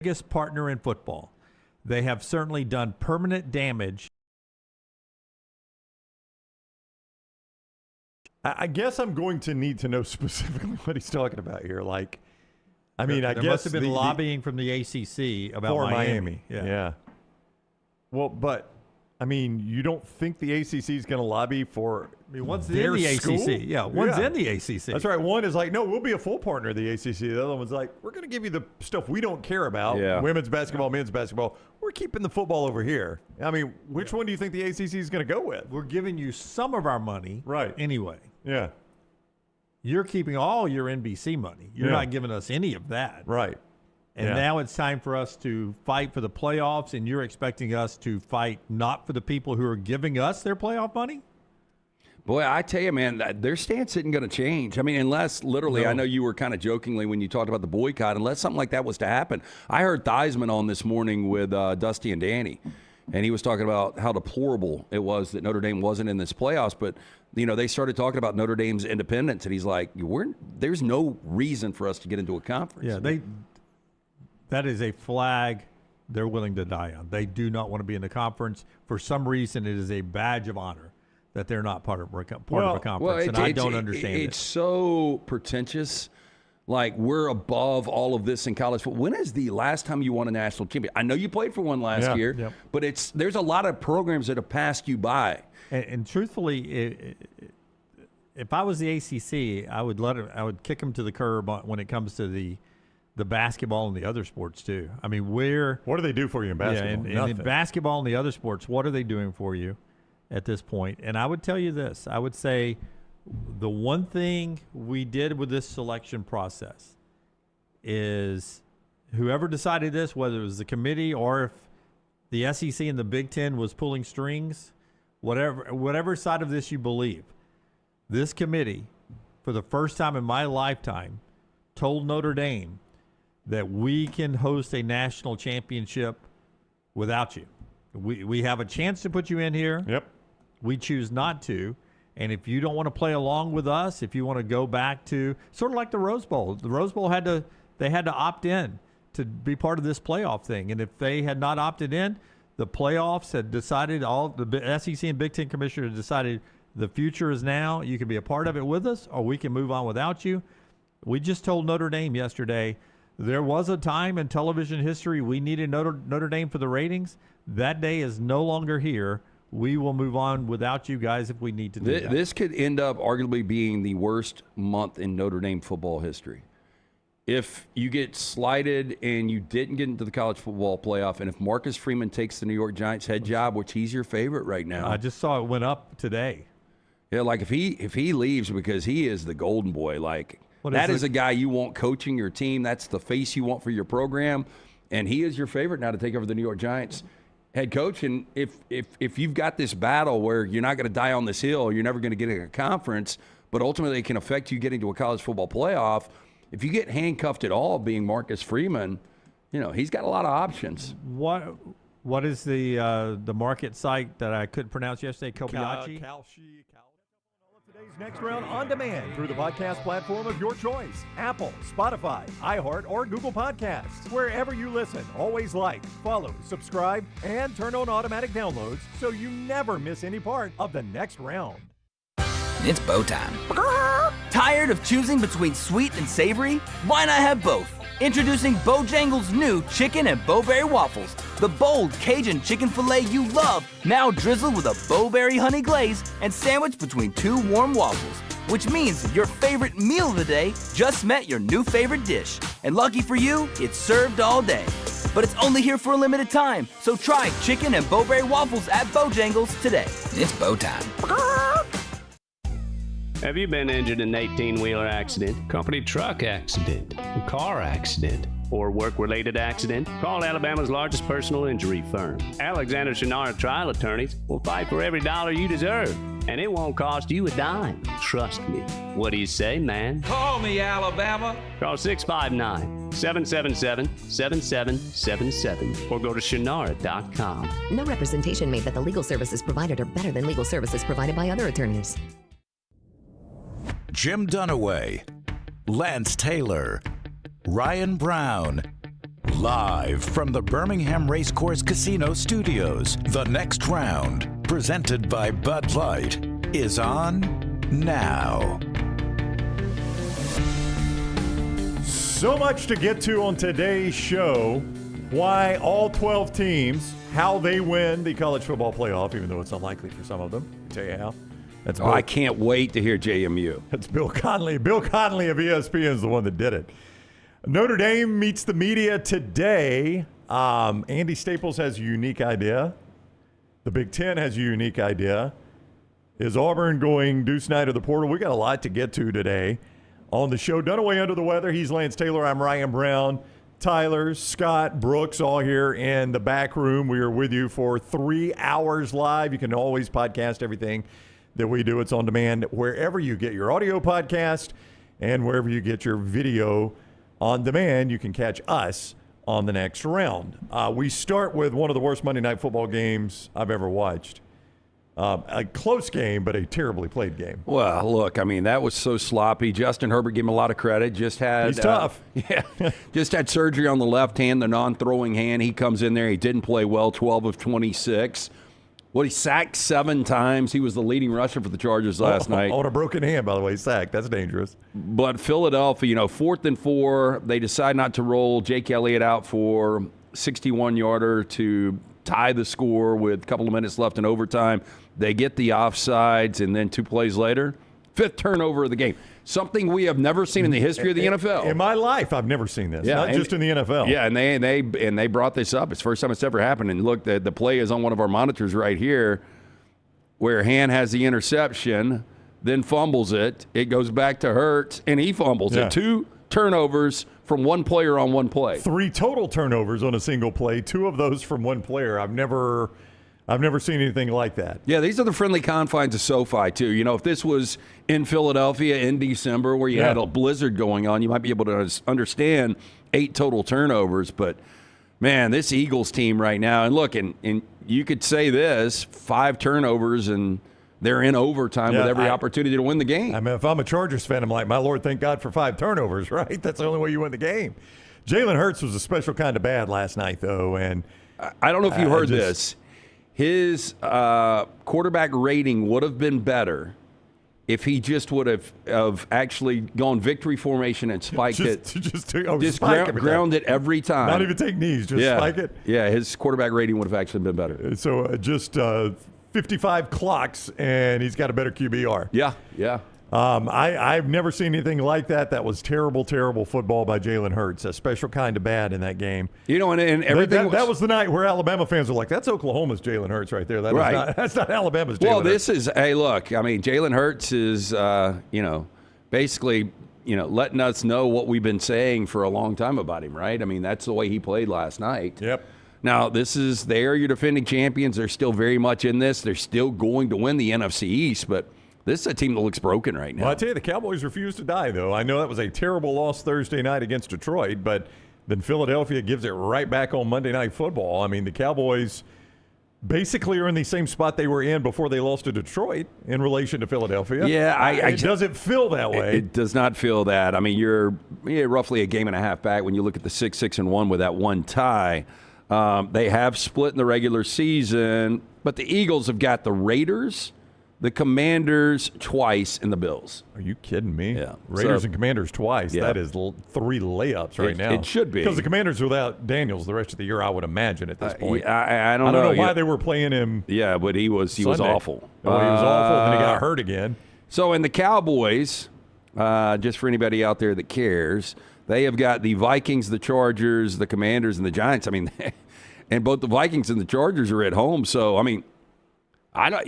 biggest partner in football. They have certainly done permanent damage. I guess I'm going to need to know specifically what he's talking about here. Like, I mean, I there guess must have been lobbying from the ACC about for Miami. Yeah. Well, but I mean, you don't think the ACC is going to lobby for? I mean, one's in their the school? ACC. Yeah, one's in the ACC. That's right. One is like, no, we'll be a full partner of the ACC. The other one's like, we're going to give you the stuff we don't care about. Yeah. Women's basketball, men's basketball. We're keeping the football over here. I mean, which one do you think the ACC is going to go with? We're giving you some of our money. Right. Anyway. Yeah. You're keeping all your NBC money. You're not giving us any of that. Right. And now it's time for us to fight for the playoffs, and you're expecting us to fight not for the people who are giving us their playoff money? Boy, I tell you, man, their stance isn't going to change. I mean, unless literally, I know you were kind of jokingly when you talked about the boycott, unless something like that was to happen. I heard Theismann on this morning with Dusty and Danny, and he was talking about how deplorable it was that Notre Dame wasn't in this playoffs. But, you know, they started talking about Notre Dame's independence, and he's like, there's no reason for us to get into a conference. Yeah, that is a flag they're willing to die on. They do not want to be in the conference. For some reason, it is a badge of honor that they're not part of a conference, and I don't understand it. It's so pretentious. Like, we're above all of this in college football. When is the last time you won a national championship? I know you played for one last year, but there's a lot of programs that have passed you by. And truthfully, if I was the ACC, I would kick them to the curb when it comes to the basketball and the other sports too. I mean, what do they do for you in basketball? And in basketball and the other sports, what are they doing for you at this point? And I would tell you this. I would say the one thing we did with this selection process is whoever decided this, whether it was the committee or if the SEC and the Big Ten was pulling strings, whatever side of this you believe, this committee, for the first time in my lifetime, told Notre Dame that we can host a national championship without you. We have a chance to put you in here. Yep. We choose not to. And if you don't want to play along with us, if you want to go back to sort of like the Rose Bowl had to opt in to be part of this playoff thing. And if they had not opted in, the playoffs had decided, all the SEC and Big Ten commissioner had decided the future is now. You can be a part of it with us, or we can move on without you. We just told Notre Dame yesterday, there was a time in television history we needed Notre Dame for the ratings. That day is no longer here. We will move on without you guys if we need to do that. This could end up arguably being the worst month in Notre Dame football history. If you get slighted and you didn't get into the college football playoff, and if Marcus Freeman takes the New York Giants head job, which he's your favorite right now. I just saw it went up today. Yeah, like if he leaves because he is the golden boy, like that is a guy you want coaching your team. That's the face you want for your program, and he is your favorite now to take over the New York Giants head coach. And if you've got this battle where you're not going to die on this hill, you're never going to get in a conference, but ultimately it can affect you getting to a college football playoff. If you get handcuffed at all being Marcus Freeman, he's got a lot of options. What is the market site that I couldn't pronounce yesterday? Kobayashi? Today's Next Round on demand through the podcast platform of your choice. Apple, Spotify, iHeart, or Google Podcasts. Wherever you listen, always like, follow, subscribe, and turn on automatic downloads so you never miss any part of the Next Round. It's bow time. Tired of choosing between sweet and savory? Why not have both? Introducing Bojangles' new chicken and bowberry waffles. The bold Cajun chicken filet you love, now drizzled with a bowberry honey glaze and sandwiched between two warm waffles. Which means your favorite meal of the day just met your new favorite dish. And lucky for you, it's served all day. But it's only here for a limited time, so try chicken and bowberry waffles at Bojangles today. It's bow time. Have you been injured in an 18-wheeler accident, company truck accident, car accident, or work-related accident? Call Alabama's largest personal injury firm. Alexander Shinara Trial Attorneys will fight for every dollar you deserve, and it won't cost you a dime. Trust me. What do you say, man? Call me, Alabama. Call 659-777-7777 or go to Shinara.com. No representation made that the legal services provided are better than legal services provided by other attorneys. Jim Dunaway, Lance Taylor, Ryan Brown, Live from the Birmingham Racecourse Casino Studios, the next round, presented by Bud Light, is on now. So much to get to on today's show. Why all 12 teams, how they win the college football playoff, even though it's unlikely for some of them. I'll tell you how. That's I can't wait to hear JMU. That's Bill Connelly. Bill Connelly of ESPN is the one that did it. Notre Dame meets the media today. Andy Staples has a unique idea. The Big Ten has a unique idea. Is Auburn going Deuce Knight of the portal? We got a lot to get to today on the show. Dunaway under the weather. He's Lance Taylor. I'm Ryan Brown. Tyler, Scott, Brooks, all here in the back room. We are with you for 3 hours live. You can always podcast everything that we do. It's on demand wherever you get your audio podcast and wherever you get your video on demand. You can catch us on the next round. We start with one of the worst Monday Night Football games I've ever watched. A close game, but a terribly played game. Well, look, I mean, that was so sloppy. Justin Herbert gave him a lot of credit. He's tough. Yeah. Just had surgery on the left hand, the non-throwing hand. He comes in there. He didn't play well, 12 of 26. Well, he sacked 7 times. He was the leading rusher for the Chargers last night. On a broken hand, by the way, sacked. That's dangerous. But Philadelphia, 4th and 4, they decide not to roll Jake Elliott out for 61-yarder to tie the score with a couple of minutes left in overtime. They get the offsides, and then 2 plays later, 5th turnover of the game. Something we have never seen in the history of the NFL. In my life, I've never seen this. Not just in the NFL. Yeah, and they brought this up. It's the first time it's ever happened. And look, the play is on one of our monitors right here, where Hand has the interception, then fumbles it. It goes back to Hurts, and he fumbles it. 2 turnovers from one player on one play. 3 total turnovers on a single play. 2 of those from one player. I've never seen anything like that. Yeah, these are the friendly confines of SoFi, too. If this was in Philadelphia in December where you had a blizzard going on, you might be able to understand 8 total turnovers. But, man, this Eagles team right now, and look, and you could say this, 5 turnovers, and they're in overtime with every opportunity to win the game. I mean, if I'm a Chargers fan, I'm like, my Lord, thank God for 5 turnovers, right? That's the only way you win the game. Jalen Hurts was a special kind of bad last night, though. And I don't know if you heard this. His quarterback rating would have been better if he just would have actually gone victory formation and spiked it. Ground it every time. Not even take knees, just spike it. Yeah, his quarterback rating would have actually been better. So just 55 clocks, and he's got a better QBR. Yeah. I've never seen anything like that. That was terrible, terrible football by Jalen Hurts. A special kind of bad in that game. And everything that was the night where Alabama fans were like, "That's Oklahoma's Jalen Hurts right there." That's not Alabama's Jalen Hurts. Well, this is look. I mean, Jalen Hurts is basically letting us know what we've been saying for a long time about him, right? I mean, that's the way he played last night. Yep. Now, they are your defending champions. They're still very much in this. They're still going to win the NFC East, but this is a team that looks broken right now. Well, I tell you, the Cowboys refuse to die, though. I know that was a terrible loss Thursday night against Detroit, but then Philadelphia gives it right back on Monday Night Football. I mean, the Cowboys basically are in the same spot they were in before they lost to Detroit in relation to Philadelphia. Yeah, it doesn't feel that way. It does not feel that. I mean, you're roughly a game and a half back when you look at the 6-6-1 with that one tie. They have split in the regular season, but the Eagles have got the Raiders, the Commanders twice, and the Bills. Are you kidding me? Yeah. Raiders and Commanders twice. Yeah. That is 3 layups right now. It should be. Because the Commanders are without Daniels the rest of the year, I would imagine, at this point. I don't know why they were playing him. Yeah, but he was awful. Well, he was awful, and then he got hurt again. So in the Cowboys, just for anybody out there that cares, they have got the Vikings, the Chargers, the Commanders, and the Giants. I mean, and both the Vikings and the Chargers are at home. So, I mean, I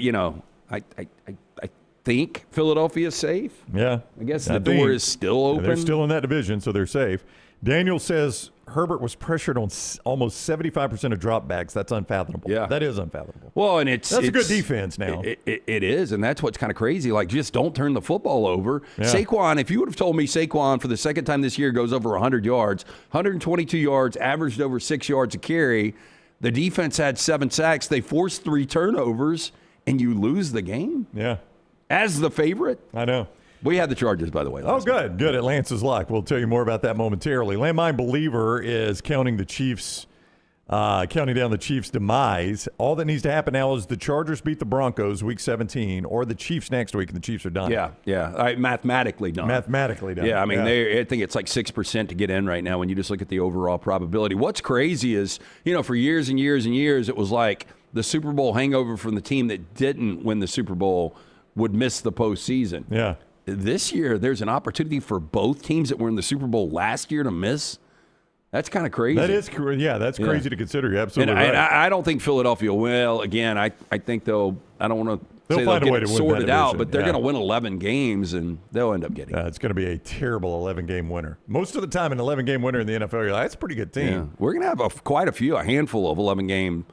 think Philadelphia's safe. Yeah. I guess the door is still open. They're still in that division, so they're safe. Daniel says Herbert was pressured on almost 75% of dropbacks. That's unfathomable. Yeah. That is unfathomable. Well, and that's a good defense now. It is, and that's what's kind of crazy. Like, just don't turn the football over. Yeah. Saquon, if you would have told me Saquon for the second time this year goes over 100 yards, 122 yards, averaged over 6 yards a carry, the defense had 7 sacks, they forced 3 turnovers, and you lose the game? Yeah. As the favorite? I know. We had the Chargers, by the way. Oh, good. Good at Lance's luck. We'll tell you more about that momentarily. Landmine Believer is counting the Chiefs, counting down the Chiefs' demise. All that needs to happen now is the Chargers beat the Broncos week 17 or the Chiefs next week, and the Chiefs are done. Yeah. Mathematically done. Mathematically done. Yeah, I mean, I think it's like 6% to get in right now when you just look at the overall probability. What's crazy is, for years and years and years, it was like the Super Bowl hangover from the team that didn't win the Super Bowl would miss the postseason. Yeah. This year, there's an opportunity for both teams that were in the Super Bowl last year to miss. That's kind of crazy. That is, that's crazy to consider. You're absolutely right. And I don't think Philadelphia will. Again, I think they'll. I don't want to say find a way to get it win sorted that out, division. but they're going to win 11 games and they'll end up getting it. It's going to be a terrible 11-game winner. Most of the time, an 11-game winner in the NFL, you're like, that's a pretty good team. Yeah. We're going to have quite a handful of 11-game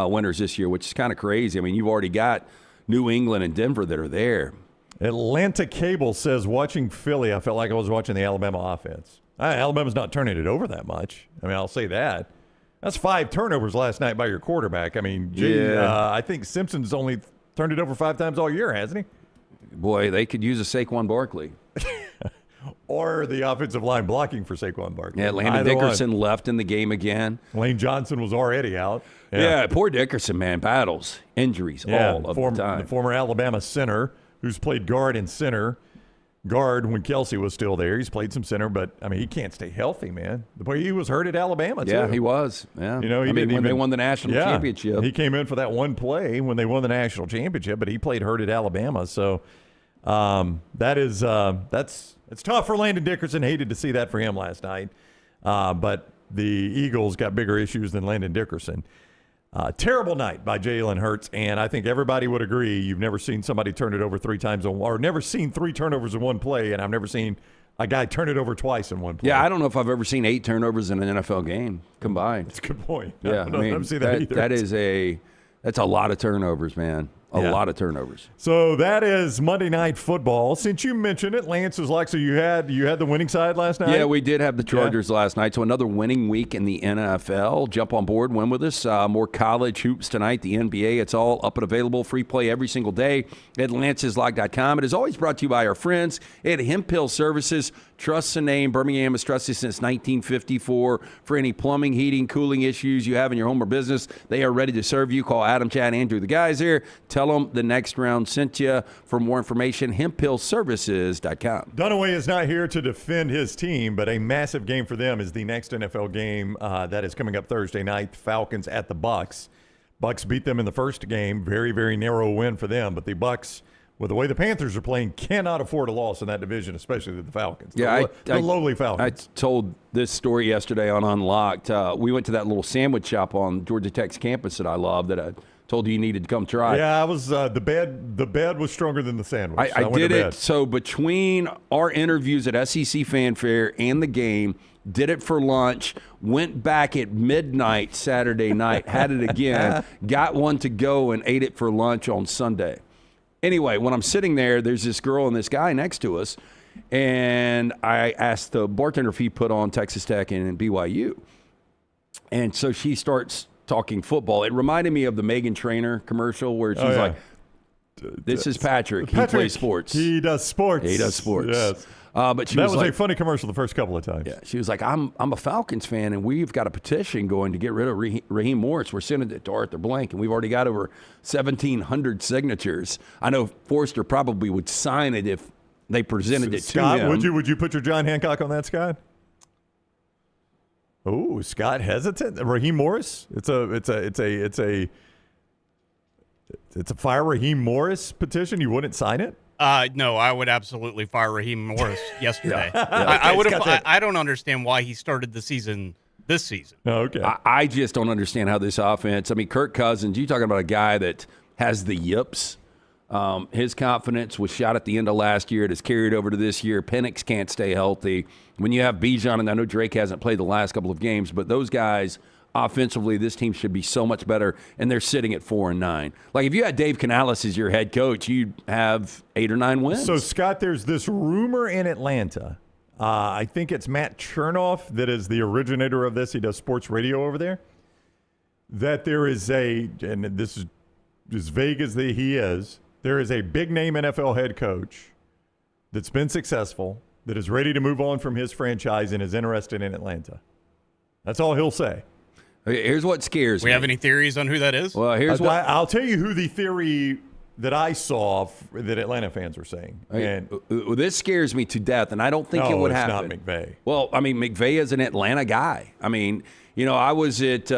winners this year, which is kind of crazy. I mean, you've already got New England and Denver that are there. Atlanta Cable says, watching Philly, I felt like I was watching the Alabama offense. Alabama's not turning it over that much. I mean, I'll say that. That's 5 turnovers last night by your quarterback. I mean, I think Simpson's only turned it over 5 times all year, hasn't he? Boy, they could use a Saquon Barkley. Or the offensive line blocking for Saquon Barkley. Yeah, Landon Dickerson left in the game again. Lane Johnson was already out. Yeah, poor Dickerson, man. Battles, injuries, all of the time. The former Alabama center who's played guard and center. Guard when Kelsey was still there. He's played some center, but, I mean, he can't stay healthy, man. The boy, he was hurt at Alabama, too. Yeah, he was. Yeah. When they won the national championship. He came in for that one play when they won the national championship, but he played hurt at Alabama. So that's tough for Landon Dickerson. Hated to see that for him last night. But the Eagles got bigger issues than Landon Dickerson. Terrible night by Jalen Hurts, and I think everybody would agree you've never seen somebody turn it over 3 times, or never seen 3 turnovers in one play, and I've never seen a guy turn it over twice in one play. Yeah, I don't know if I've ever seen 8 turnovers in an NFL game combined. That's a good point. Yeah, I don't see that either. That's a lot of turnovers, man. A lot of turnovers. So that is Monday Night Football. Since you mentioned it, Lance is like, so you had the winning side last night? Yeah, we did have the Chargers last night. So another winning week in the NFL. Jump on board, win with us. More college hoops tonight, the NBA. It's all up and available. Free play every single day at lanceslog.com. It is always brought to you by our friends at Hemp Hill Services. Trust the name. Birmingham has trusted since 1954. For any plumbing, heating, cooling issues you have in your home or business, they are ready to serve you. Call Adam, Chad, Andrew, the guys here. Tell them the next round sent you. For more information, hemphillservices.com. Dunaway is not here to defend his team, but a massive game for them is the next NFL game that is coming up Thursday night. Falcons at the Bucks. Bucks beat them in the first game. Very, very narrow win for them. But the Bucks, with the way the Panthers are playing, cannot afford a loss in that division, especially the Falcons. The lowly Falcons. I told this story yesterday on Unlocked. We went to that little sandwich shop on Georgia Tech's campus that I love that I told you needed to come try. Yeah, I was the bed was stronger than the sandwich. I did it. So between our interviews at SEC Fanfare and the game, did it for lunch, went back at midnight Saturday night, had it again, got one to go, and ate it for lunch on Sunday. Anyway, when I'm sitting there, there's this girl and this guy next to us, and I asked the bartender if he put on Texas Tech and BYU. And so she starts talking football. It reminded me of the Meghan Trainor commercial where she's like, this is Patrick. He plays sports. He does sports. Yes. But that was a funny commercial the first couple of times. Yeah, she was like, I'm a Falcons fan, and we've got a petition going to get rid of Raheem Morris. We're sending it to Arthur Blank, and we've already got over 1,700 signatures. I know Forrester probably would sign it if they presented it to him. Would you put your John Hancock on that, Scott? Oh, Scott hesitant. Raheem Morris. It's a fire Raheem Morris petition. You wouldn't sign it? No, I would absolutely fire Raheem Morris yesterday. I don't understand why he started the season this season. Oh, okay. I just don't understand how this offense. I mean, Kirk Cousins. You talking about a guy that has the yips. His confidence was shot at the end of last year. It has carried over to this year. Penix can't stay healthy. When you have Bijan, and I know Drake hasn't played the last couple of games, but those guys, offensively, this team should be so much better, and they're sitting at 4-9. Like, if you had Dave Canales as your head coach, you'd have 8 or 9 wins. So, Scott, there's this rumor in Atlanta. I think it's Matt Chernoff that is the originator of this. He does sports radio over there. That there is and this is as vague as he is, there is a big-name NFL head coach that's been successful, that is ready to move on from his franchise and is interested in Atlanta. That's all he'll say. Here's what scares me. We have any theories on who that is? Well, here's what I'll tell you who the theory that I saw that Atlanta fans were saying. And this scares me to death, and I don't think it would happen. Not McVay. Well, I mean, McVay is an Atlanta guy. I mean, I was at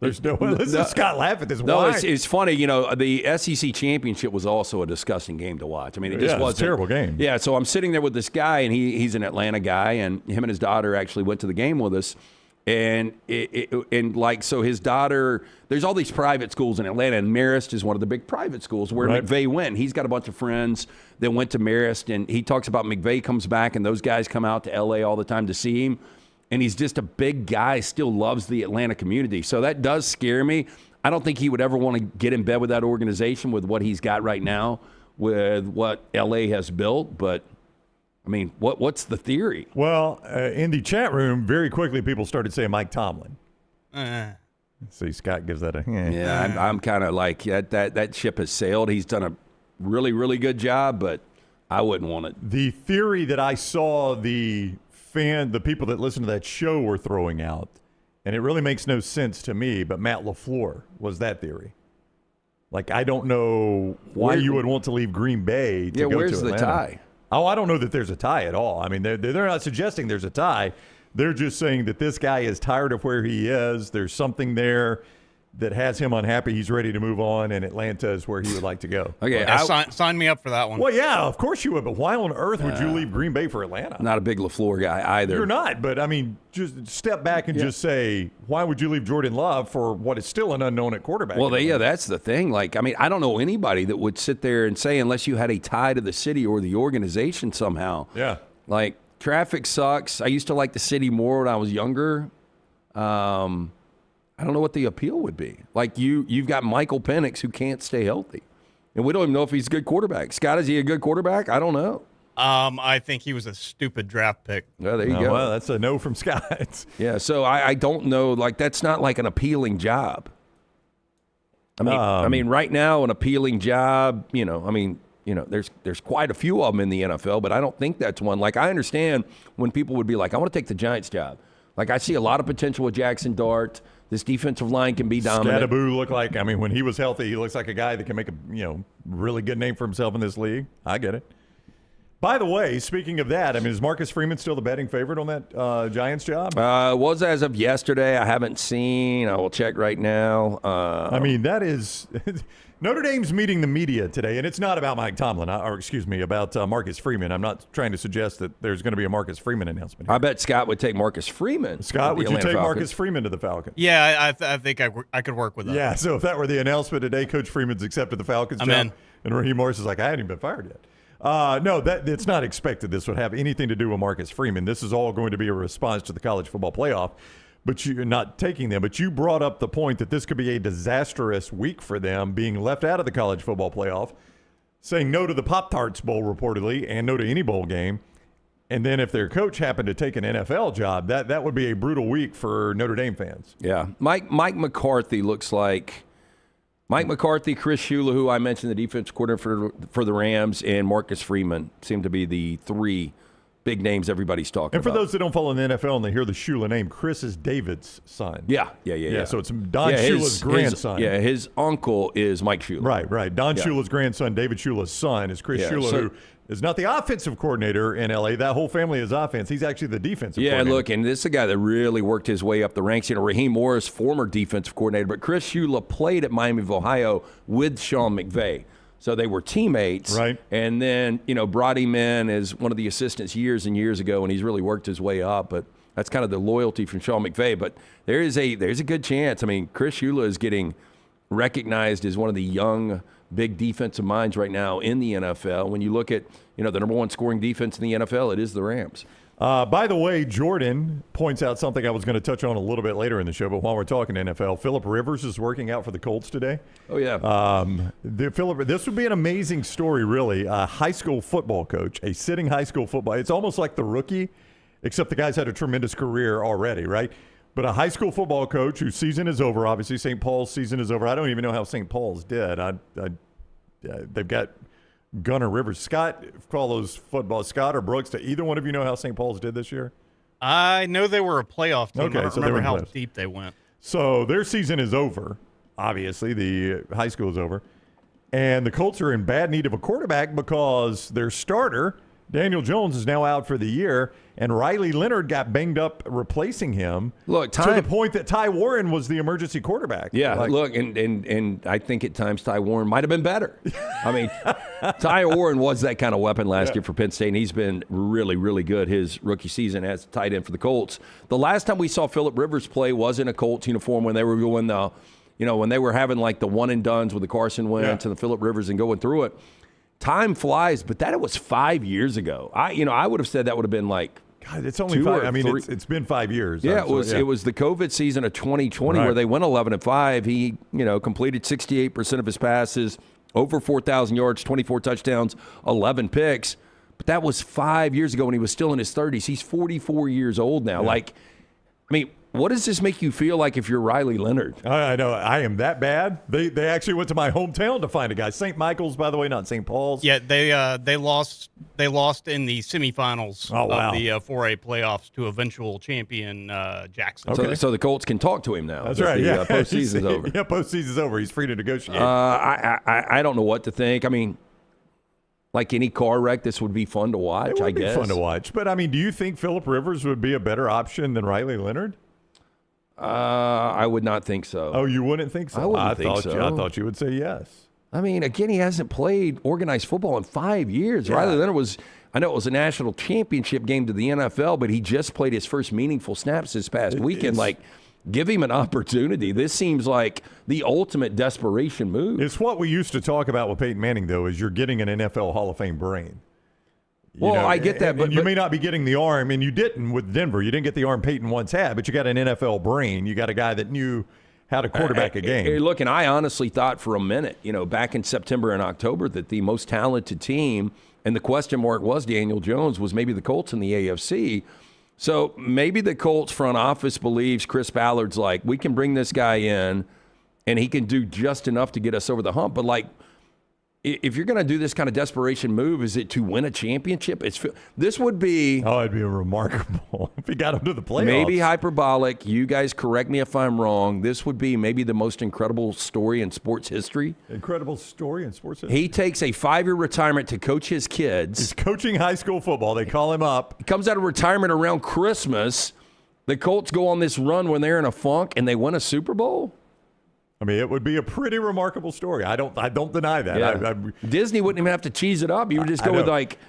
there's no way. Listen to Scott laugh at this. No, Why? it's funny. The SEC championship was also a disgusting game to watch. I mean, it just was a terrible game. Yeah, so I'm sitting there with this guy, and he's an Atlanta guy, and him and his daughter actually went to the game with us. And so his daughter, there's all these private schools in Atlanta, and Marist is one of the big private schools where McVay went. He's got a bunch of friends that went to Marist, and he talks about McVay comes back, and those guys come out to L.A. all the time to see him. And he's just a big guy, still loves the Atlanta community. So that does scare me. I don't think he would ever want to get in bed with that organization with what he's got right now, with what L.A. has built. But, I mean, what's the theory? Well, in the chat room, very quickly, people started saying Mike Tomlin. See, Scott gives that a Yeah, I'm kind of like, that ship has sailed. He's done a really, really good job, but I wouldn't want it. The theory that I saw the people that listen to that show were throwing out, and it really makes no sense to me, but Matt LaFleur was that theory. Like, I don't know why you would want to leave Green Bay to go to Atlanta. Where's the tie? Oh, I don't know that there's a tie at all. I mean, they're not suggesting there's a tie. They're just saying that this guy is tired of where he is. There's something there that has him unhappy. He's ready to move on, and Atlanta is where he would like to go. Okay, sign me up for that one. Well, yeah, of course you would, but why on earth would you leave Green Bay for Atlanta? I'm not a big LaFleur guy either. You're not, but I mean, just step back and just say, why would you leave Jordan Love for what is still an unknown at quarterback? Well, that's the thing. Like, I mean, I don't know anybody that would sit there and say, unless you had a tie to the city or the organization somehow. Yeah. Like, traffic sucks. I used to like the city more when I was younger. I don't know what the appeal would be. Like, you've got Michael Penix who can't stay healthy. And we don't even know if he's a good quarterback. Scott, is he a good quarterback? I don't know. I think he was a stupid draft pick. Well, there you go. Well, that's a no from Scott. Yeah, so I don't know. Like, that's not like an appealing job. I mean, right now, an appealing job, there's quite a few of them in the NFL, but I don't think that's one. Like, I understand when people would be like, I want to take the Giants job. Like, I see a lot of potential with Jackson Dart. This defensive line can be dominant. Scadaboo looked like, I mean, when he was healthy, he looks like a guy that can make a really good name for himself in this league. I get it. By the way, speaking of that, I mean, is Marcus Freeman still the betting favorite on that Giants job? Was as of yesterday. I haven't seen. I will check right now. I mean, that is Notre Dame's meeting the media today, and it's not about Mike Tomlin, about Marcus Freeman. I'm not trying to suggest that there's going to be a Marcus Freeman announcement here. I bet Scott would take Marcus Freeman. Scott, would you take Marcus Freeman to the Falcons? Yeah, I think I could work with that. Yeah, so if that were the announcement today, Coach Freeman's accepted the Falcons job, in. And Raheem Morris is like, I hadn't even been fired yet. No, it's not expected this would have anything to do with Marcus Freeman. This is all going to be a response to the college football playoff. But you're not taking them. But you brought up the point that this could be a disastrous week for them, being left out of the college football playoff, saying no to the Pop-Tarts Bowl reportedly, and no to any bowl game. And then if their coach happened to take an NFL job, that would be a brutal week for Notre Dame fans. Yeah. Mike McCarthy looks like Mike McCarthy, Chris Shula, who I mentioned, the defense coordinator for the Rams, and Marcus Freeman seem to be the three big names everybody's talking about. And for those that don't follow the NFL and they hear the Shula name, Chris is David's son. Yeah. So it's Don Shula's grandson. His uncle is Mike Shula. Right. Don Shula's grandson, David Shula's son, is Chris Shula, who is not the offensive coordinator in L.A. That whole family is offense. He's actually the defensive coordinator. Yeah, look, and this is a guy that really worked his way up the ranks. Raheem Morris, former defensive coordinator, but Chris Shula played at Miami of Ohio with Sean McVay. So they were teammates, right? And then, brought him in as one of the assistants years and years ago, and he's really worked his way up. But that's kind of the loyalty from Sean McVay. But there's a good chance. I mean, Chris Shula is getting recognized as one of the young, big defensive minds right now in the NFL. When you look at, the number one scoring defense in the NFL, it is the Rams. By the way, Jordan points out something I was going to touch on a little bit later in the show, but while we're talking NFL, Phillip Rivers is working out for the Colts today. Oh, yeah. This would be an amazing story, really. A high school football coach, a sitting high school football. It's almost like The Rookie, except the guy's had a tremendous career already, right? But a high school football coach whose season is over. Obviously, St. Paul's season is over. I don't even know how St. Paul's did. They've got Gunner Rivers. Scott follows football. Scott or Brooks, do either one of you know how St. Paul's did this year? I know they were a playoff team. Okay, I don't so remember how deep they went. So their season is over. Obviously, the high school is over. And the Colts are in bad need of a quarterback because their starter, Daniel Jones, is now out for the year, and Riley Leonard got banged up replacing him. Look, to the point that Ty Warren was the emergency quarterback. Yeah, look, and I think at times Ty Warren might have been better. I mean, Ty Warren was that kind of weapon last year for Penn State, and he's been really, really good his rookie season as tight end for the Colts. The last time we saw Phillip Rivers play was in a Colts uniform when they were going when they were having like the one-and-dones with the Carson Wentz and the Phillip Rivers and going through it. Time flies, but that was 5 years ago. I would have said that would have been like, God, it's only 5. I mean, it's been 5 years. Yeah, it was the COVID season of 2020 where they went 11-5. He, completed 68% of his passes, over 4,000 yards, 24 touchdowns, 11 picks. But that was 5 years ago when he was still in his 30s. He's 44 years old now. Yeah. What does this make you feel like if you're Riley Leonard? I know. I am that bad. They actually went to my hometown to find a guy. St. Michael's, by the way, not St. Paul's. Yeah, they lost in the semifinals of the 4A playoffs to eventual champion Jackson. Okay. So the Colts can talk to him now. That's right. The postseason's over. Yeah, postseason's over. He's free to negotiate. I don't know what to think. I mean, like any car wreck, this would be fun to watch, It would guess. be fun to watch. But, do you think Phillip Rivers would be a better option than Riley Leonard? I would not think so. Oh, you wouldn't think so? I wouldn't think so. I thought you would say yes. I mean, again, he hasn't played organized football in 5 years. Yeah. Riley Leonard I know it was a national championship game to the NFL, but he just played his first meaningful snaps this past weekend. Give him an opportunity. This seems like the ultimate desperation move. It's what we used to talk about with Peyton Manning, though, is you're getting an NFL Hall of Fame brain. I get that, but you may not be getting the arm, and you didn't with Denver. You didn't get the arm Peyton once had, but you got an NFL brain. You got a guy that knew how to quarterback a game. Look, and I honestly thought for a minute, back in September and October, that the most talented team, and the question mark was Daniel Jones, was maybe the Colts in the AFC. So maybe the Colts front office believes Chris Ballard's like, we can bring this guy in, and he can do just enough to get us over the hump. But if you're going to do this kind of desperation move, is it to win a championship? This would be... Oh, it'd be remarkable if he got him to the playoffs. Maybe hyperbolic. You guys correct me if I'm wrong. This would be maybe the most incredible story in sports history. Incredible story in sports history? He takes a 5-year retirement to coach his kids. He's coaching high school football. They call him up. He comes out of retirement around Christmas. The Colts go on this run when they're in a funk, and they win a Super Bowl? It would be a pretty remarkable story. I don't deny that. Yeah. Disney wouldn't even have to cheese it up. You would just go with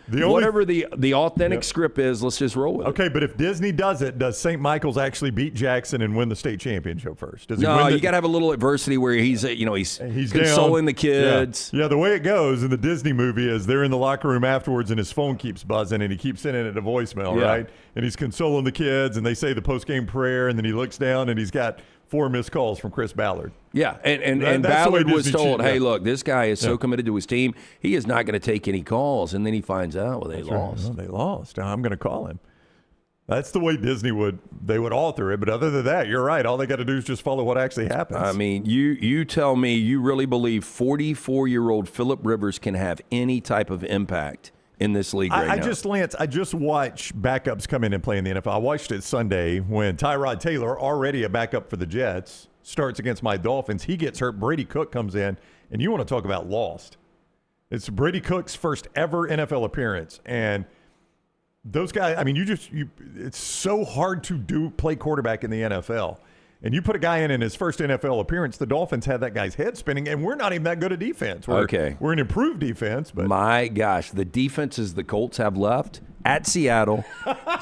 whatever the authentic script is. Let's just roll with it. Okay, but if Disney does it, does St. Michael's actually beat Jackson and win the state championship first? You got to have a little adversity where he's consoling the kids. Yeah, the way it goes in the Disney movie is they're in the locker room afterwards and his phone keeps buzzing and he keeps sending it to voicemail, right? And he's consoling the kids and they say the post-game prayer and then he looks down and he's got 4 missed calls from Chris Ballard. Yeah, and Ballard was told, hey, look, this guy is so committed to his team, he is not going to take any calls. And then he finds out, they lost. Right. Well, they lost. I'm going to call him. That's the way Disney would author it. But other than that, you're right. All they got to do is just follow what actually happens. You tell me you really believe 44-year-old Phillip Rivers can have any type of impact in this league right now. Lance, I just watch backups come in and play in the NFL. I watched it Sunday when Tyrod Taylor, already a backup for the Jets, starts against my Dolphins. He gets hurt. Brady Cook comes in, and you want to talk about lost. It's Brady Cook's first ever NFL appearance, and those guys, it's so hard to play quarterback in the NFL. And you put a guy in his first NFL appearance, the Dolphins had that guy's head spinning, and we're not even that good at defense. We're an improved defense. But my gosh, the defenses the Colts have left at Seattle,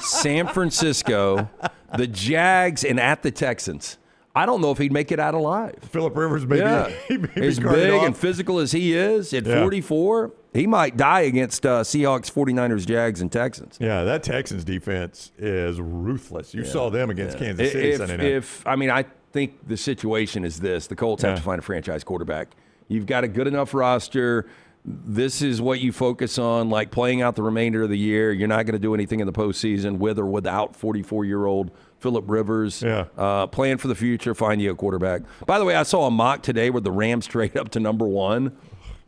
San Francisco, the Jags, and at the Texans. I don't know if he'd make it out alive. Phillip Rivers, maybe. Yeah. As big and physical as he is at 44, he might die against Seahawks, 49ers, Jags, and Texans. Yeah, that Texans defense is ruthless. You saw them against Kansas City Sunday night. I think the situation is this. The Colts have to find a franchise quarterback. You've got a good enough roster. This is what you focus on, like playing out the remainder of the year. You're not going to do anything in the postseason with or without 44-year-old Phillip Rivers. Plan for the future, find you a quarterback. By the way, I saw a mock today where the Rams trade up to number 1.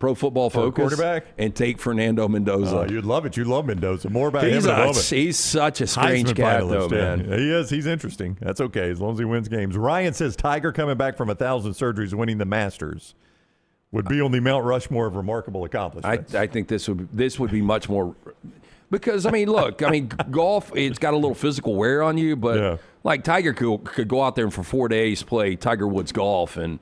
Pro Football Focus quarterback and take Fernando Mendoza. Oh, you'd love it. You love Mendoza. More about him He's in a moment. He's such a strange Heisman cat, finalist, though, man. Yeah. He is. He's interesting. That's okay as long as he wins games. Ryan says Tiger coming back from 1,000 surgeries, winning the Masters, would be on the Mount Rushmore of remarkable accomplishments. I think this would be much more because look, golf, it's got a little physical wear on you, but like Tiger could go out there and for 4 days play Tiger Woods golf, and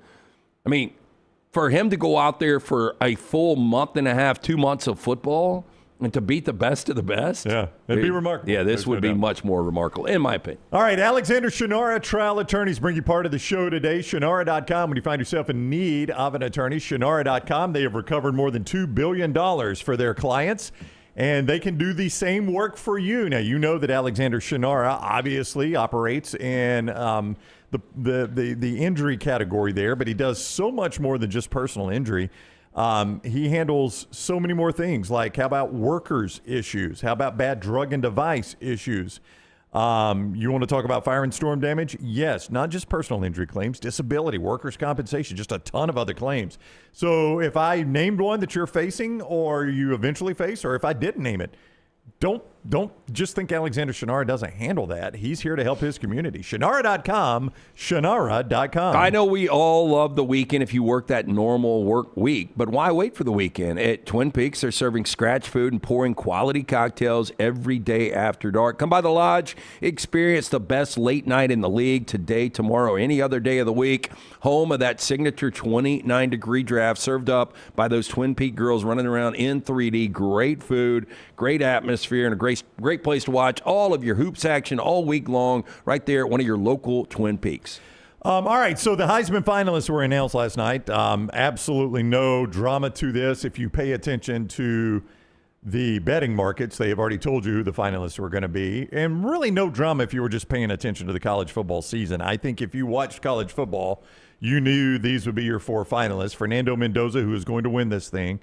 for him to go out there for a full month and a half, 2 months of football, and to beat the best of the best. Yeah, it'd be remarkable. Yeah, this would be much more remarkable, in my opinion. All right, Alexander Shinara, trial attorneys, bring you part of the show today. Shinara.com, when you find yourself in need of an attorney. Shinara.com, they have recovered more than $2 billion for their clients, and they can do the same work for you. Now, you know that Alexander Shinara obviously operates in the injury category there, but he does so much more than just personal injury. He handles so many more things, like how about workers' issues? How about bad drug and device issues? You want to talk about fire and storm damage? Yes, not just personal injury claims, disability, workers' compensation, just a ton of other claims. So if I named one that you're facing or you eventually face, or if I didn't name it, don't just think Alexander Shinara doesn't handle that. He's here to help his community. Shinara.com, Shinara.com. I know we all love the weekend if you work that normal work week, but why wait for the weekend? At Twin Peaks, they're serving scratch food and pouring quality cocktails every day after dark. Come by the Lodge, experience the best late night in the league today, tomorrow, any other day of the week. Home of that signature 29-degree draft served up by those Twin Peaks girls running around in 3D. Great food, great atmosphere, and a great place to watch all of your hoops action all week long right there at one of your local Twin Peaks. All right, so the Heisman finalists were announced last night. Absolutely no drama to this. If you pay attention to the betting markets, they have already told you who the finalists were going to be. And really no drama if you were just paying attention to the college football season. I think if you watched college football, you knew these would be your 4 finalists. Fernando Mendoza, who is going to win this thing.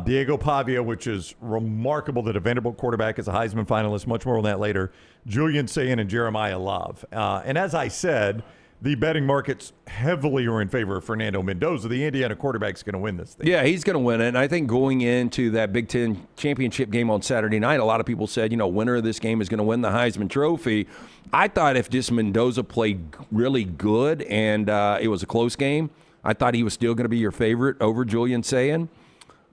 Diego Pavia, which is remarkable that a Vanderbilt quarterback is a Heisman finalist. Much more on that later. Julian Sayin and Jeremiah Love. And as I said, the betting markets heavily are in favor of Fernando Mendoza. The Indiana quarterback's going to win this thing. Yeah, he's going to win it. And I think going into that Big Ten championship game on Saturday night, a lot of people said, winner of this game is going to win the Heisman Trophy. I thought if just Mendoza played really good and it was a close game, I thought he was still going to be your favorite over Julian Sayin.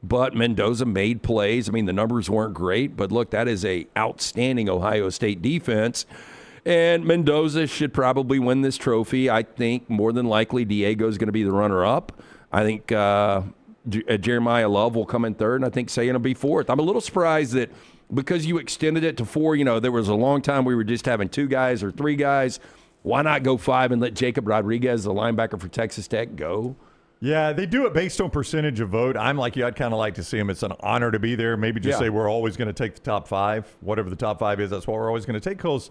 But Mendoza made plays. The numbers weren't great, but look, that is a outstanding Ohio State defense. And Mendoza should probably win this trophy. I think more than likely Diego's going to be the runner-up. I think Jeremiah Love will come in third, and I think Sayin will be fourth. I'm a little surprised that because you extended it to 4, there was a long time we were just having 2 guys or 3 guys. Why not go 5 and let Jacob Rodriguez, the linebacker for Texas Tech, go? Yeah, they do it based on percentage of vote. I'm like you. I'd kind of like to see him. It's an honor to be there. Maybe just say we're always going to take the top 5. Whatever the top 5 is, that's what we're always going to take. Because,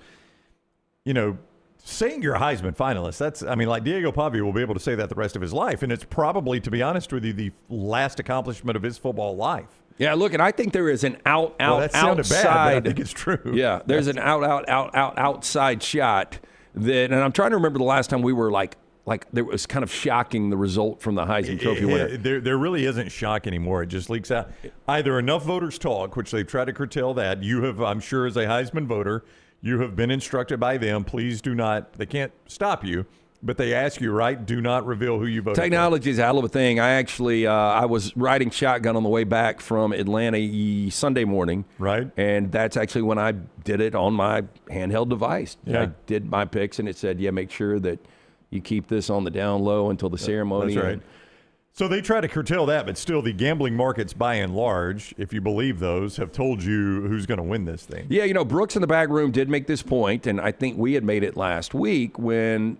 saying you're a Heisman finalist, like Diego Pavia will be able to say that the rest of his life. And it's probably, to be honest with you, the last accomplishment of his football life. Yeah, look, and I think there is an that sounded outside. Bad, but I think it's true. Yeah, there's an outside shot that, and I'm trying to remember the last time we were like there was kind of shocking the result from the Heisman Trophy winner. There really isn't shock anymore. It just leaks out. Either enough voters talk, which they've tried to curtail that. You have, I'm sure, as a Heisman voter, you have been instructed by them, please do not, they can't stop you, but they ask you, right, do not reveal who you voted for. Technology is a hell of a thing. I actually, I was riding shotgun on the way back from Atlanta Sunday morning. Right. And that's actually when I did it on my handheld device. Yeah. I did my picks, and it said, make sure that you keep this on the down low until the ceremony. That's right. So they try to curtail that, but still the gambling markets by and large, if you believe those, have told you who's going to win this thing. Yeah, Brooks in the back room did make this point, and I think we had made it last week when,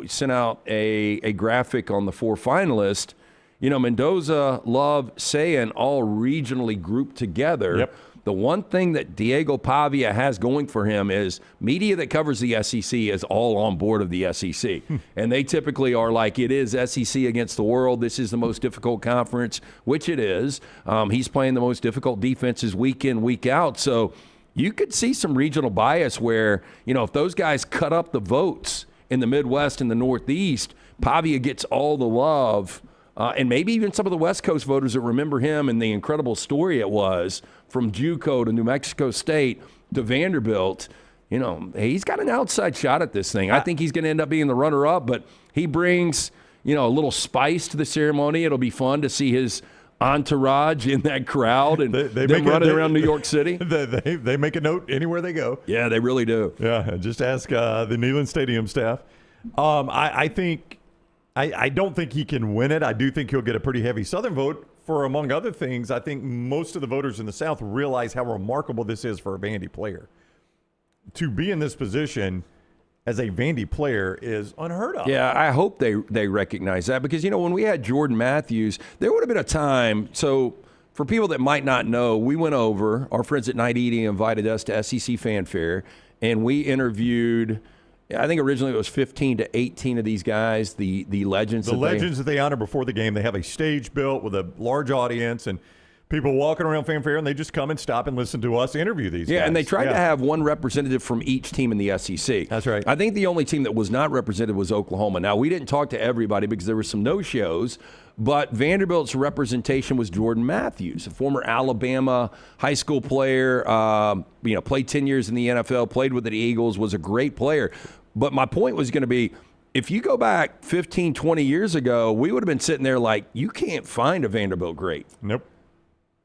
sent out a graphic on the 4 finalists. Mendoza, Love, Sayin all regionally grouped together. Yep. The one thing that Diego Pavia has going for him is media that covers the SEC is all on board of the SEC. And they typically are like, it is SEC against the world. This is the most difficult conference, which it is. He's playing the most difficult defenses week in, week out. So you could see some regional bias where, if those guys cut up the votes in the Midwest and the Northeast, Pavia gets all the love and maybe even some of the West Coast voters that remember him and the incredible story it was from JUCO to New Mexico State to Vanderbilt, he's got an outside shot at this thing. I think he's going to end up being the runner-up, but he brings, a little spice to the ceremony. It'll be fun to see his entourage in that crowd and them running around New York City. They make a note anywhere they go. Yeah, they really do. Yeah, just ask the Neyland Stadium staff. I don't think he can win it. I do think he'll get a pretty heavy Southern vote for, among other things, I think most of the voters in the South realize how remarkable this is for a Vandy player. To be in this position as a Vandy player is unheard of. Yeah, I hope they recognize that because, when we had Jordan Matthews, there would have been a time. So for people that might not know, we went over, our friends at Night Eating invited us to SEC Fanfare, and we interviewed, I think originally it was 15 to 18 of these guys, the legends. The legends that they honor before the game. They have a stage built with a large audience and people walking around Fanfare, and they just come and stop and listen to us interview these guys. Yeah, and they tried to have one representative from each team in the SEC. That's right. I think the only team that was not represented was Oklahoma. Now, we didn't talk to everybody because there were some no-shows, but Vanderbilt's representation was Jordan Matthews, a former Alabama high school player, played 10 years in the NFL, played with the Eagles, was a great player. But my point was going to be, if you go back 15, 20 years ago, we would have been sitting there like, you can't find a Vanderbilt great. Nope.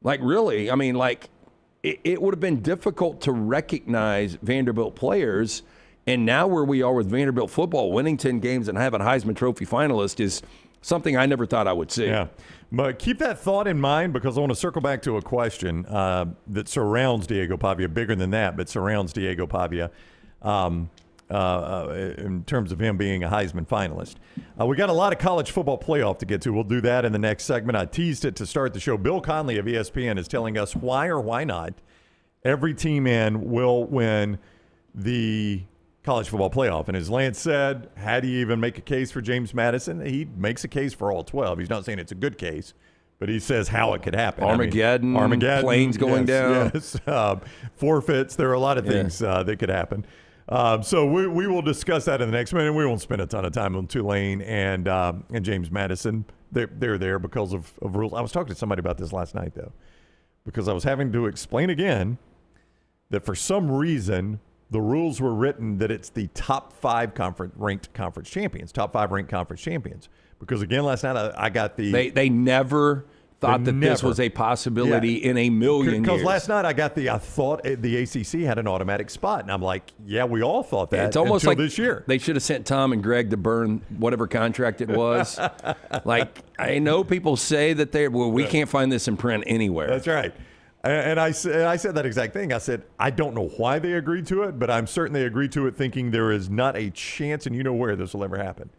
Like, really, it would have been difficult to recognize Vanderbilt players. And now where we are with Vanderbilt football, winning 10 games and having a Heisman Trophy finalist is something I never thought I would see. Yeah, but keep that thought in mind because I want to circle back to a question that surrounds Diego Pavia, bigger than that, but surrounds Diego Pavia in terms of him being a Heisman finalist. We got a lot of college football playoff to get to. We'll do that in the next segment. I teased it to start the show. Bill Connelly of ESPN is telling us why or why not every team in will win the college football playoff. And as Lance said, how do you even make a case for James Madison? He makes a case for all 12. He's not saying it's a good case, but he says how it could happen. Armageddon, planes going down. Yes, forfeits. There are a lot of things that could happen. So we will discuss that in the next minute. We won't spend a ton of time on Tulane and James Madison. They're there because of rules. I was talking to somebody about this last night, though, because I was having to explain again that for some reason the rules were written that it's the top 5 ranked conference champions. Because, again, last night I got the – They never – thought that this was a possibility in a million years. Because last night I thought the ACC had an automatic spot. And I'm like, yeah, we all thought that. It's almost until like this year. They should have sent Tom and Greg to burn whatever contract it was. Like, I know people say that we can't find this in print anywhere. That's right. And I said that exact thing. I said, I don't know why they agreed to it, but I'm certain they agreed to it thinking there is not a chance and you know where this will ever happen.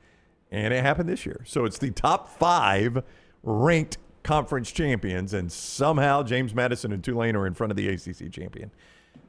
And it happened this year. So it's the top 5 ranked conference champions, and somehow James Madison and Tulane are in front of the ACC champion.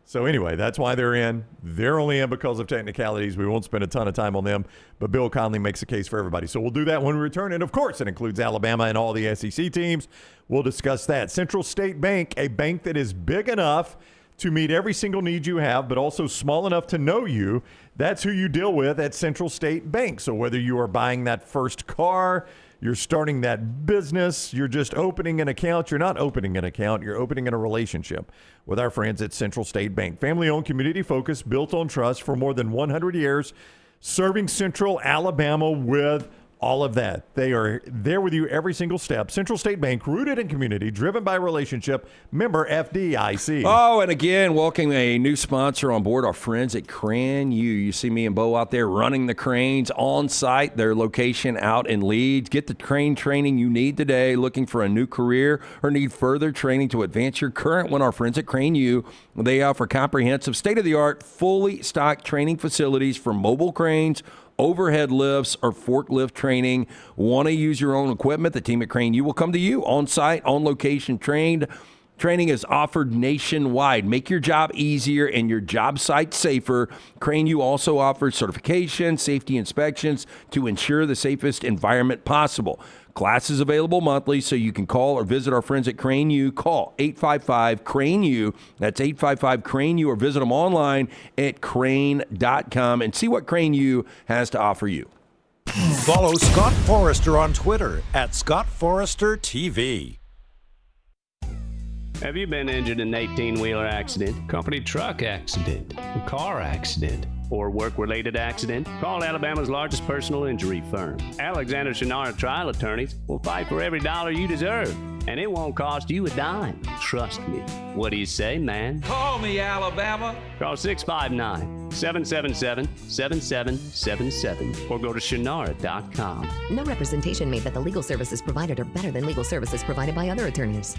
So anyway, that's why they're in. They're only in because of technicalities. We won't spend a ton of time on them, but Bill Connelly makes a case for everybody. So we'll do that when we return, and of course it includes Alabama and all the SEC teams. We'll discuss that. Central State Bank, a bank that is big enough to meet every single need you have, but also small enough to know you. That's who you deal with at Central State Bank. So whether you are buying that first car, you're starting that business, you're just opening an account, you're not opening an account, you're opening in a relationship with our friends at Central State Bank. Family-owned, community-focused, built on trust for more than 100 years, serving Central Alabama with all of that. They are there with you every single step. Central State Bank, rooted in community, driven by relationship, member FDIC. Oh, and again, welcoming a new sponsor on board, our friends at Crane U. You see me and Bo out there running the cranes on site, their location out in Leeds. Get the crane training you need today. Looking for a new career or need further training to advance your current one, our friends at Crane U. They offer comprehensive, state-of-the-art, fully stocked training facilities for mobile cranes, overhead lifts, or forklift training. Want to use your own equipment? The team at Crane U will come to you on site, on location, trained. Training is offered nationwide. Make your job easier and your job site safer. Crane U also offers certification, safety inspections to ensure the safest environment possible. Classes available monthly, so you can call or visit our friends at Crane U. Call 855-CRANE-U. That's 855-CRANE-U, or visit them online at crane.com and see what Crane U has to offer you. Follow Scott Forrester on Twitter at ScottForresterTV. Have you been injured in an 18-wheeler accident, company truck accident, car accident, or work-related accident? Call Alabama's largest personal injury firm. Alexander Shinara Trial Attorneys will fight for every dollar you deserve, and it won't cost you a dime. Trust me. What do you say, man? Call me, Alabama. Call 659-777-7777 or go to Shinara.com. No representation made that the legal services provided are better than legal services provided by other attorneys.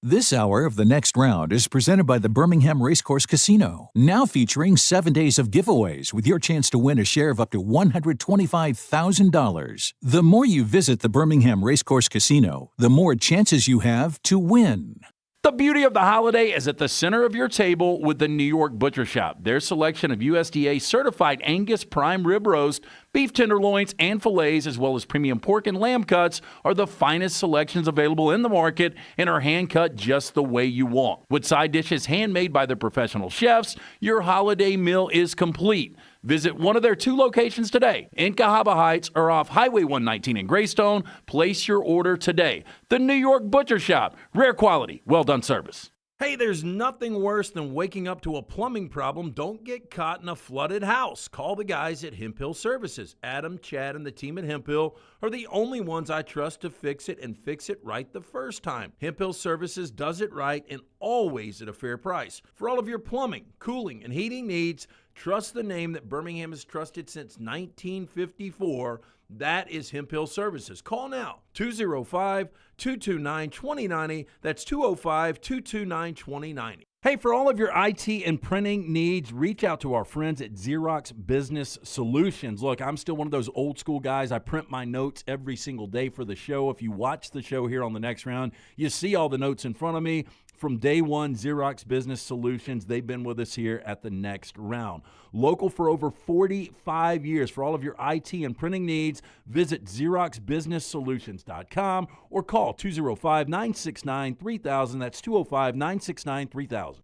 This hour of The Next Round is presented by the Birmingham Racecourse Casino, now featuring 7 days of giveaways with your chance to win a share of up to $125,000. The more you visit the Birmingham Racecourse Casino, the more chances you have to win. The beauty of the holiday is at the center of your table with the New York Butcher Shop. Their selection of USDA-certified Angus prime rib roast, beef tenderloins, and fillets, as well as premium pork and lamb cuts, are the finest selections available in the market and are hand-cut just the way you want. With side dishes handmade by their professional chefs, your holiday meal is complete. Visit one of their 2 locations today, in Cahaba Heights or off Highway 119 in Greystone. Place your order today. The New York Butcher Shop. Rare quality, well-done service. Hey, there's nothing worse than waking up to a plumbing problem. Don't get caught in a flooded house. Call the guys at Hemp Hill Services. Adam, Chad, and the team at Hemp Hill are the only ones I trust to fix it and fix it right the first time. Hemp Hill Services does it right and always at a fair price. For all of your plumbing, cooling, and heating needs, trust the name that Birmingham has trusted since 1954. That is Hemp Hill Services. Call now, 205-229-2090. That's 205-229-2090. Hey, for all of your IT and printing needs, reach out to our friends at Xerox Business Solutions. Look, I'm still one of those old school guys. I print my notes every single day for the show. If you watch the show here on The Next Round, you see all the notes in front of me. From day one, Xerox Business Solutions, they've been with us here at The Next Round. Local for over 45 years. For all of your IT and printing needs, visit XeroxBusinessSolutions.com or call 205-969-3000. That's 205-969-3000.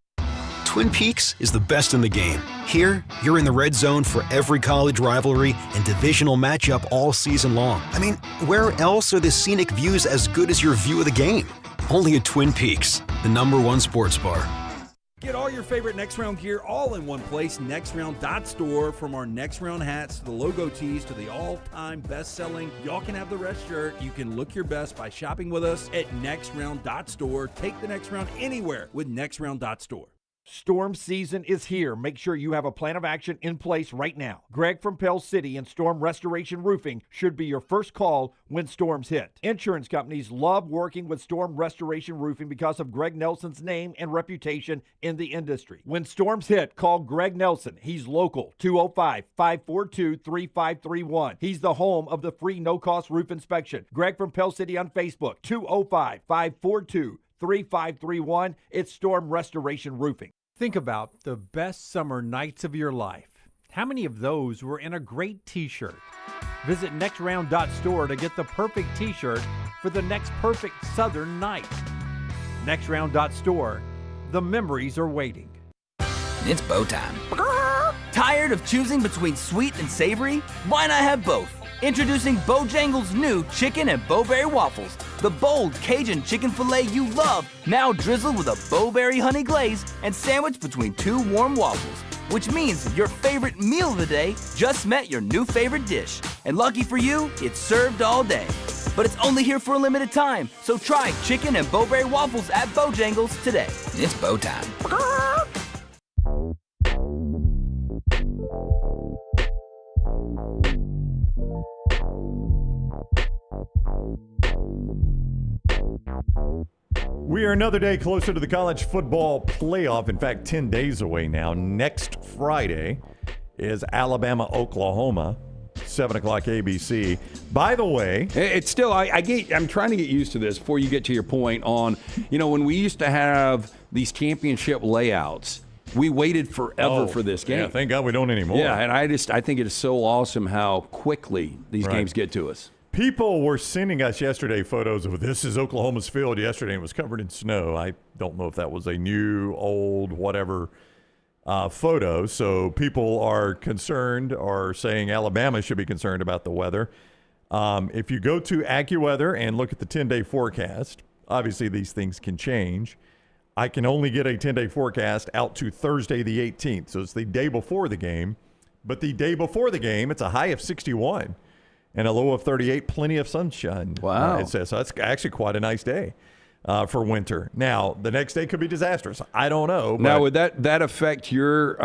Twin Peaks is the best in the game. Here, you're in the red zone for every college rivalry and divisional matchup all season long. I mean, where else are the scenic views as good as your view of the game? Only at Twin Peaks, the #1 sports bar. Get all your favorite Next Round gear all in one place, nextround.store. From our Next Round hats to the logo tees to the all-time best-selling Y'all Can Have the Rest shirt, you can look your best by shopping with us at nextround.store. Take the Next Round anywhere with nextround.store. Storm season is here. Make sure you have a plan of action in place right now. Greg from Pell City and Storm Restoration Roofing should be your first call when storms hit. Insurance companies love working with Storm Restoration Roofing because of Greg Nelson's name and reputation in the industry. When storms hit, call Greg Nelson. He's local, 205-542-3531. He's the home of the free no-cost roof inspection. Greg from Pell City on Facebook, 205-542-3531. It's Storm Restoration Roofing. Think about the best summer nights of your life. How many of those were in a great t-shirt? Visit nextround.store to get the perfect t-shirt for the next perfect southern night. Nextround.store. The memories are waiting. It's bow time. Tired of choosing between sweet and savory? Why not have both? Introducing Bojangles' new chicken and bowberry waffles. The bold Cajun chicken filet you love, now drizzled with a bowberry honey glaze and sandwiched between 2 warm waffles. Which means your favorite meal of the day just met your new favorite dish. And lucky for you, it's served all day. But it's only here for a limited time, so try chicken and bowberry waffles at Bojangles today. It's bow time. We are another day closer to the college football playoff. In fact, 10 days away now. Next Friday is Alabama-Oklahoma, 7 o'clock ABC. By the way, it's still, I'm trying to get used to this before you get to your point on, when we used to have these championship layouts, we waited forever for this game. Yeah, thank God we don't anymore. Yeah, and I think it is so awesome how quickly these games get to us. People were sending us yesterday photos of this is Oklahoma's field yesterday, and it was covered in snow. I don't know if that was a new, old, whatever photo. So people are concerned or saying Alabama should be concerned about the weather. If you go to AccuWeather and look at the 10-day forecast, obviously these things can change. I can only get a 10-day forecast out to Thursday the 18th. So it's the day before the game. But the day before the game, it's a high of 61 and a low of 38, plenty of sunshine. Wow. It says. So that's actually quite a nice day for winter. Now, the next day could be disastrous. I don't know. Now, would that affect your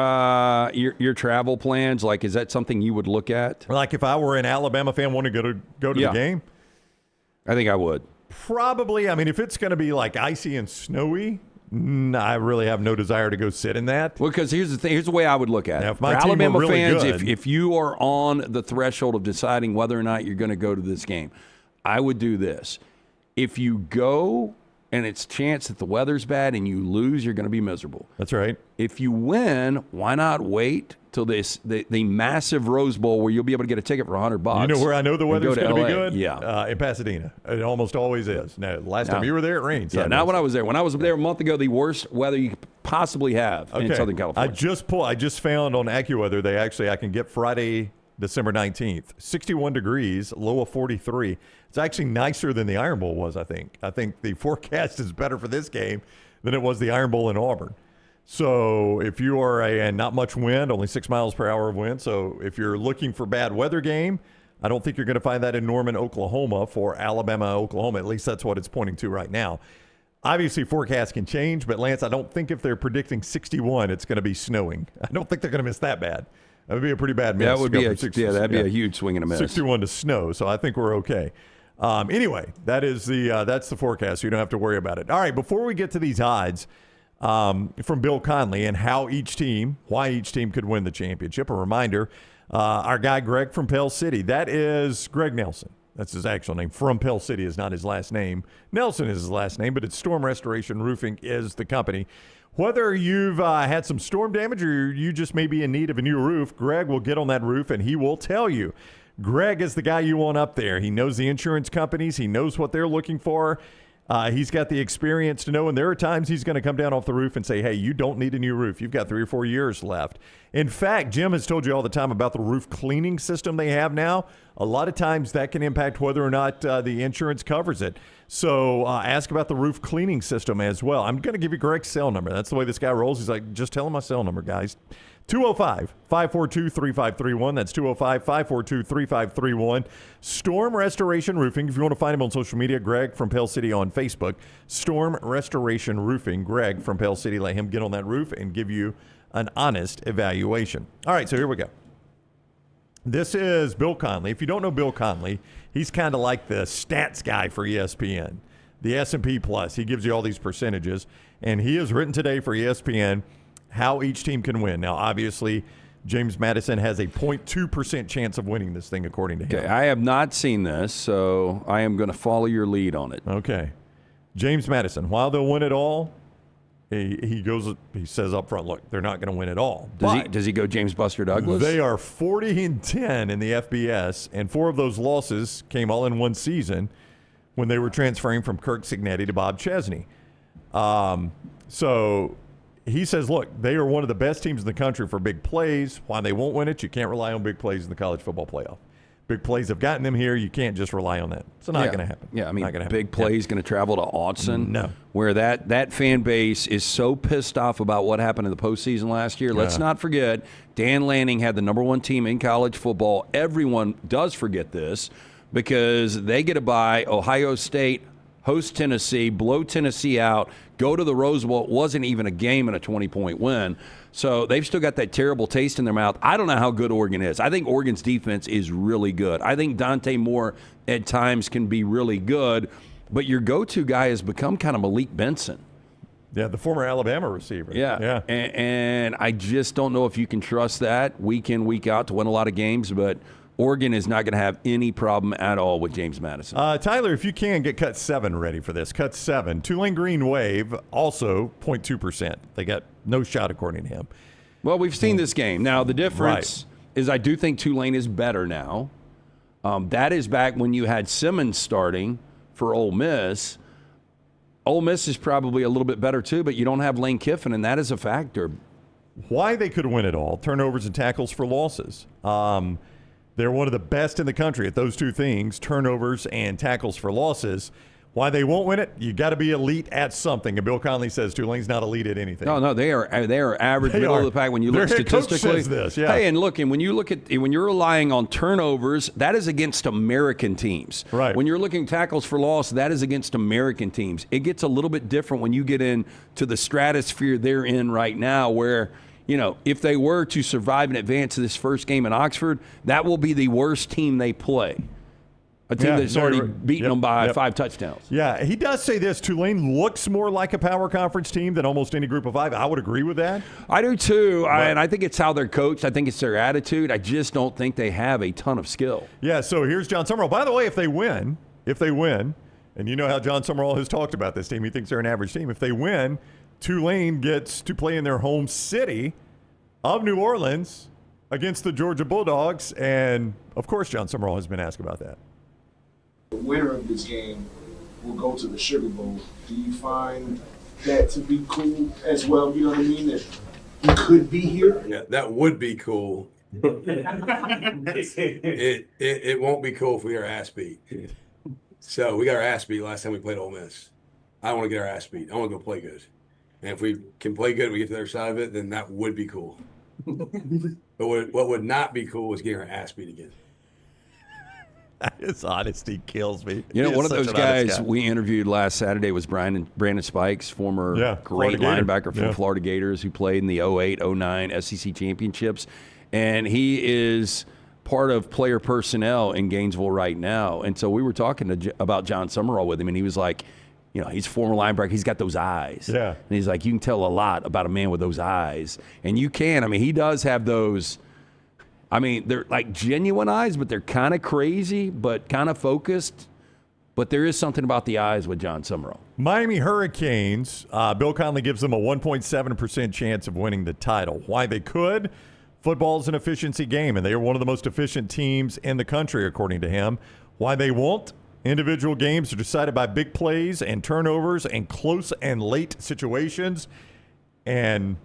travel plans? Like, is that something you would look at? Like if I were an Alabama fan wanting to go to the game? I think I would. Probably. I mean, if it's going to be like icy and snowy, I really have no desire to go sit in that. Well, because here's the thing. Here's the way I would look at it. If my For team Alabama were really fans, good, if you are on the threshold of deciding whether or not you're going to go to this game, I would do this. If you go and it's chance that the weather's bad and you lose, you're going to be miserable. That's right. If you win, why not wait till the massive Rose Bowl where you'll be able to get a ticket for $100? You know where I know the weather's going to be good? Yeah. In Pasadena. It almost always is. Now, last time you were there, it rained. Yeah, not when I was there. When I was there a month ago, the worst weather you could possibly have in Southern California. I just found on AccuWeather, I can get Friday, December 19th. 61 degrees, low of 43. It's actually nicer than the Iron Bowl was, I think. I think the forecast is better for this game than it was the Iron Bowl in Auburn. So if you are and not much wind, only 6 miles per hour of wind. So if you're looking for bad weather game, I don't think you're going to find that in Norman, Oklahoma for Alabama, Oklahoma. At least that's what it's pointing to right now. Obviously, forecasts can change, but Lance, I don't think if they're predicting 61, it's going to be snowing. I don't think they're going to miss that bad. That would be a pretty bad miss. That would be that'd be a huge swing and a miss. 61 to snow, so I think we're okay. Anyway, that's the forecast, so you don't have to worry about it. All right, before we get to these odds from Bill Connelly and why each team could win the championship, a reminder, our guy Greg from Pell City, that is Greg Nelson. That's his actual name. From Pell City is not his last name. Nelson is his last name, but it's Storm Restoration Roofing is the company. Whether you've had some storm damage or you just may be in need of a new roof, Greg will get on that roof and he will tell you. Greg is the guy you want up there. He knows the insurance companies. He knows what they're looking for. He's got the experience to know, and there are times he's going to come down off the roof and say, hey, you don't need a new roof. You've got 3 or 4 years left. In fact, Jim has told you all the time about the roof cleaning system they have now. A lot of times that can impact whether or not the insurance covers it. So ask about the roof cleaning system as well. I'm going to give you Greg's cell number. That's the way this guy rolls. He's like, just tell him my cell number, guys. 205-542-3531. That's 205-542-3531. Storm Restoration Roofing. If you want to find him on social media, Greg from Pell City on Facebook. Storm Restoration Roofing. Greg from Pell City. Let him get on that roof and give you an honest evaluation. All right, so here we go. This is Bill Connelly. If you don't know Bill Connelly, he's kind of like the stats guy for ESPN, the S&P Plus. He gives you all these percentages, and he has written today for ESPN how each team can win. Now, obviously, James Madison has a 0.2% chance of winning this thing, according to him. Okay, I have not seen this, so I am going to follow your lead on it. Okay. James Madison, while they'll win it all, he says up front, look, they're not going to win it all. Does he go James Buster Douglas? They are 40-10 in the FBS, and 4 of those losses came all in one season when they were transferring from Kirk Cignetti to Bob Chesney. So he says, look, they are one of the best teams in the country for big plays. Why they won't win it, you can't rely on big plays in the college football playoff. Big plays have gotten them here. You can't just rely on that. It's not going to happen. Yeah, I mean, big plays going to travel to Autzen. No. Where that fan base is so pissed off about what happened in the postseason last year. Let's not forget, Dan Lanning had the number 1 team in college football. Everyone does forget this because they get to buy Ohio State, host Tennessee, blow Tennessee out, go to the Rose Bowl. It wasn't even a game and a 20-point win. So they've still got that terrible taste in their mouth. I don't know how good Oregon is. I think Oregon's defense is really good. I think Dante Moore at times can be really good, but your go-to guy has become kind of Malik Benson. Yeah, the former Alabama receiver. Yeah. And I just don't know if you can trust that week in, week out to win a lot of games, but Oregon is not going to have any problem at all with James Madison. Tyler, if you can, get Cut 7 ready for this. Cut 7. Tulane Green Wave, also 0.2%. They got no shot, according to him. Well, we've seen this game. Now, the difference is I do think Tulane is better now. That is back when you had Simmons starting for Ole Miss. Ole Miss is probably a little bit better, too, but you don't have Lane Kiffin, and that is a factor. Why they could win it all, turnovers and tackles for losses. They're one of the best in the country at those two things, turnovers and tackles for losses. Why they won't win it? You got to be elite at something. And Bill Connelly says Tulane's not elite at anything. No, they are average, middle of the pack when you look statistically. Says this, yeah. Hey, and look, and when you're relying on turnovers, that is against American teams. Right. When you're looking at tackles for loss, that is against American teams. It gets a little bit different when you get into the stratosphere they're in right now, where if they were to survive and advance to this first game in Oxford, that will be the worst team they play. A team that's already beaten them by 5 touchdowns. Yeah, he does say this. Tulane looks more like a power conference team than almost any group of 5. I would agree with that. I do too, and I think it's how they're coached. I think it's their attitude. I just don't think they have a ton of skill. Yeah, so here's John Summerall. By the way, if they win, and you know how John Summerall has talked about this team, he thinks they're an average team. If they win, Tulane gets to play in their home city of New Orleans against the Georgia Bulldogs, and of course John Summerall has been asked about that. The winner of this game will go to the Sugar Bowl. Do you find that to be cool as well? You know what I mean? That you could be here? Yeah, that would be cool. It won't be cool if we get our ass beat. So we got our ass beat last time we played Ole Miss. I don't want to get our ass beat. I want to go play good. And if we can play good, we get to the other side of it, then that would be cool. But what would not be cool is getting our ass beat again. His honesty kills me. One of those guys we interviewed last Saturday was Brandon Spikes, former great linebacker from Florida Gators who played in the 08-09 SEC championships. And he is part of player personnel in Gainesville right now. And so we were talking about John Summerall with him, and he was like, he's a former linebacker. He's got those eyes. Yeah. And he's like, you can tell a lot about a man with those eyes. And you can. I mean, he does have those. I mean, they're like genuine eyes, but they're kind of crazy, but kind of focused. But there is something about the eyes with John Summerall. Miami Hurricanes, Bill Connelly gives them a 1.7% chance of winning the title. Why they could? Football's an efficiency game, and they are one of the most efficient teams in the country, according to him. Why they won't? Individual games are decided by big plays and turnovers and close and late situations. And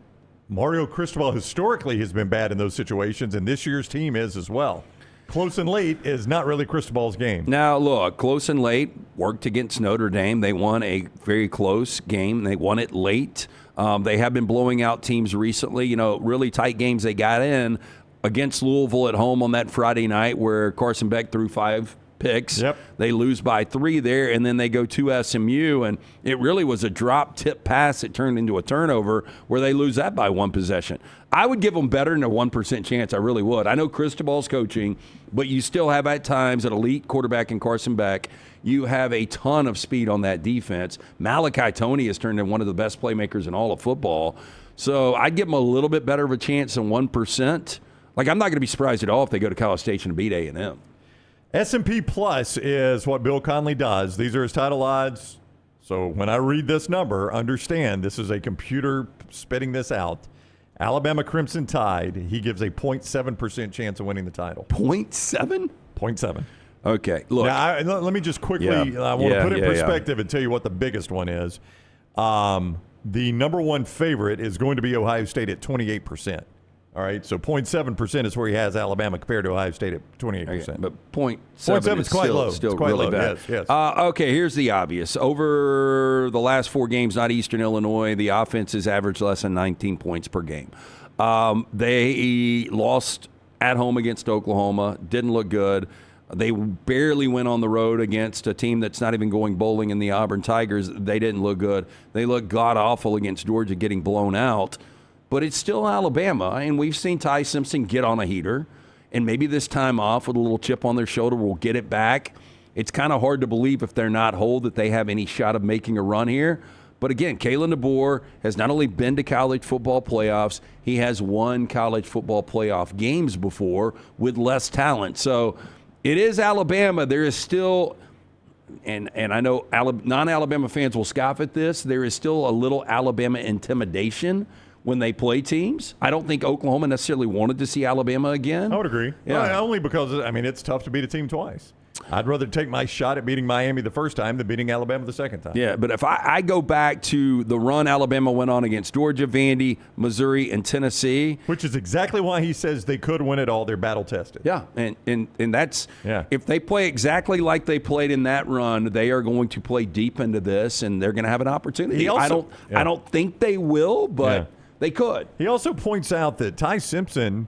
Mario Cristobal historically has been bad in those situations, and this year's team is as well. Close and late is not really Cristobal's game. Now, look, close and late worked against Notre Dame. They won a very close game. They won it late. They have been blowing out teams recently. Really tight games they got in against Louisville at home on that Friday night where Carson Beck threw 5 picks. Yep. They lose by 3 there, and then they go to SMU, and it really was a drop tip pass that turned into a turnover where they lose that by 1 possession. I would give them better than a 1% chance. I really would. I know Cristobal's coaching, but you still have at times an elite quarterback in Carson Beck. You have a ton of speed on that defense. Malachi Toney has turned into one of the best playmakers in all of football. So I'd give them a little bit better of a chance than 1%. Like, I'm not going to be surprised at all if they go to College Station and beat A&M. S&P Plus is what Bill Connelly does. These are his title odds. So when I read this number, understand this is a computer spitting this out. Alabama Crimson Tide, he gives a 0.7% chance of winning the title. 0.7? 0.7. Okay, look. Now, let me just quickly, I want to put it in perspective and tell you what the biggest one is. The number one favorite is going to be Ohio State at 28%. All right, so 0.7% is where he has Alabama compared to Ohio State at 28%. Okay, but 0.7 is quite low. Still it's quite really low. bad. Yes. Okay, here's the obvious. Over the last 4 games, not Eastern Illinois, the offense has averaged less than 19 points per game. They lost at home against Oklahoma, didn't look good. They barely went on the road against a team that's not even going bowling in the Auburn Tigers. They didn't look good. They looked god-awful against Georgia, getting blown out. But it's still Alabama, and we've seen Ty Simpson get on a heater, and maybe this time off with a little chip on their shoulder will get it back. It's kind of hard to believe if they're not whole that they have any shot of making a run here. But again, Kalen DeBoer has not only been to college football playoffs, he has won college football playoff games before with less talent. So it is Alabama. There is still, and I know non-Alabama fans will scoff at this, there is still a little Alabama intimidation when they play teams. I don't think Oklahoma necessarily wanted to see Alabama again. I would agree. Yeah. Well, only because, it's tough to beat a team twice. I'd rather take my shot at beating Miami the first time than beating Alabama the second time. Yeah, but if I go back to the run Alabama went on against Georgia, Vandy, Missouri, and Tennessee. Which is exactly why he says they could win it all. They're battle-tested. Yeah, and that's if they play exactly like they played in that run, they are going to play deep into this, and they're going to have an opportunity. I don't think they will, but they could. He also points out that Ty Simpson,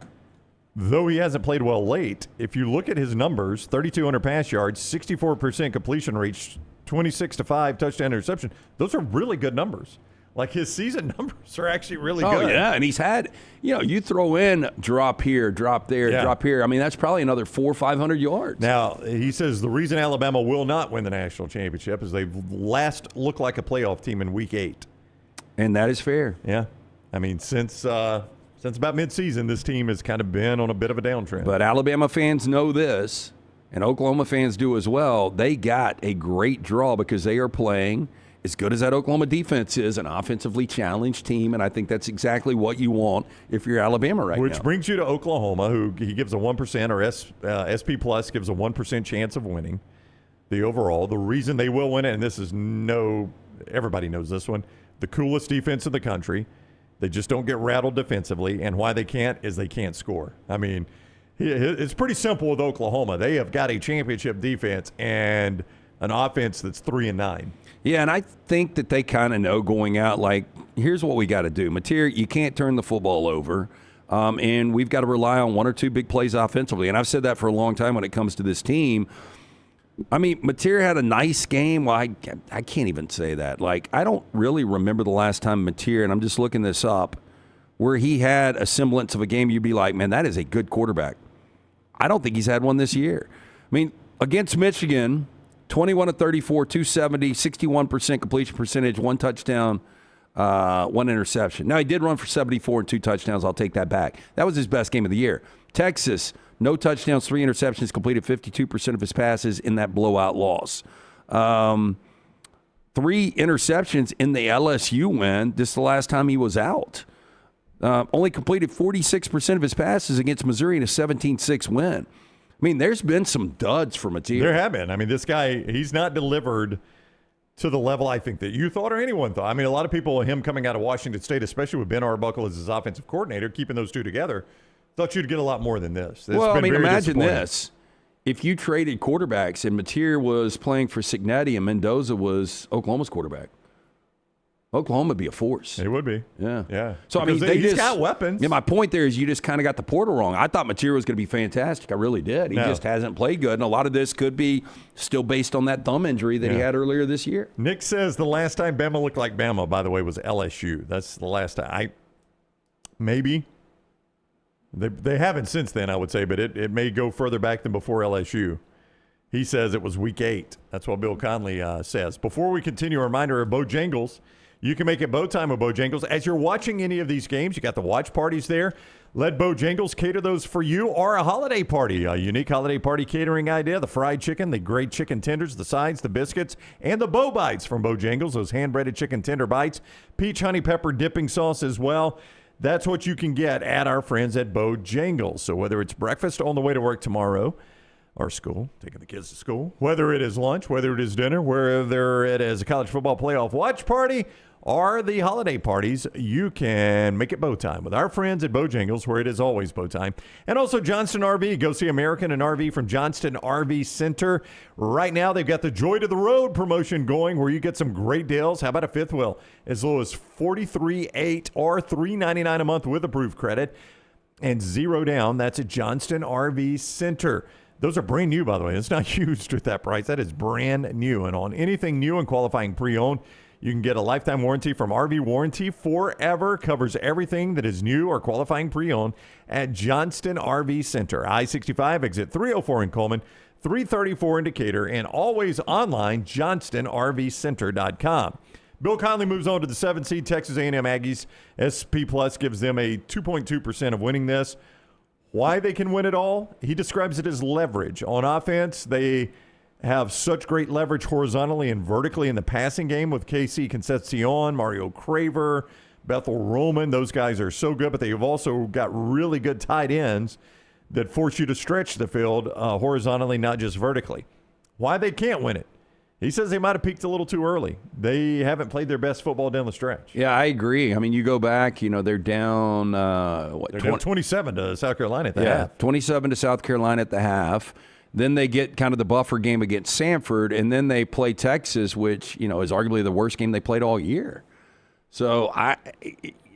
though he hasn't played well late, if you look at his numbers, 3,200 pass yards, 64% completion rate, 26-5 touchdown interception, those are really good numbers. Like his season numbers are actually really good. Oh, yeah, and he's had, you throw in drop here, drop there, drop here. I mean, that's probably another 400 or 500 yards. Now, he says the reason Alabama will not win the national championship is they've last looked like a playoff team in week 8. And that is fair. Yeah. I mean, since about midseason, this team has kind of been on a bit of a downtrend. But Alabama fans know this, and Oklahoma fans do as well. They got a great draw because they are playing as good as that Oklahoma defense is, an offensively challenged team, and I think that's exactly what you want if you're Alabama right now. Which brings you to Oklahoma, who he gives a 1% or SP Plus gives a 1% chance of winning the overall. The reason they will win it, and this is everybody knows this one, the coolest defense in the country. They just don't get rattled defensively, and why they can't is they can't score. I mean, it's pretty simple with Oklahoma. They have got a championship defense and an offense that's 3-9. Yeah, and I think that they kind of know going out, like, here's what we got to do. Mateer, you can't turn the football over, and we've got to rely on one or two big plays offensively. And I've said that for a long time when it comes to this team. I mean, Mateer had a nice game. Well, I can't even say that. Like, I don't really remember the last time Mateer, and I'm just looking this up, where he had a semblance of a game you'd be like, man, that is a good quarterback. I don't think he's had one this year. I mean, against Michigan, 21 of 34, 270, 61% completion percentage, 1 touchdown, 1 interception. Now, he did run for 74 and 2 touchdowns. I'll take that back. That was his best game of the year. Texas, no touchdowns, 3 interceptions, completed 52% of his passes in that blowout loss. 3 interceptions in the LSU win. This is the last time he was out. Only completed 46% of his passes against Missouri in a 17-6 win. I mean, there's been some duds for Mateer. There have been. I mean, this guy, he's not delivered to the level I think that you thought or anyone thought. I mean, a lot of people, him coming out of Washington State, especially with Ben Arbuckle as his offensive coordinator, keeping those two together, thought you'd get a lot more than this. Well, I mean, imagine this. If you traded quarterbacks and Mateer was playing for Cignetti and Mendoza was Oklahoma's quarterback, Oklahoma would be a force. It would be. Yeah. Yeah. So, because I mean, he's got weapons. Yeah, my point there is you just kind of got the portal wrong. I thought Mateer was going to be fantastic. I really did. He just hasn't played good. And a lot of this could be still based on that thumb injury that he had earlier this year. Nick says the last time Bama looked like Bama, by the way, was LSU. That's the last time. Maybe. They haven't since then, I would say, but it may go further back than before LSU. He says it was week 8. That's what Bill Connelly says. Before we continue, a reminder of Bojangles. You can make it bow time with Bojangles. As you're watching any of these games, you got the watch parties there. Let Bojangles cater those for you, or a holiday party, a unique holiday party catering idea. The fried chicken, the great chicken tenders, the sides, the biscuits, and the Bo Bites from Bojangles, those hand-breaded chicken tender bites. Peach honey pepper dipping sauce as well. That's what you can get at our friends at Bojangles. So whether it's breakfast on the way to work tomorrow, or school, taking the kids to school, whether it is lunch, whether it is dinner, whether it is a college football playoff watch party, or the holiday parties, you can make it bow time with our friends at Bojangles, where it is always bow time. And also Johnston RV. Go see American and RV from Johnston RV Center. Right now, they've got the Joy to the Road promotion going, where you get some great deals. How about a fifth wheel? As low as $43.8 or $399 a month with approved credit. And 0 down. That's at Johnston RV Center. Those are brand new, by the way. It's not used at that price. That is brand new. And on anything new and qualifying pre-owned, you can get a lifetime warranty from RV Warranty Forever. Covers everything that is new or qualifying pre-owned at Johnston RV Center. I-65, exit 304 in Coleman, 334 in Decatur, and always online, johnstonrvcenter.com. Bill Connelly moves on to the 7th seed Texas A&M Aggies. SP Plus gives them a 2.2% of winning this. Why they can win it all? He describes it as leverage. On offense, they have such great leverage horizontally and vertically in the passing game with KC Concepcion, Mario Craver, Bethel Roman. Those guys are so good, but they've also got really good tight ends that force you to stretch the field horizontally, not just vertically. why they can't win it. He says they might have peaked a little too early. They haven't played their best football down the stretch. Yeah, I agree. I mean, you go back, they're down, They're down 27 to South Carolina at the half. 27 to South Carolina at the half. Then they get kind of the buffer game against Samford, and then they play Texas, which, is arguably the worst game they played all year. So, I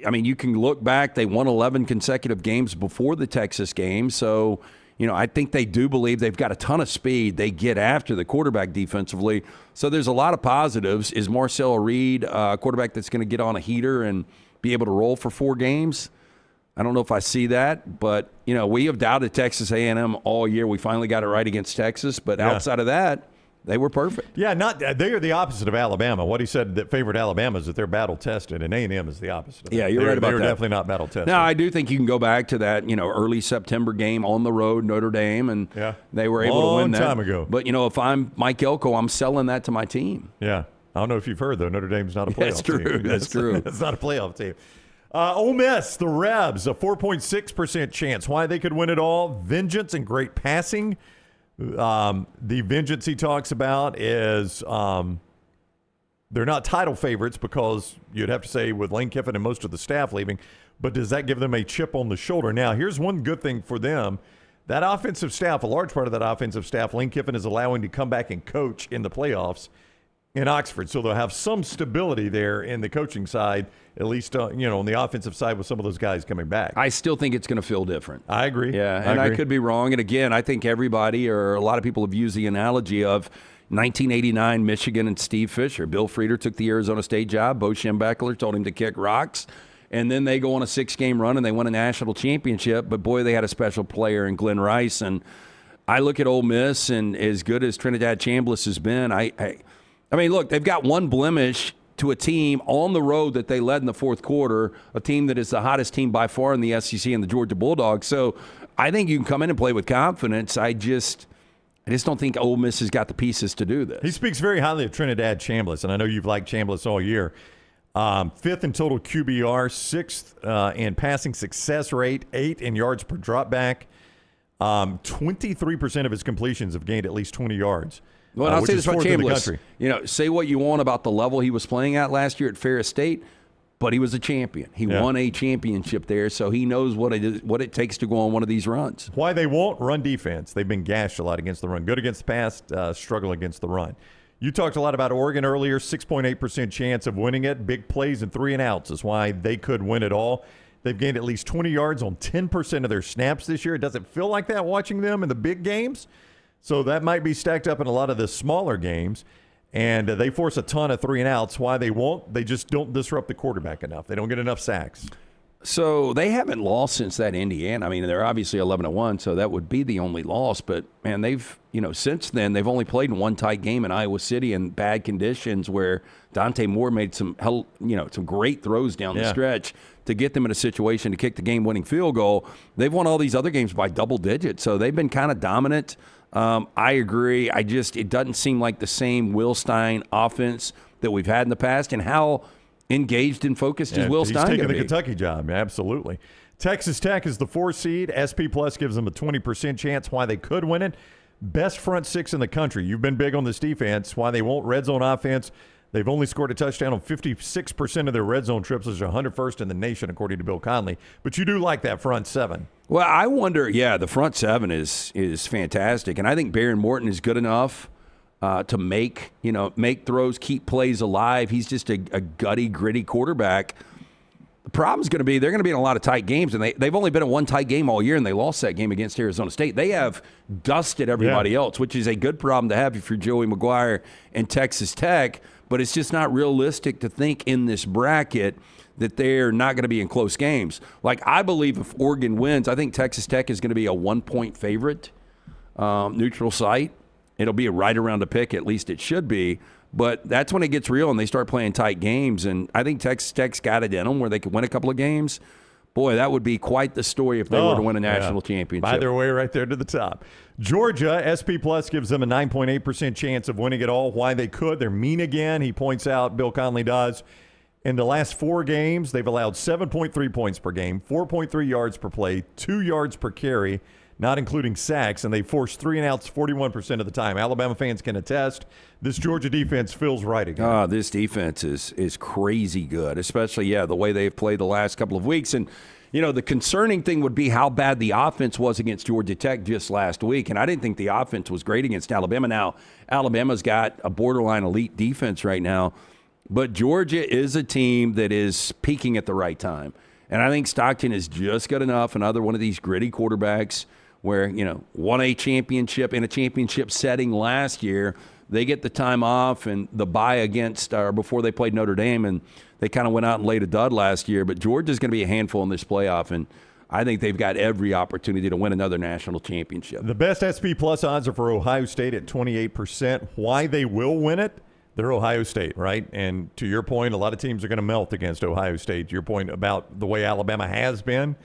mean, you can look back. They won 11 consecutive games before the Texas game. So, I think they do believe they've got a ton of speed. They get after the quarterback defensively. So there's a lot of positives. Is Marcel Reed a quarterback that's going to get on a heater and be able to roll for 4 games? I don't know if I see that. But, we have doubted Texas A&M all year. We finally got it right against Texas. But outside of that, they were perfect. Yeah, they are the opposite of Alabama. What he said that favored Alabama is that they're battle tested, and A&M is the opposite. Yeah, you're right about that. They're definitely not battle tested. No, I do think you can go back to that, early September game on the road, Notre Dame, and they were able to win that. Long time ago. But if I'm Mike Elko, I'm selling that to my team. Yeah, I don't know if you've heard though. Notre Dame's not a playoff team. That's true. It's not a playoff team. Ole Miss, the Rebs, a 4.6% chance. Why they could win it all? Vengeance and great passing. The vengeance he talks about is they're not title favorites because you'd have to say with Lane Kiffin and most of the staff leaving, but does that give them a chip on the shoulder? Now, here's one good thing for them. That offensive staff, a large part of that offensive staff, Lane Kiffin is allowing to come back and coach in the playoffs in Oxford. So they'll have some stability there in the coaching side, at least on the offensive side with some of those guys coming back. I still think it's going to feel different. I agree. Yeah, and I could be wrong. And again, I think everybody or a lot of people have used the analogy of 1989 Michigan and Steve Fisher. Bill Frieder took the Arizona State job. Bo Schembechler told him to kick rocks. And then they go on a 6-game run and they win a national championship. But, boy, they had a special player in Glenn Rice. And I look at Ole Miss, and as good as Trinidad Chambliss has been, I mean, look, they've got one blemish to a team on the road that they led in the fourth quarter, a team that is the hottest team by far in the SEC and the Georgia Bulldogs. So I think you can come in and play with confidence. I just don't think Ole Miss has got the pieces to do this. He speaks very highly of Trinidad Chambliss, and I know you've liked Chambliss all year. 5th in total QBR, 6th in passing success rate, 8 in yards per dropback. 23% of his completions have gained at least 20 yards. Well, I'll say this about Chambliss. Say what you want about the level he was playing at last year at Ferris State, but he was a champion. He won a championship there, so he knows what it takes to go on one of these runs. Why they won't run defense. They've been gashed a lot against the run. Good against the pass, struggle against the run. You talked a lot about Oregon earlier, 6.8% chance of winning it. Big plays and 3 and outs is why they could win it all. They've gained at least 20 yards on 10% of their snaps this year. It doesn't feel like that watching them in the big games. So that might be stacked up in a lot of the smaller games. And they force a ton of 3 and outs. Why they won't? They just don't disrupt the quarterback enough. They don't get enough sacks. So they haven't lost since that Indiana. I mean, they're obviously 11-1, so that would be the only loss. But, man, they've, since then, they've only played in one tight game in Iowa City in bad conditions where Dante Moore made some great throws down the stretch to get them in a situation to kick the game-winning field goal. They've won all these other games by double digits, so they've been kind of dominant. I agree. It doesn't seem like the same Will Stein offense that we've had in the past. And how engaged and focused is Will Stein? He's taking the Kentucky job. Absolutely. Texas Tech is the 4 seed. SP Plus gives them a 20% chance. Why they could win it. Best front 6 in the country. You've been big on this defense. Why they won't. Red zone offense. They've only scored a touchdown on 56% of their red zone trips, which is 101st in the nation, according to Bill Connelly. But you do like that front 7. Well, I wonder, the front 7 is fantastic. And I think Baron Morton is good enough to make throws, keep plays alive. He's just a gutty, gritty quarterback. The problem's going to be they're going to be in a lot of tight games, and they've only been in one tight game all year, and they lost that game against Arizona State. They have dusted everybody else, which is a good problem to have if you're Joey McGuire and Texas Tech. But it's just not realistic to think in this bracket that they're not going to be in close games. Like, I believe if Oregon wins, I think Texas Tech is going to be a 1-point favorite, neutral site. It'll be right around a pick, at least it should be. But that's when it gets real and they start playing tight games. And I think Texas Tech's got it in them where they could win a couple of games. Boy, that would be quite the story if they were to win a national championship. By their way right there to the top. Georgia, SP Plus gives them a 9.8% chance of winning it all. Why they could. They're mean again, he points out, Bill Connelly does. In the last 4 games, they've allowed 7.3 points per game, 4.3 yards per play, 2 yards per carry, not including sacks, and they forced 3 and outs 41% of the time. Alabama fans can attest. This Georgia defense feels right again. This defense is crazy good, especially, the way they've played the last couple of weeks. And, the concerning thing would be how bad the offense was against Georgia Tech just last week. And I didn't think the offense was great against Alabama. Now, Alabama's got a borderline elite defense right now. But Georgia is a team that is peaking at the right time. And I think Stockton is just good enough, another one of these gritty quarterbacks where, won a championship in a championship setting last year. They get the time off and the bye before they played Notre Dame, and they kind of went out and laid a dud last year. But Georgia's going to be a handful in this playoff, and I think they've got every opportunity to win another national championship. The best SP Plus odds are for Ohio State at 28%. Why they will win it? They're Ohio State, right? And to your point, a lot of teams are going to melt against Ohio State. To your point about the way Alabama has been,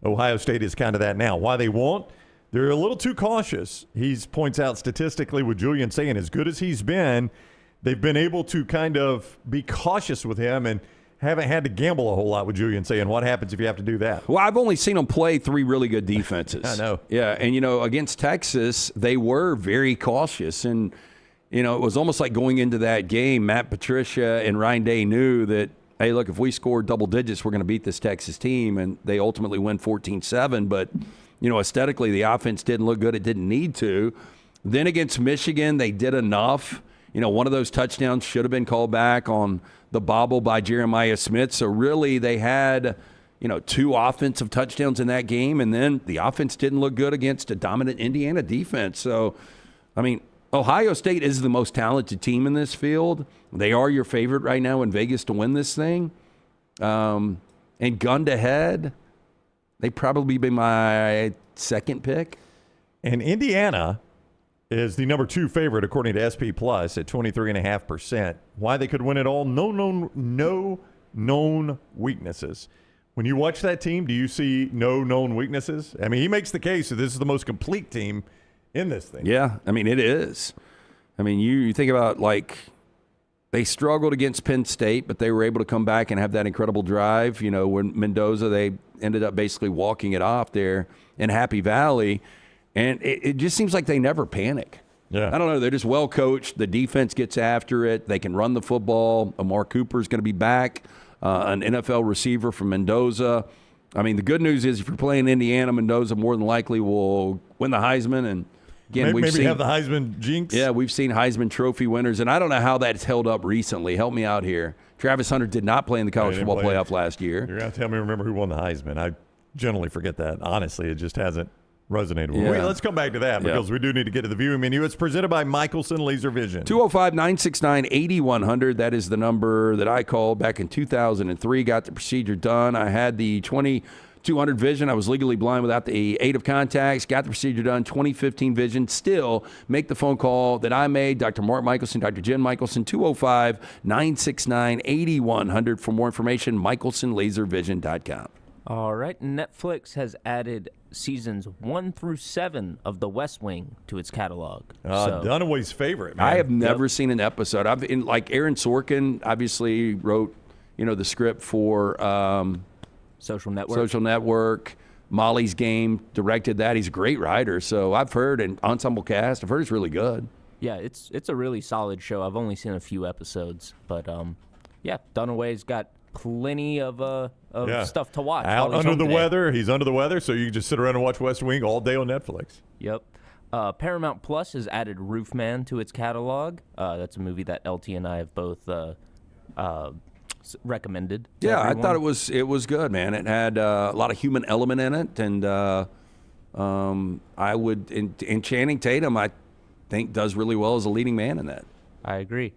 Ohio State is kind of that now. Why they won't? They're a little too cautious. He points out statistically with Julian saying, as good as he's been, they've been able to kind of be cautious with him and haven't had to gamble a whole lot with Julian saying, what happens if you have to do that? Well, I've only seen them play 3 really good defenses. I know. Yeah, and, against Texas, they were very cautious. And, it was almost like going into that game, Matt Patricia and Ryan Day knew that, hey, look, if we score double digits, we're going to beat this Texas team. And they ultimately win 14-7. But, aesthetically, the offense didn't look good. It didn't need to. Then against Michigan, they did enough. One of those touchdowns should have been called back on the bobble by Jeremiah Smith. So really they had, 2 offensive touchdowns in that game. And then the offense didn't look good against a dominant Indiana defense. So, Ohio State is the most talented team in this field. They are your favorite right now in Vegas to win this thing. And gun to head, they'd probably be my second pick. And Indiana is the number 2 favorite according to SP Plus at 23.5%. Why they could win it all? No known weaknesses. When you watch that team, do you see no known weaknesses? He makes the case that this is the most complete team in this thing. Yeah, it is. You think about, they struggled against Penn State, but they were able to come back and have that incredible drive. When Mendoza, they ended up basically walking it off there in Happy Valley. And it just seems like they never panic. Yeah. I don't know. They're just well coached. The defense gets after it. They can run the football. Amar Cooper's going to be back, an NFL receiver from Mendoza. The good news is if you're playing Indiana, Mendoza more than likely will win the Heisman. And again, maybe have the Heisman jinx. Yeah, we've seen Heisman Trophy winners, and I don't know how that's held up recently. Help me out here. Travis Hunter did not play in the college football playoff last year. You're going to tell me remember who won the Heisman. I generally forget that. Honestly, it just hasn't resonated with me. Let's come back to that because we do need to get to the viewing menu. It's presented by Michelson Laser Vision. 205-969-8100. That is the number that I called back in 2003. Got the procedure done. I had the 20/200 vision. I was legally blind without the aid of contacts. Got the procedure done. 2015 vision. Still make the phone call that I made. Dr. Mark Michelson, Dr. Jen Michelson, 205-969-8100. For more information, michelsonlaservision.com. All right. Netflix has added seasons 1 through 7 of The West Wing to its catalog. Dunaway's favorite, man. I have never seen an episode. Aaron Sorkin obviously wrote, the script for Social Network. Molly's Game directed that. He's a great writer. So I've heard an ensemble cast. I've heard it's really good. Yeah, it's a really solid show. I've only seen a few episodes, but Dunaway's got plenty of stuff to watch. Out under the weather. He's under the weather, so you can just sit around and watch West Wing all day on Netflix. Yep. Paramount Plus has added Roofman to its catalog. That's a movie that LT and I have both recommended. Yeah, everyone. I thought it was good, man. It had a lot of human element in it, and I would in Channing Tatum, I think does really well as a leading man in that. I agree.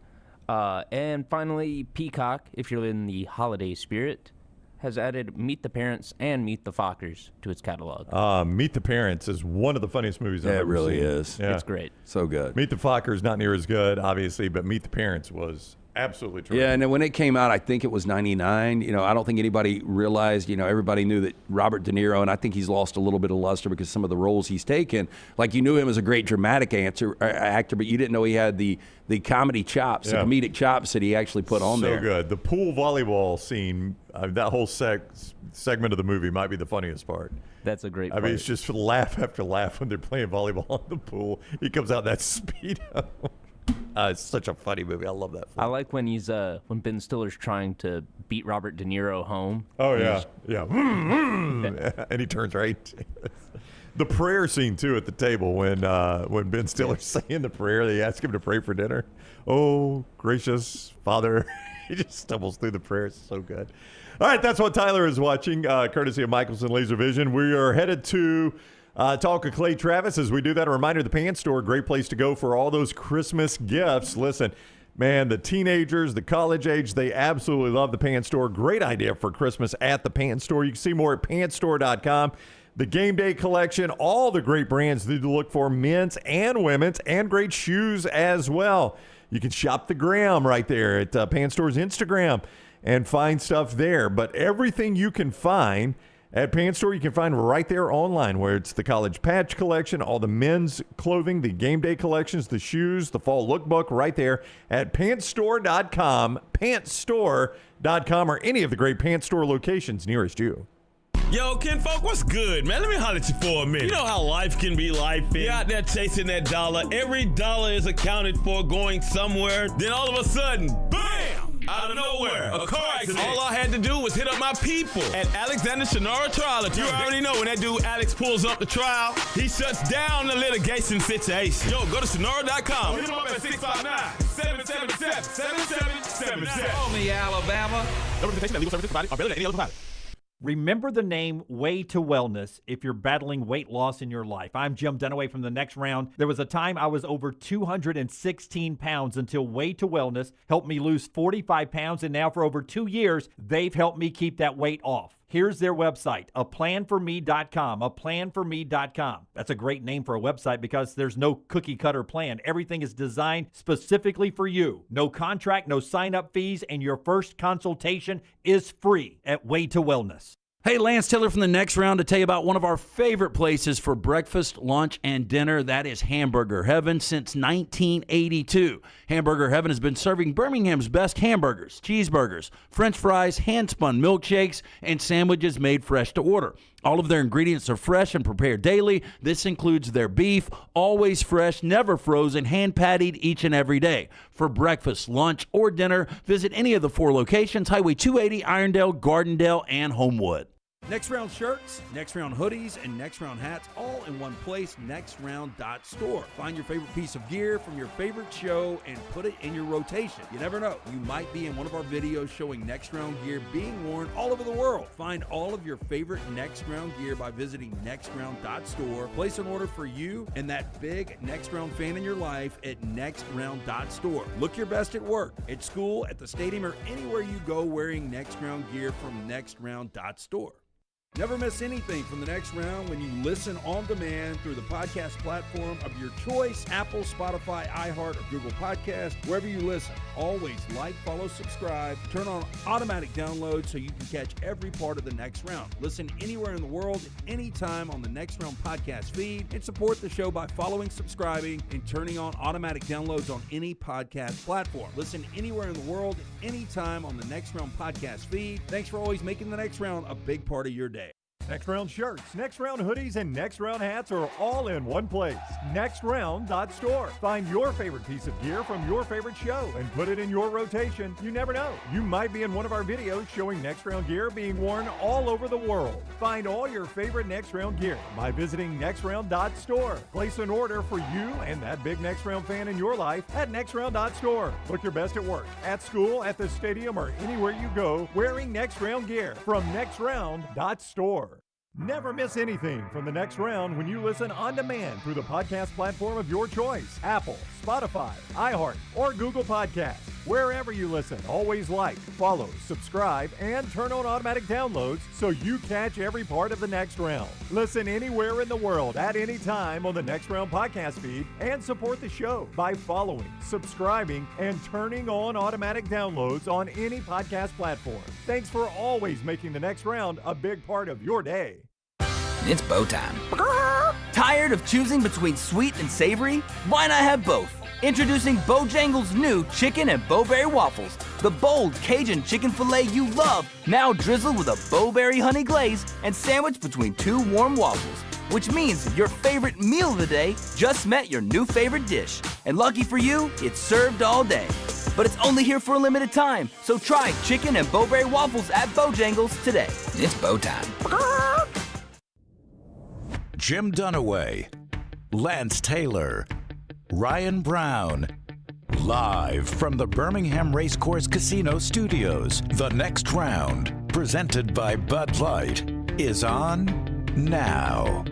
And finally, Peacock, if you're in the holiday spirit, has added Meet the Parents and Meet the Fockers to its catalog. Meet the Parents is one of the funniest movies I've ever seen. It really is. Yeah. It's great. So good. Meet the Fockers, not near as good, obviously, but Meet the Parents was absolutely terrific. Yeah, and then when it came out, I think it was 99. I don't think anybody realized, everybody knew that Robert De Niro, and I think he's lost a little bit of luster because some of the roles he's taken. Like, you knew him as a great dramatic actor, but you didn't know he had the comedy chops, the comedic chops that he actually put on there. So good. The pool volleyball scene, that whole segment of the movie might be the funniest part. That's a great part. I mean, it's just laugh after laugh when they're playing volleyball in the pool. He comes out in that Speedo. It's such a funny movie. I love that film. I like when he's when Ben Stiller's trying to beat Robert De Niro home. Oh, yeah. And he turns right. The prayer scene, too, at the table when Ben Stiller's saying the prayer. They ask him to pray for dinner. Oh, gracious Father. He just stumbles through the prayer. It's so good. All right, that's what Tyler is watching, courtesy of Michelson Laser Vision. We are headed to talk with Clay Travis. As we do that, a reminder, the Pants Store, great place to go for all those Christmas gifts. Listen, man, the teenagers, the college age, they absolutely love the Pants Store. Great idea for Christmas at the Pants Store. You can see more at pantsstore.com. The game day collection, all the great brands that you look for, men's and women's, and great shoes as well. You can shop the gram right there at Pants Store's Instagram and find stuff there. But everything you can find at Pants Store, you can find right there online, where it's the college patch collection, all the men's clothing, the game day collections, the shoes, the fall lookbook, right there at pantsstore.com, pantsstore.com, or any of the great Pants Store locations nearest you. Yo, kinfolk, what's good, man? Let me holler at you for a minute. You know how life can be life. You're out there chasing that dollar. Every dollar is accounted for going somewhere. Then all of a sudden, bam! Out of nowhere, a car accident. All I had to do was hit up my people at Alexander Shinara Trial Attorney. You already know when that dude Alex pulls up the trial, he shuts down the litigation situation. Yo, go to Shinara.com. Hit him up at 659-777-7777. Call me, Alabama. No representation that legal services provided are better than any other provider. Remember the name Way to Wellness if you're battling weight loss in your life. I'm Jim Dunaway from The Next Round. There was a time I was over 216 pounds until Way to Wellness helped me lose 45 pounds, and now for over 2 years, they've helped me keep that weight off. Here's their website, aplanforme.com, aplanforme.com. That's a great name for a website because there's no cookie-cutter plan. Everything is designed specifically for you. No contract, no sign-up fees, and your first consultation is free at Way to Wellness. Hey, Lance Taylor from The Next Round to tell you about one of our favorite places for breakfast, lunch, and dinner. That is Hamburger Heaven since 1982. Hamburger Heaven has been serving Birmingham's best hamburgers, cheeseburgers, French fries, hand-spun milkshakes, and sandwiches made fresh to order. All of their ingredients are fresh and prepared daily. This includes their beef, always fresh, never frozen, hand-pattied each and every day. For breakfast, lunch, or dinner, visit any of the 4 locations, Highway 280, Irondale, Gardendale, and Homewood. Next Round shirts, Next Round hoodies, and Next Round hats all in one place, nextround.store. Find your favorite piece of gear from your favorite show and put it in your rotation. You never know, you might be in one of our videos showing Next Round gear being worn all over the world. Find all of your favorite Next Round gear by visiting nextround.store. Place an order for you and that big Next Round fan in your life at nextround.store. Look your best at work, at school, at the stadium, or anywhere you go wearing Next Round gear from nextround.store. Never miss anything from The Next Round when you listen on demand through the podcast platform of your choice, Apple, Spotify, iHeart, or Google Podcast, wherever you listen. Always like, follow, subscribe, turn on automatic download so you can catch every part of The Next Round. Listen anywhere in the world, anytime on the Next Round podcast feed, and support the show by following, subscribing, and turning on automatic downloads on any podcast platform. Listen anywhere in the world, anytime on the Next Round podcast feed. Thanks for always making The Next Round a big part of your day. Next Round shirts, Next Round hoodies, and Next Round hats are all in one place. Nextround.store. Find your favorite piece of gear from your favorite show and put it in your rotation. You never know, you might be in one of our videos showing Next Round gear being worn all over the world. Find all your favorite Next Round gear by visiting Nextround.store. Place an order for you and that big Next Round fan in your life at Nextround.store. Look your best at work, at school, at the stadium, or anywhere you go wearing Next Round gear from Nextround.store. Never miss anything from The Next Round when you listen on demand through the podcast platform of your choice, Apple, Spotify, iHeart, or Google Podcasts. Wherever you listen, always like, follow, subscribe, and turn on automatic downloads so you catch every part of The Next Round. Listen anywhere in the world at any time on the Next Round podcast feed and support the show by following, subscribing, and turning on automatic downloads on any podcast platform. Thanks for always making The Next Round a big part of your day. It's bow time. Tired of choosing between sweet and savory? Why not have both? Introducing Bojangles' new chicken and bowberry waffles, The bold Cajun chicken filet you love, now drizzled with a Bowberry honey glaze and sandwiched between 2 warm waffles. Which means your favorite meal of the day just met your new favorite dish. And lucky for you, it's served all day. But it's only here for a limited time, so try chicken and Bowberry waffles at Bojangles today. It's bow time. Jim Dunaway, Lance Taylor, Ryan Brown. Live from the Birmingham Racecourse Casino Studios, the next round, presented by Bud Light, is on now.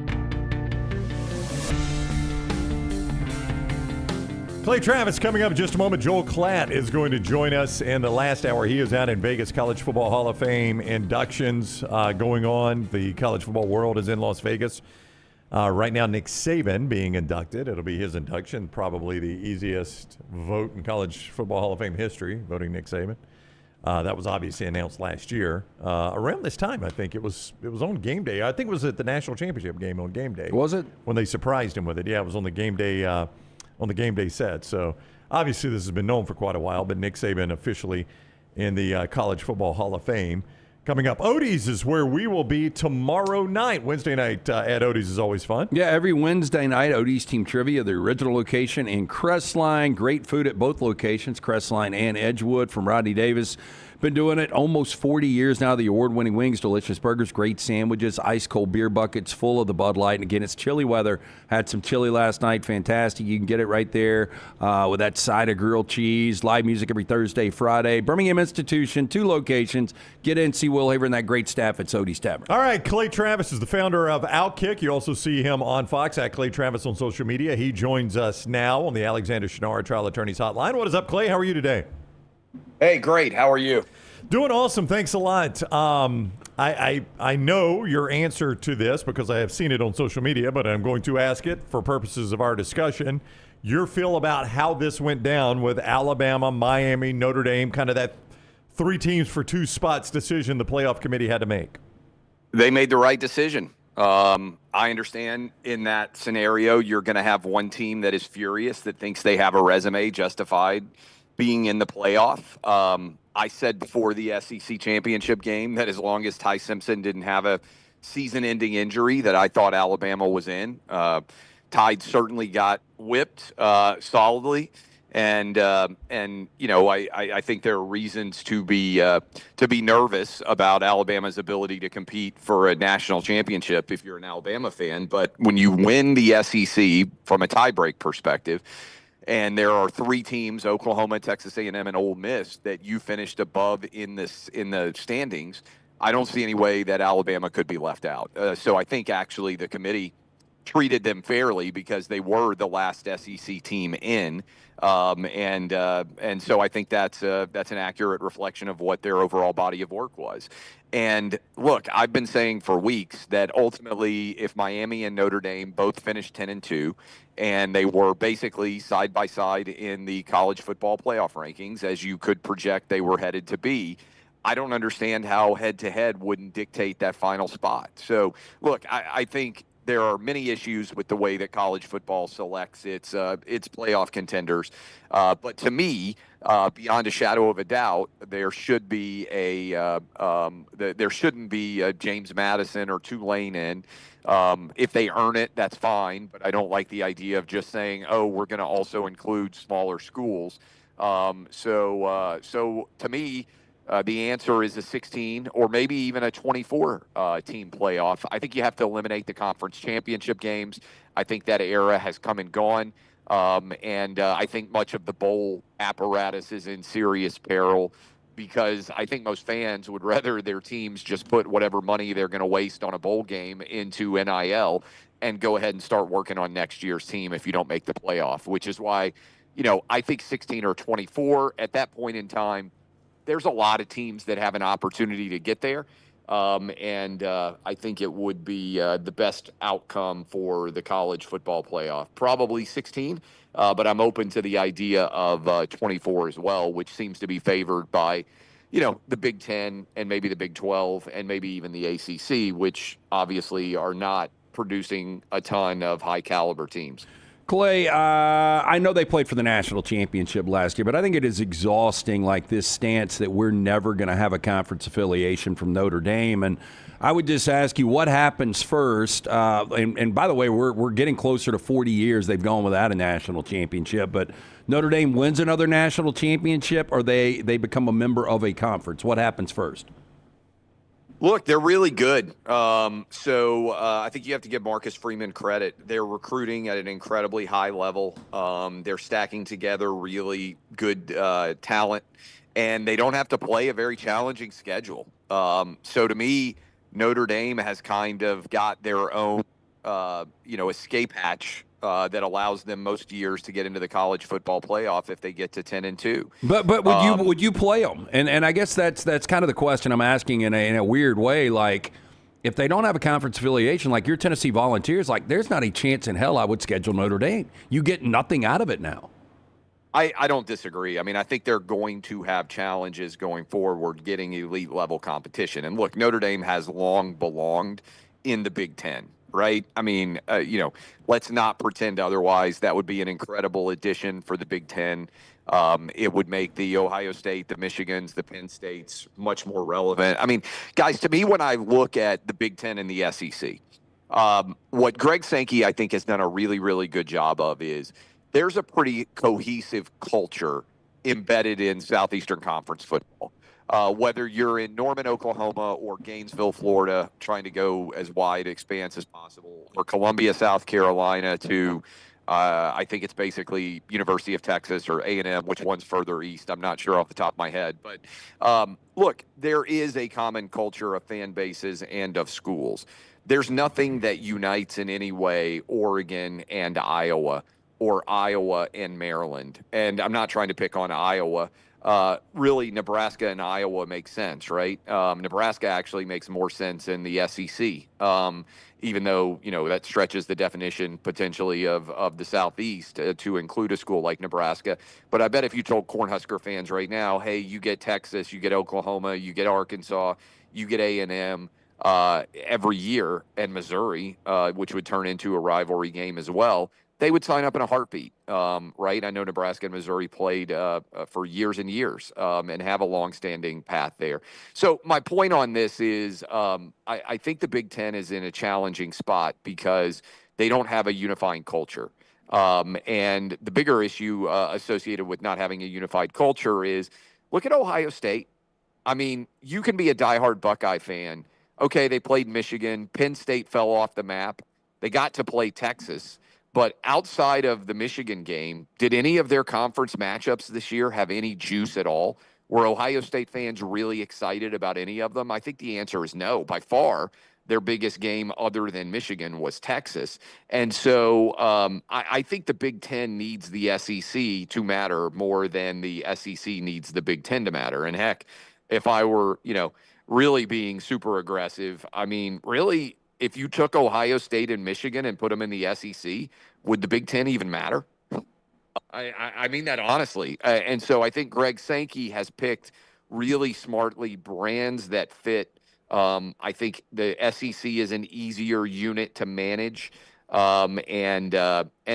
Clay Travis coming up in just a moment. Joel Klatt is going to join us in the last hour. He is out in Vegas. College Football Hall of Fame inductions going on. The college football world is in Las Vegas. Right now, Nick Saban being inducted. It'll be his induction, probably the easiest vote in College Football Hall of Fame history, voting Nick Saban. That was obviously announced last year. Around this time, I think it was on game day. I think it was at the national championship game on game day. Was it? When they surprised him with it. Yeah, it was on the game day set. So obviously this has been known for quite a while, but Nick Saban officially in the College Football Hall of Fame. Coming up, Odie's is where we will be tomorrow night. Wednesday night at Odie's is always fun. Yeah, every Wednesday night, Odie's Team Trivia, the original location in Crestline. Great food at both locations, Crestline and Edgewood, from Rodney Davis. Been doing it almost 40 years now. The award-winning wings, delicious burgers, great sandwiches, ice-cold beer buckets full of the Bud Light. And again, it's chilly weather. Had some chili last night. Fantastic. You can get it right there with that side of grilled cheese. Live music every Thursday, Friday. Birmingham Institution, 2 locations. Get in, see Will Haver and that great staff at Odie's Tavern. All right, Clay Travis is the founder of Outkick. You also see him on Fox at Clay Travis on social media. He joins us now on the Alexander Shinara Trial Attorneys Hotline. What is up, Clay? How are you today? Hey, great. How are you? Doing awesome. Thanks a lot. I know your answer to this because I have seen it on social media, but I'm going to ask it for purposes of our discussion. Your feel about how this went down with Alabama, Miami, Notre Dame, kind of that 3 teams for 2 spots decision the playoff committee had to make. They made the right decision. I understand in that scenario, you're going to have one team that is furious, that thinks they have a resume justified being in the playoff. I said before the SEC championship game that as long as Ty Simpson didn't have a season-ending injury, that I thought Alabama was in. Tide certainly got whipped solidly, and you know I think there are reasons to be nervous about Alabama's ability to compete for a national championship if you're an Alabama fan. But when you win the SEC from a tiebreak perspective, and there are 3 teams, Oklahoma, Texas A&M, and Ole Miss, that you finished above in the standings, I don't see any way that Alabama could be left out. So I think actually the committee treated them fairly because they were the last SEC team in, and so I think that's an accurate reflection of what their overall body of work was. And look, I've been saying for weeks that ultimately, if Miami and Notre Dame both finished 10-2, and they were basically side by side in the college football playoff rankings, as you could project they were headed to be, I don't understand how head-to-head wouldn't dictate that final spot. So, look, I think there are many issues with the way that college football selects its playoff contenders. But to me, beyond a shadow of a doubt, there should be there shouldn't be a James Madison or Tulane in. If they earn it, that's fine. But I don't like the idea of just saying, oh, we're going to also include smaller schools. So to me, the answer is a 16 or maybe even a 24 team playoff. I think you have to eliminate the conference championship games. I think that era has come and gone. And I think much of the bowl apparatus is in serious peril because I think most fans would rather their teams just put whatever money they're going to waste on a bowl game into NIL and go ahead and start working on next year's team if you don't make the playoff, which is why, you know, I think 16 or 24 at that point in time, there's a lot of teams that have an opportunity to get there. And I think it would be the best outcome for the college football playoff. Probably 16, but I'm open to the idea of 24 as well, which seems to be favored by, you know, the Big Ten and maybe the Big 12 and maybe even the ACC, which obviously are not producing a ton of high caliber teams. Clay, I know they played for the national championship last year, but I think it is exhausting, like this stance that we're never going to have a conference affiliation from Notre Dame. And I would just ask you, what happens first? And by the way, we're getting closer to 40 years they've gone without a national championship. But Notre Dame wins another national championship, or they become a member of a conference. What happens first? Look, they're really good. I think you have to give Marcus Freeman credit. They're recruiting at an incredibly high level. They're stacking together really good talent, and they don't have to play a very challenging schedule. So to me, Notre Dame has kind of got their own, escape hatch that allows them most years to get into the college football playoff if they get to 10-2. But would you play them? And I guess that's kind of the question I'm asking in a weird way. Like, if they don't have a conference affiliation, like your Tennessee Volunteers, like there's not a chance in hell I would schedule Notre Dame. You get nothing out of it now. I don't disagree. I mean, I think they're going to have challenges going forward getting elite level competition. And look, Notre Dame has long belonged in the Big Ten. Right? I mean, let's not pretend otherwise. That would be an incredible addition for the Big Ten. It would make the Ohio State, the Michigans, the Penn States much more relevant. I mean, guys, to me, when I look at the Big Ten and the SEC, what Greg Sankey, I think, has done a really, really good job of is there's a pretty cohesive culture embedded in Southeastern Conference football. Whether you're in Norman, Oklahoma, or Gainesville, Florida, trying to go as wide expanse as possible, or Columbia, South Carolina to, I think it's basically University of Texas or A&M, which one's further east. I'm not sure off the top of my head. But look, there is a common culture of fan bases and of schools. There's nothing that unites in any way Oregon and Iowa or Iowa and Maryland. And I'm not trying to pick on Iowa. Really, Nebraska and Iowa make sense, right? Nebraska actually makes more sense in the SEC, even though, that stretches the definition potentially of the Southeast to include a school like Nebraska. But I bet if you told Cornhusker fans right now, hey, you get Texas, you get Oklahoma, you get Arkansas, you get A&M every year, and Missouri, which would turn into a rivalry game as well, they would sign up in a heartbeat, right? I know Nebraska and Missouri played for years and years and have a longstanding path there. So my point on this is I think the Big Ten is in a challenging spot because they don't have a unifying culture. And the bigger issue associated with not having a unified culture is look at Ohio State. I mean, you can be a diehard Buckeye fan. Okay, they played Michigan. Penn State fell off the map. They got to play Texas. But outside of the Michigan game, did any of their conference matchups this year have any juice at all? Were Ohio State fans really excited about any of them? I think the answer is no. By far, their biggest game other than Michigan was Texas. And so I think the Big Ten needs the SEC to matter more than the SEC needs the Big Ten to matter. And heck, if I were, really being super aggressive, I mean, really, if you took Ohio State and Michigan and put them in the SEC, would the Big Ten even matter? I mean that honestly. And so I think Greg Sankey has picked really smartly brands that fit. I think the SEC is an easier unit to manage. And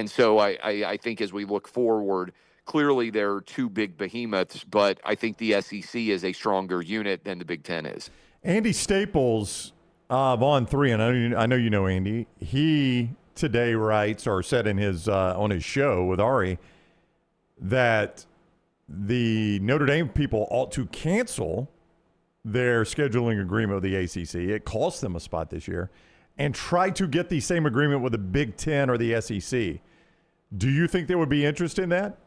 so I think as we look forward, clearly there are two big behemoths, but I think the SEC is a stronger unit than the Big Ten is. Andy Staples of On3, and I know you know Andy. He today writes or said in his on his show with Ari that the Notre Dame people ought to cancel their scheduling agreement with the ACC. It cost them a spot this year, and try to get the same agreement with the Big Ten or the SEC. Do you think there would be interest in that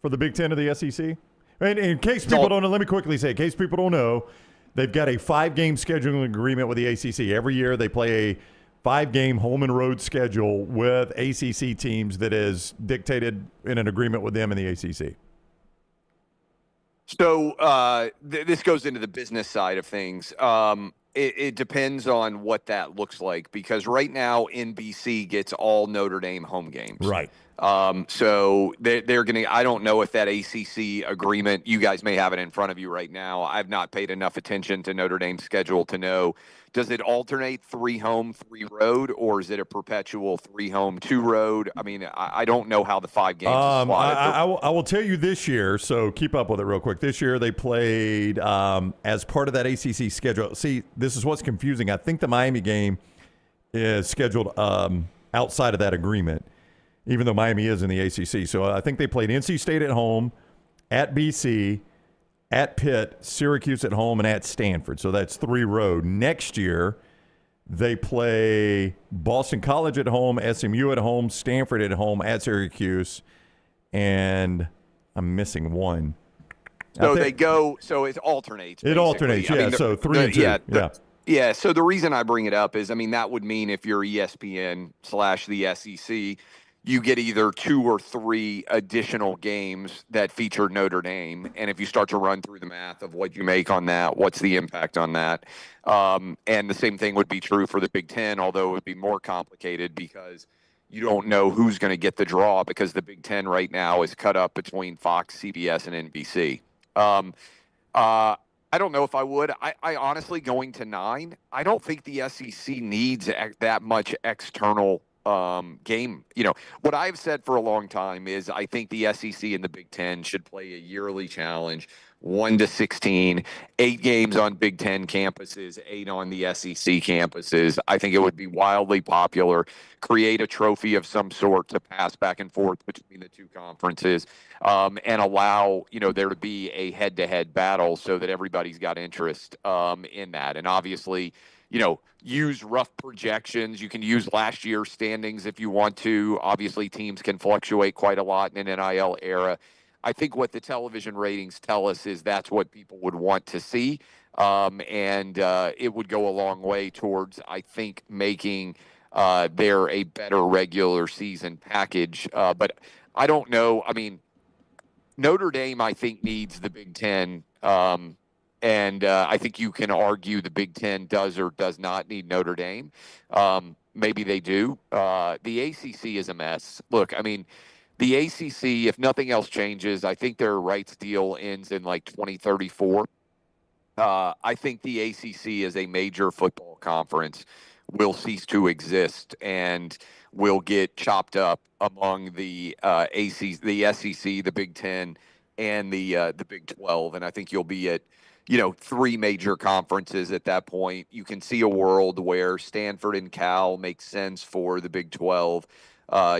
for the Big Ten or the SEC? And in case people don't know, let me quickly say, in case people don't know, they've got a 5-game scheduling agreement with the ACC. Every year they play a 5-game home and road schedule with ACC teams that is dictated in an agreement with them in the ACC. So this goes into the business side of things. It depends on what that looks like, because right now NBC gets all Notre Dame home games. Right. So they're going to, I don't know if that ACC agreement, you guys may have it in front of you right now. I've not paid enough attention to Notre Dame's schedule to know, does it alternate 3 home, 3 road, or is it a perpetual 3 home, 2 road? I mean, I don't know how the 5 games is slotted. I will tell you this year, so keep up with it real quick. This year they played as part of that ACC schedule. See, this is what's confusing. I think the Miami game is scheduled outside of that agreement, even though Miami is in the ACC. So I think they played NC State at home, at BC, at Pitt, Syracuse at home, and at Stanford. So that's 3 road. Next year, they play Boston College at home, SMU at home, Stanford at home, at Syracuse, and I'm missing one. So they go, so it alternates. It alternates, yeah. So 3 and 2. Yeah, so the reason I bring it up is, I mean, that would mean if you're ESPN / the SEC, you get either 2 or 3 additional games that feature Notre Dame. And if you start to run through the math of what you make on that, what's the impact on that? And the same thing would be true for the Big Ten, although it would be more complicated because you don't know who's going to get the draw because the Big Ten right now is cut up between Fox, CBS, and NBC. I don't know if I would. I honestly, going to 9, I don't think the SEC needs that much external game. You know, what I've said for a long time is I think the SEC and the Big Ten should play a yearly challenge, 1 to 16, 8 games on Big Ten campuses, 8 on the SEC campuses. I think it would be wildly popular. Create a trophy of some sort to pass back and forth between the 2 conferences, and allow, you know, there to be a head-to-head battle so that everybody's got interest in that. And obviously, you know, use rough projections. You can use last year's standings if you want to. Obviously, teams can fluctuate quite a lot in an NIL era. I think what the television ratings tell us is that's what people would want to see. And it would go a long way towards, I think, making there a better regular season package. But I don't know. I mean, Notre Dame, I think, needs the Big Ten. And I think you can argue the Big Ten does or does not need Notre Dame. Maybe they do. The ACC is a mess. Look, I mean, the ACC, if nothing else changes, I think their rights deal ends in like 2034. I think the ACC as a major football conference will cease to exist and will get chopped up among the SEC, the Big Ten, and the Big 12. And I think you'll be at, you know, 3 major conferences at that point. You can see a world where Stanford and Cal make sense for the Big 12.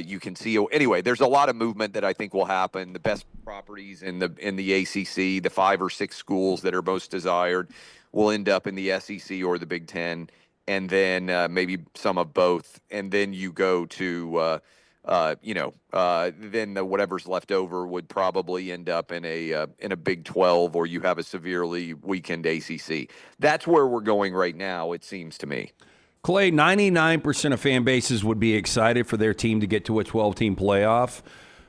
You can see, anyway, there's a lot of movement that I think will happen. The best properties in the ACC, the 5 or 6 schools that are most desired, will end up in the SEC or the Big Ten, and then maybe some of both. And then you go to, then whatever's left over would probably end up in a Big 12, or you have a severely weakened ACC. That's where we're going right now, it seems to me. Clay, 99% of fan bases would be excited for their team to get to a 12-team playoff.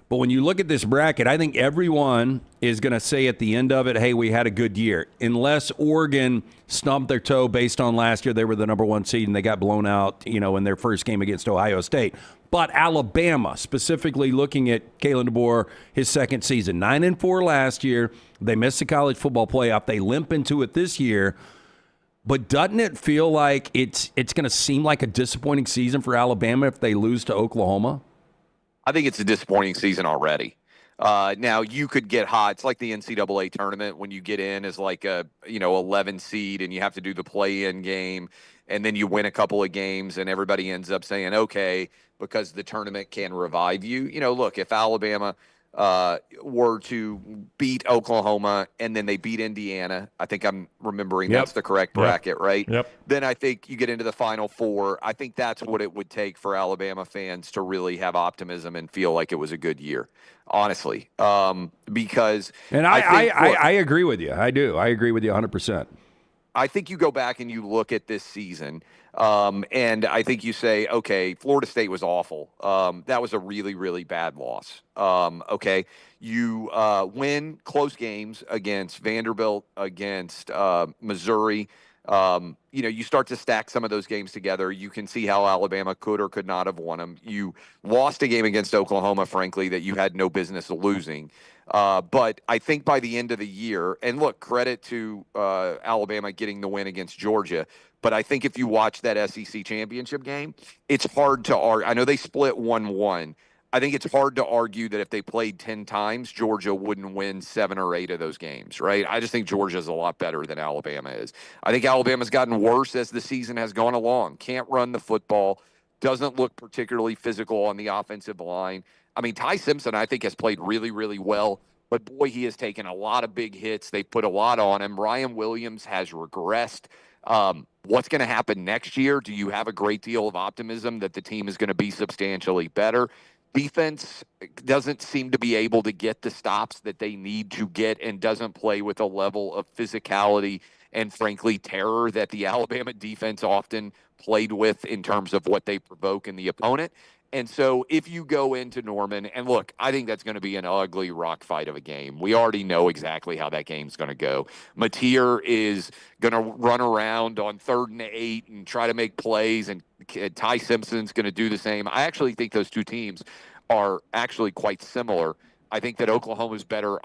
But when you look at this bracket, I think everyone is going to say at the end of it, hey, we had a good year. Unless Oregon stumped their toe based on last year, they were the number 1 seed and they got blown out, you know, in their first game against Ohio State. But Alabama, specifically looking at Kalen DeBoer, his second season, 9-4 last year. They missed the college football playoff. They limp into it this year. But doesn't it feel like it's going to seem like a disappointing season for Alabama if they lose to Oklahoma? I think it's a disappointing season already. Now, you could get hot. It's like the NCAA tournament when you get in as like a 11 seed and you have to do the play-in game, and then you win a couple of games and everybody ends up saying, okay, because the tournament can revive you. You know, look, if Alabama were to beat Oklahoma and then they beat Indiana, I think I'm remembering that's the correct bracket, right? Yep. Then I think you get into the Final Four. I think that's what it would take for Alabama fans to really have optimism and feel like it was a good year, honestly. Because I agree with you. I do. I agree with you 100%. I think you go back and you look at this season, and I think you say, okay, Florida State was awful. That was a really, really bad loss. Okay, you win close games against Vanderbilt, against Missouri, You start to stack some of those games together. You can see how Alabama could or could not have won them. You lost a game against Oklahoma, frankly, that you had no business losing. But I think by the end of the year, and look, credit to Alabama getting the win against Georgia, but I think if you watch that SEC championship game, it's hard to argue. I know they split 1-1. I think it's hard to argue that if they played 10 times, Georgia wouldn't win 7 or 8 of those games, right? I just think Georgia's a lot better than Alabama is. I think Alabama's gotten worse as the season has gone along. Can't run the football, doesn't look particularly physical on the offensive line. I mean, Ty Simpson, I think, has played really, really well, but boy, he has taken a lot of big hits. They put a lot on him. Ryan Williams has regressed. What's going to happen next year? Do you have a great deal of optimism that the team is going to be substantially better? Defense doesn't seem to be able to get the stops that they need to get and doesn't play with a level of physicality and, frankly, terror that the Alabama defense often played with in terms of what they provoke in the opponent. And so if you go into Norman, and look, I think that's going to be an ugly rock fight of a game. We already know exactly how that game's going to go. Mateer is going to run around on 3rd and 8 and try to make plays, and Ty Simpson's going to do the same. I actually think those two teams are actually quite similar. I think that Oklahoma's better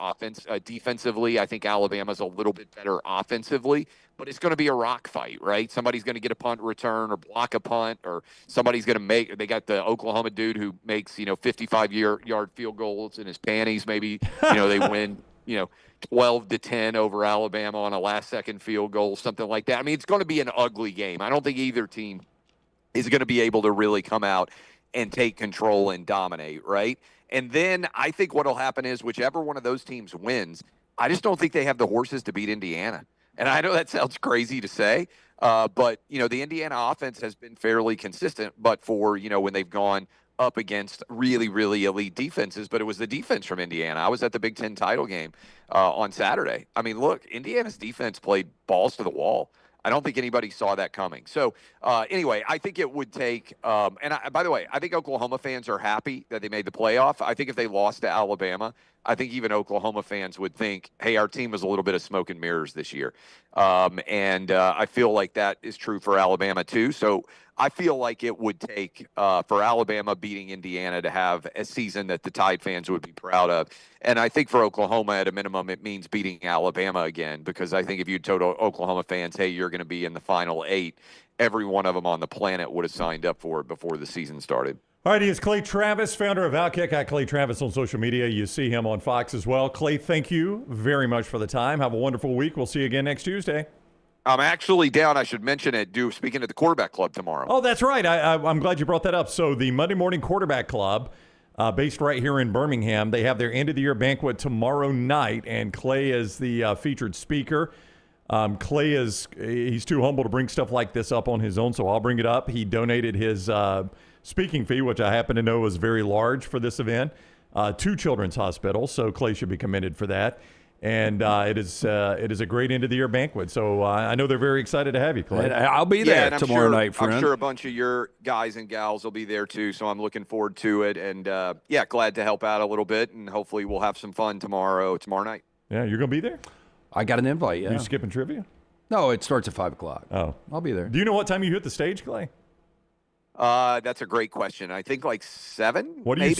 defensively. I think Alabama's a little bit better offensively, but it's going to be a rock fight, right? Somebody's going to get a punt return or block a punt, or somebody's going to they got the Oklahoma dude who makes, 55-yard field goals in his panties. Maybe, they win, 12-10 over Alabama on a last-second field goal, something like that. I mean, it's going to be an ugly game. I don't think either team is going to be able to really come out and take control and dominate, right? And then I think what will happen is whichever one of those teams wins, I just don't think they have the horses to beat Indiana. And I know that sounds crazy to say, but, the Indiana offense has been fairly consistent, but for, when they've gone up against really, really elite defenses, but it was the defense from Indiana. I was at the Big Ten title game on Saturday. I mean, look, Indiana's defense played balls to the wall. I don't think anybody saw that coming. So anyway, I think it would take by the way, I think Oklahoma fans are happy that they made the playoff. I think if they lost to Alabama, I think even Oklahoma fans would think, hey, our team was a little bit of smoke and mirrors this year. And I feel like that is true for Alabama too. So I feel like it would take for Alabama beating Indiana to have a season that the Tide fans would be proud of. And I think for Oklahoma, at a minimum, it means beating Alabama again, because I think if you told Oklahoma fans, hey, you're going to be in the final 8, every one of them on the planet would have signed up for it before the season started. All right, he is Clay Travis, founder of Outkick, at Clay Travis on social media. You see him on Fox as well. Clay, thank you very much for the time. Have a wonderful week. We'll see you again next Tuesday. I'm actually down, I should mention it, speaking at the Quarterback Club tomorrow. Oh, that's right. I'm glad you brought that up. So the Monday Morning Quarterback Club, based right here in Birmingham, they have their end-of-the-year banquet tomorrow night, and Clay is the featured speaker. Clay he's too humble to bring stuff like this up on his own, so I'll bring it up. He donated his speaking fee, which I happen to know is very large for this event, to Children's Hospital, so Clay should be commended for that. And it is a great end-of-the-year banquet. So I know they're very excited to have you, Clay. I'll be there tomorrow night, friend. I'm sure a bunch of your guys and gals will be there, too, so I'm looking forward to it. And, glad to help out a little bit, and hopefully we'll have some fun tomorrow night. Yeah, you're going to be there? I got an invite, yeah. You skipping trivia? No, it starts at 5 o'clock. Oh. I'll be there. Do you know what time you hit the stage, Clay? That's a great question. I think like 7, what are you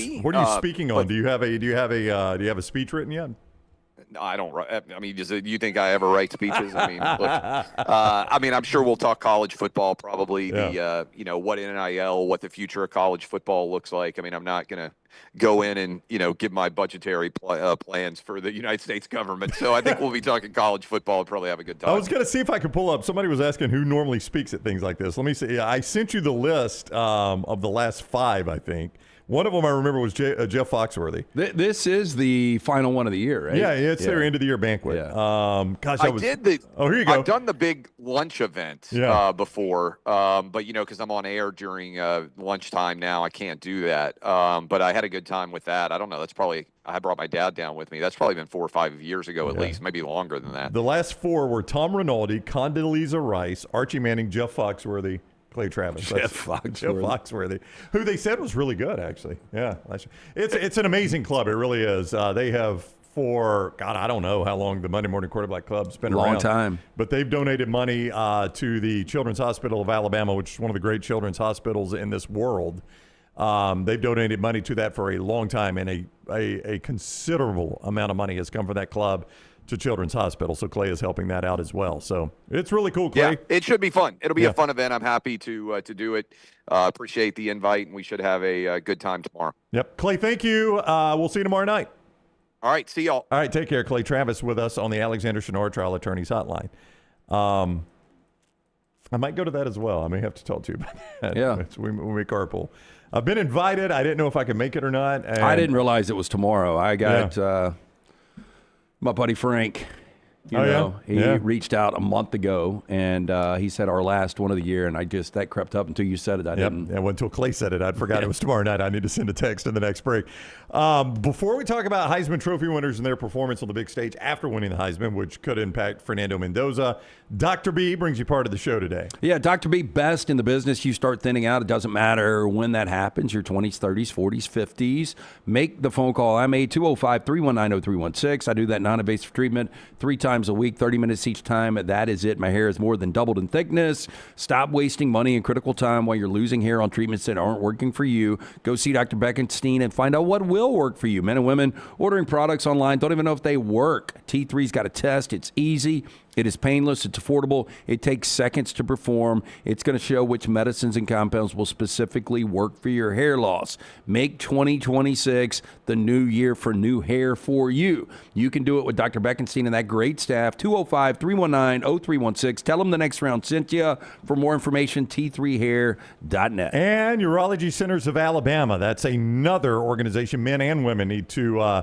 speaking on? Do you have a speech written yet? I don't. I mean, do you think I ever write speeches? I mean, look, I'm sure we'll talk college football. Probably the what NIL, what the future of college football looks like. I mean, I'm not going to go in and give my budgetary plans for the United States government. So I think we'll be talking college football and probably have a good time. I was going to see if I could pull up. Somebody was asking who normally speaks at things like this. Let me see. I sent you the list of the last 5. I think. One of them I remember was Jeff Foxworthy. This is the final one of the year, right? Yeah, it's their end-of-the-year banquet. Yeah. Oh, here you go. I've done the big lunch event before, but because I'm on air during lunchtime now, I can't do that. But I had a good time with that. I don't know. I brought my dad down with me. That's probably been 4 or 5 years ago at least, maybe longer than that. The last 4 were Tom Rinaldi, Condoleezza Rice, Archie Manning, Jeff Foxworthy, Clay Travis. Jeff Foxworthy. Who they said was really good, actually. Yeah. It's an amazing club. It really is. They have for, God, I don't know how long the Monday Morning Quarterback Club's been around. Long time. But they've donated money to the Children's Hospital of Alabama, which is one of the great children's hospitals in this world. They've donated money to that for a long time, and a considerable amount of money has come from that club to Children's Hospital. So Clay is helping that out as well. So it's really cool, Clay. Yeah, it should be fun. It'll be a fun event. I'm happy to do it. Appreciate the invite, and we should have a good time tomorrow. Yep. Clay, thank you. We'll see you tomorrow night. All right, see y'all. All right, take care. Clay Travis with us on the Alexander Shinora Trial Attorneys Hotline. I might go to that as well. I may have to talk to you about that. Yeah. When we carpool. I've been invited. I didn't know if I could make it or not. And I didn't realize it was tomorrow. I got my buddy Frank. He reached out a month ago, and he said our last one of the year, and that crept up until you said it. I didn't. And until Clay said it, I forgot it was tomorrow night. I need to send a text in the next break. Before we talk about Heisman Trophy winners and their performance on the big stage after winning the Heisman, which could impact Fernando Mendoza, Dr. B brings you part of the show today. Yeah, Dr. B, best in the business. You start thinning out. It doesn't matter when that happens, your 20s, 30s, 40s, 50s. Make the phone call. I made 205-319-0316. I do that non-invasive treatment 3 times a week, 30 minutes each time. That is it. My hair is more than doubled in thickness. Stop wasting money and critical time while you're losing hair on treatments that aren't working for you. Go see Dr. Beckenstein and find out what will work for you. Men and women ordering products online don't even know if they work. T3's got a test. It's easy. It is painless. It's affordable. It takes seconds to perform. It's going to show which medicines and compounds will specifically work for your hair loss. Make 2026 the new year for new hair for you. You can do it with Dr. Beckenstein and that great staff. 205-319-0316. Tell them the next round sent you. For more information, t3hair.net. And Urology Centers of Alabama. That's another organization men and women need to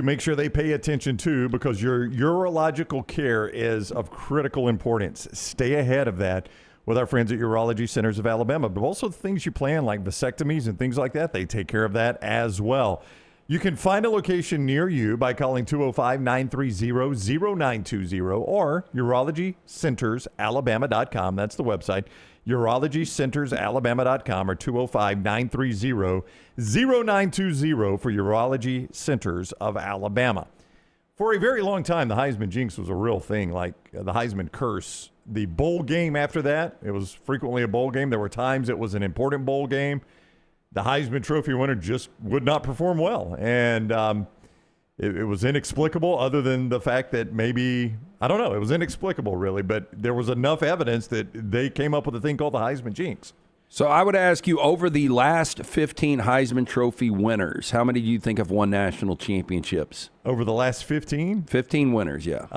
make sure they pay attention to, because your urological care is of critical importance. Stay ahead of that with our friends at Urology Centers of Alabama. But also things you plan, like vasectomies and things like that, they take care of that as well. You can find a location near you by calling 205-930-0920 or urologycentersalabama.com. That's the website. urologycentersalabama.com or 205-930-0920 for Urology Centers of Alabama. For a very long time, the Heisman jinx was a real thing, like the Heisman curse. The bowl game after that, it was frequently a bowl game. There were times it was an important bowl game. The Heisman Trophy winner just would not perform well. And it was inexplicable, other than the fact that maybe, I don't know, it was inexplicable really, but there was enough evidence that they came up with a thing called the Heisman jinx. So I would ask you, over the last 15 Heisman Trophy winners, how many do you think have won national championships? Over the last 15? 15 winners, yeah.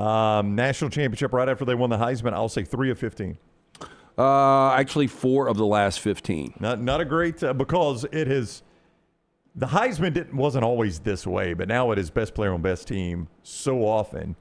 National championship right after they won the Heisman, I'll say 3 of 15. Actually, 4 of the last 15. Not a great, because it is, the Heisman wasn't always this way, but now it is best player on best team so often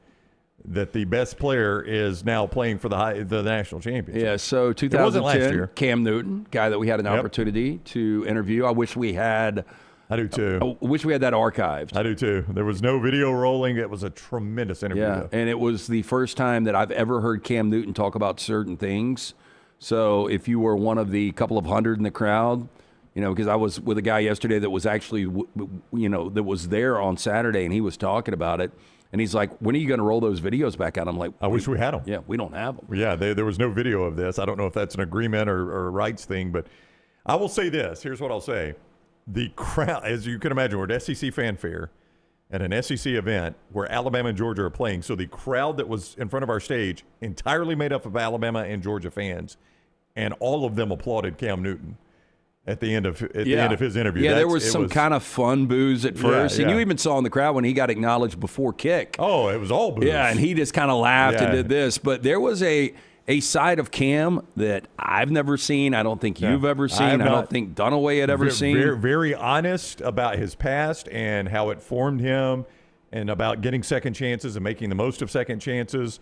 that the best player is now playing for the national championship. Yeah, so 2010, Cam Newton, guy that we had an opportunity to interview. I wish we had. I do too. I wish we had that archived. I do too. There was no video rolling. It was a tremendous interview. Yeah, and it was the first time that I've ever heard Cam Newton talk about certain things. So if you were one of the couple of hundred in the crowd, because I was with a guy yesterday that was actually, that was there on Saturday, and he was talking about it. And he's like, when are you going to roll those videos back out? I'm like, I wish we had them. Yeah, we don't have them. Yeah, there was no video of this. I don't know if that's an agreement or a rights thing, but I will say this. Here's what I'll say. The crowd, as you can imagine, we're at SEC fanfare at an SEC event where Alabama and Georgia are playing. So the crowd that was in front of our stage entirely made up of Alabama and Georgia fans, and all of them applauded Cam Newton at the end of his interview. Yeah, there was some kind of fun boos at first. And you even saw in the crowd when he got acknowledged before kick. Oh, it was all boos. Yeah, and he just kind of laughed and did this. But there was a side of Cam that I've never seen. I don't think you've ever seen. I don't think Dunaway had ever seen. Very, very honest about his past and how it formed him, and about getting second chances and making the most of second chances.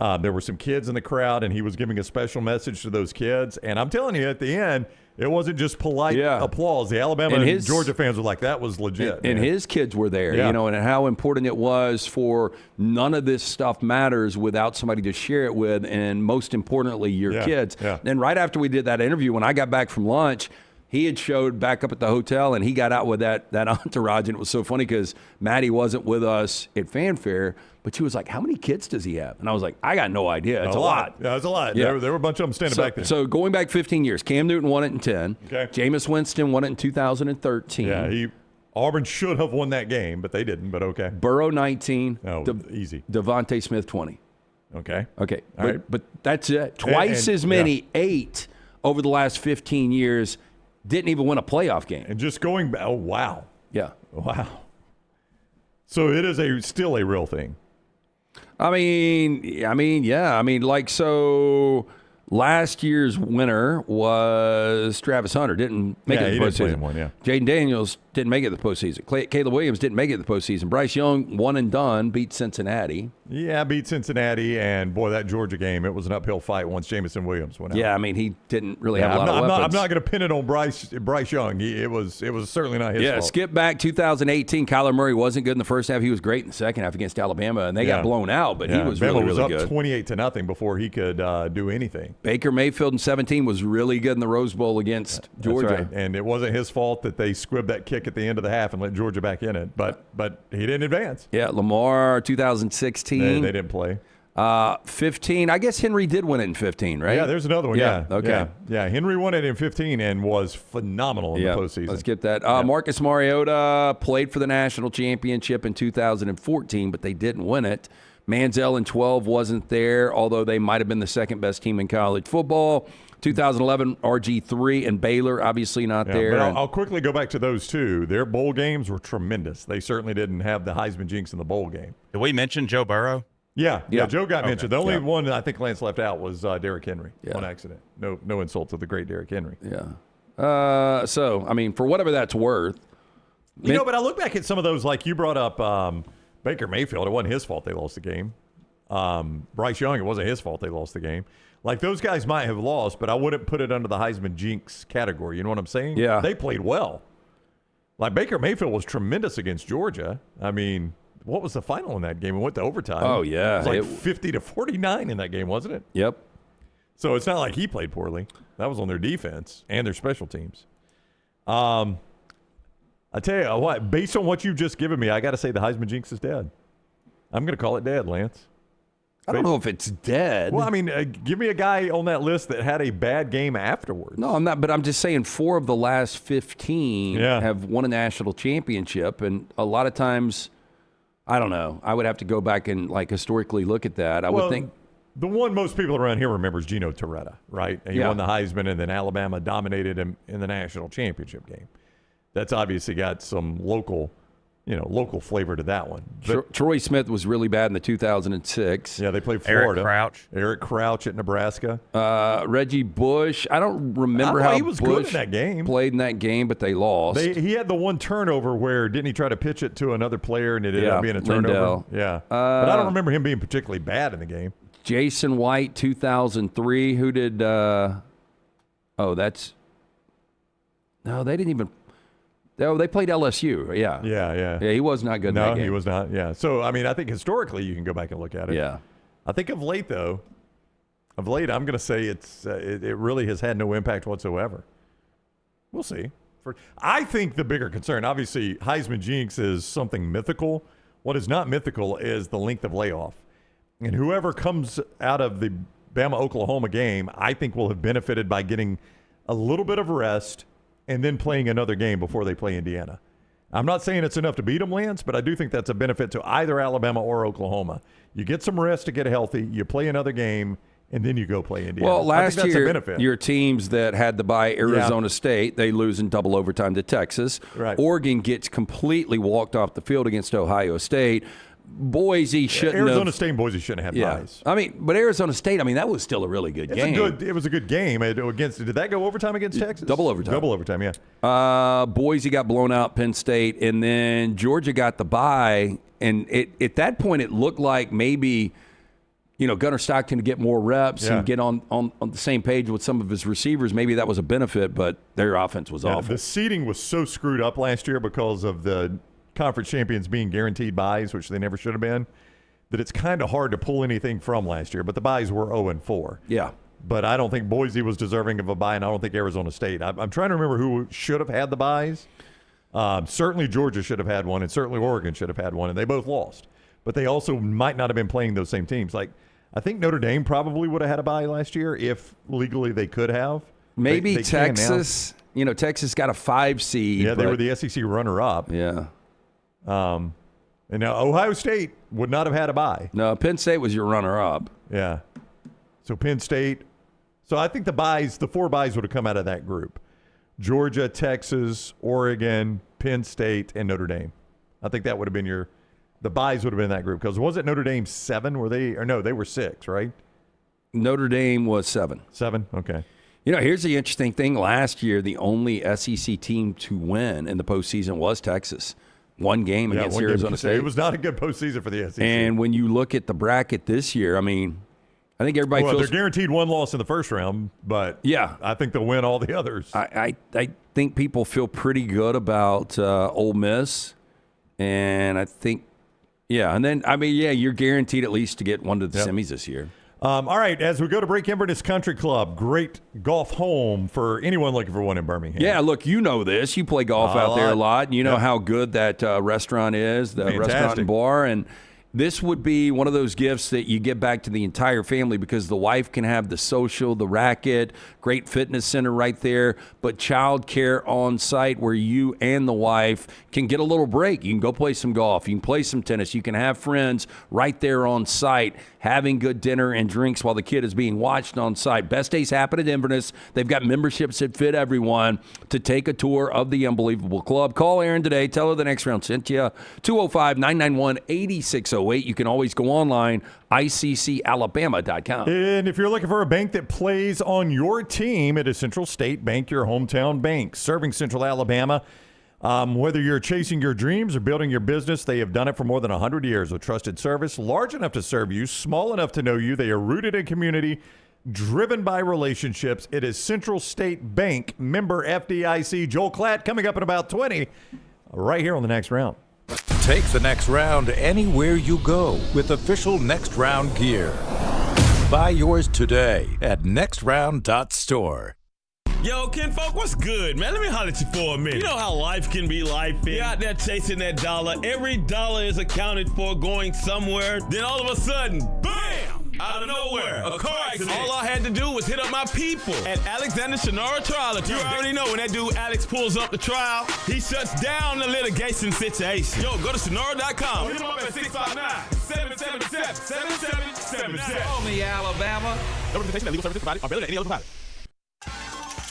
There were some kids in the crowd, and he was giving a special message to those kids. And I'm telling you, at the end, it wasn't just polite applause. The Alabama and Georgia fans were like, that was legit. And his kids were there, and how important it was for none of this stuff matters without somebody to share it with, and most importantly, your kids. Yeah. And right after we did that interview, when I got back from lunch, he had showed back up at the hotel, and he got out with that entourage, and it was so funny because Maddie wasn't with us at Fanfare, but she was like, how many kids does he have? And I was like, I got no idea. It's a lot. Yeah, it's a lot. Yeah. There were a bunch of them standing back there. So going back 15 years, Cam Newton won it in 10. Okay. Jameis Winston won it in 2013. Yeah, Auburn should have won that game, but they didn't, but okay. Burrow 19. Oh, easy. Devontae Smith 20. Okay. Okay. All right. But that's it. Twice as many, 8 over the last 15 years. Didn't even win a playoff game. And just going back, oh, wow. Yeah. Wow. So it is still a real thing. I mean, yeah. So last year's winner was Travis Hunter. Didn't make it the postseason. Jaden Daniels didn't make it the postseason. Caleb Williams didn't make it the postseason. Bryce Young, one and done, beat Cincinnati. Yeah, beat Cincinnati, and boy, that Georgia game, it was an uphill fight once Jamison Williams went out. Yeah, I mean, he didn't really have a lot of weapons. I'm not going to pin it on Bryce Young. It was certainly not his fault. Yeah, skip back 2018. Kyler Murray wasn't good in the first half. He was great in the second half against Alabama, and they got blown out, but he was Bama really was good. up 28-0 before he could do anything. Baker Mayfield in 17 was really good in the Rose Bowl against Georgia. That's right. And it wasn't his fault that they squibbed that kick at the end of the half and let Georgia back in it, but he didn't advance. Yeah, Lamar 2016. They didn't play. 15. I guess Henry did win it in 15, right? Yeah, there's another one. Yeah. Okay. Yeah, Henry won it in 15 and was phenomenal in the postseason. Let's get that. Marcus Mariota played for the national championship in 2014, but they didn't win it. Manziel in 12 wasn't there, although they might have been the second best team in college football. 2011, RG3 and Baylor, obviously not there. But I'll quickly go back to those two. Their bowl games were tremendous. They certainly didn't have the Heisman jinx in the bowl game. Did we mention Joe Burrow? Yeah, Joe got mentioned. The only one I think Lance left out was Derrick Henry on accident. No insult to the great Derrick Henry. Yeah. So, I mean, for whatever that's worth. But I look back at some of those, like you brought up Baker Mayfield. It wasn't his fault they lost the game. Bryce Young, it wasn't his fault they lost the game. Like, those guys might have lost, but I wouldn't put it under the Heisman jinx category. You know what I'm saying? Yeah. They played well. Like, Baker Mayfield was tremendous against Georgia. I mean, what was the final in that game? It went to overtime. Oh, yeah. It was like 50-49 in that game, wasn't it? Yep. So it's not like he played poorly. That was on their defense and their special teams. I tell you what, based on what you've just given me, I got to say the Heisman jinx is dead. I'm going to call it dead, Lance. I don't know if it's dead. Well, I mean, give me a guy on that list that had a bad game afterwards. No, I'm not. But I'm just saying 4 of the last 15 have won a national championship. And a lot of times, I don't know. I would have to go back and, like, historically look at that. I would think. The one most people around here remember is Gino Torretta, right? And he won the Heisman, and then Alabama dominated him in the national championship game. That's obviously got some local flavor to that one. But Troy Smith was really bad in the 2006. Yeah, they played Florida. Eric Crouch at Nebraska. Reggie Bush. I don't remember how he was Bush good in that game. Played in that game, but they lost. He had the one turnover where didn't he try to pitch it to another player and it ended up being a turnover? Lindell. Yeah, but I don't remember him being particularly bad in the game. Jason White, 2003. Who did? They didn't even. Oh, they played LSU. Yeah, he was not good in that game. No, he was not. Yeah. So, I mean, I think historically you can go back and look at it. Yeah. I think of late, though, I'm going to say it really has had no impact whatsoever. We'll see. I think the bigger concern, obviously, Heisman jinx is something mythical. What is not mythical is the length of layoff. And whoever comes out of the Bama-Oklahoma game, I think will have benefited by getting a little bit of rest and then playing another game before they play Indiana. I'm not saying it's enough to beat them, Lance, but I do think that's a benefit to either Alabama or Oklahoma. You get some rest to get healthy, you play another game, and then you go play Indiana. Well, last I think that's year, a benefit. your teams that had to buy Arizona State, they lose in double overtime to Texas. Right. Oregon gets completely walked off the field against Ohio State. Boise shouldn't Arizona State and Boise shouldn't have buys. I mean, but Arizona State, that was still a really good game. It was a good game against. Did that go overtime against Texas? Double overtime. Double overtime, yeah. Boise got blown out, Penn State, and then Georgia got the bye. And at that point, it looked like maybe, Gunnar Stockton to get more reps and get on the same page with some of his receivers. Maybe that was a benefit, but their offense was awful. The seeding was so screwed up last year because of the conference champions being guaranteed buys, which they never should have been, that it's kind of hard to pull anything from last year. But the buys were 0-4. Yeah. but I don't think Boise was deserving of a bye, and I don't think Arizona State. I'm trying to remember who should have had the byes. Certainly Georgia should have had one, and certainly Oregon should have had one, and they both lost. But they also might not have been playing those same teams. Like, I think Notre Dame probably would have had a bye last year if legally they could have. Maybe they Texas. You know, Texas got a 5 seed. Yeah, they were the SEC runner-up. Yeah. And now Ohio State would not have had a bye. No, Penn State was your runner-up. Yeah. So Penn State. So I think the 4 byes would have come out of that group. Georgia, Texas, Oregon, Penn State, and Notre Dame. I think that would have been the byes would have been that group. Because wasn't Notre Dame 7? They were 6, right? Notre Dame was 7. 7? Okay. You know, here's the interesting thing. Last year, the only SEC team to win in the postseason was Texas. One game against Arizona State. It was not a good postseason for the SEC. And when you look at the bracket this year, I mean, I think everybody feels they're guaranteed 1 loss in the first round, but yeah, I think they'll win all the others. I think people feel pretty good about Ole Miss, and I think, and then you're guaranteed at least to get one to the semis this year. All right, as we go to break, Inverness Country Club, great golf home for anyone looking for one in Birmingham. Yeah, look, you know this. You play golf out there a lot. You know how good that restaurant is, the restaurant and bar. And this would be one of those gifts that you give back to the entire family because the wife can have the social, the racket, great fitness center right there, but child care on site where you and the wife can get a little break. You can go play some golf. You can play some tennis. You can have friends right there on site having good dinner and drinks while the kid is being watched on site. Best days happen at Inverness. They've got memberships that fit everyone to take a tour of the unbelievable club. Call Erin today. Tell her the next round sent you. 205-991-8608. You can always go online, ICCalabama.com. And if you're looking for a bank that plays on your team, it is Central State Bank, your hometown bank, serving Central Alabama. Whether you're chasing your dreams or building your business, they have done it for more than 100 years with trusted service, large enough to serve you, small enough to know you. They are rooted in community, driven by relationships. It is Central State Bank, member FDIC. Joel Klatt coming up in about 20, right here on the next round. Take the next round anywhere you go with official Next Round gear. Buy yours today at nextround.store. Yo, kinfolk, what's good, man? Let me holler at you for a minute. You know how life can be life. You're out there chasing that dollar. Every dollar is accounted for going somewhere. Then all of a sudden, bam! Out of nowhere, a car accident. All I had to do was hit up my people at Alexander Shannara Trial Attorney. You already know when that dude Alex pulls up the trial, he shuts down the litigation situation. Yo, go to Shannara.com. Hit him up at 659-777-7777. Call me, Alabama. No representation that legal services provided are better than any other provider.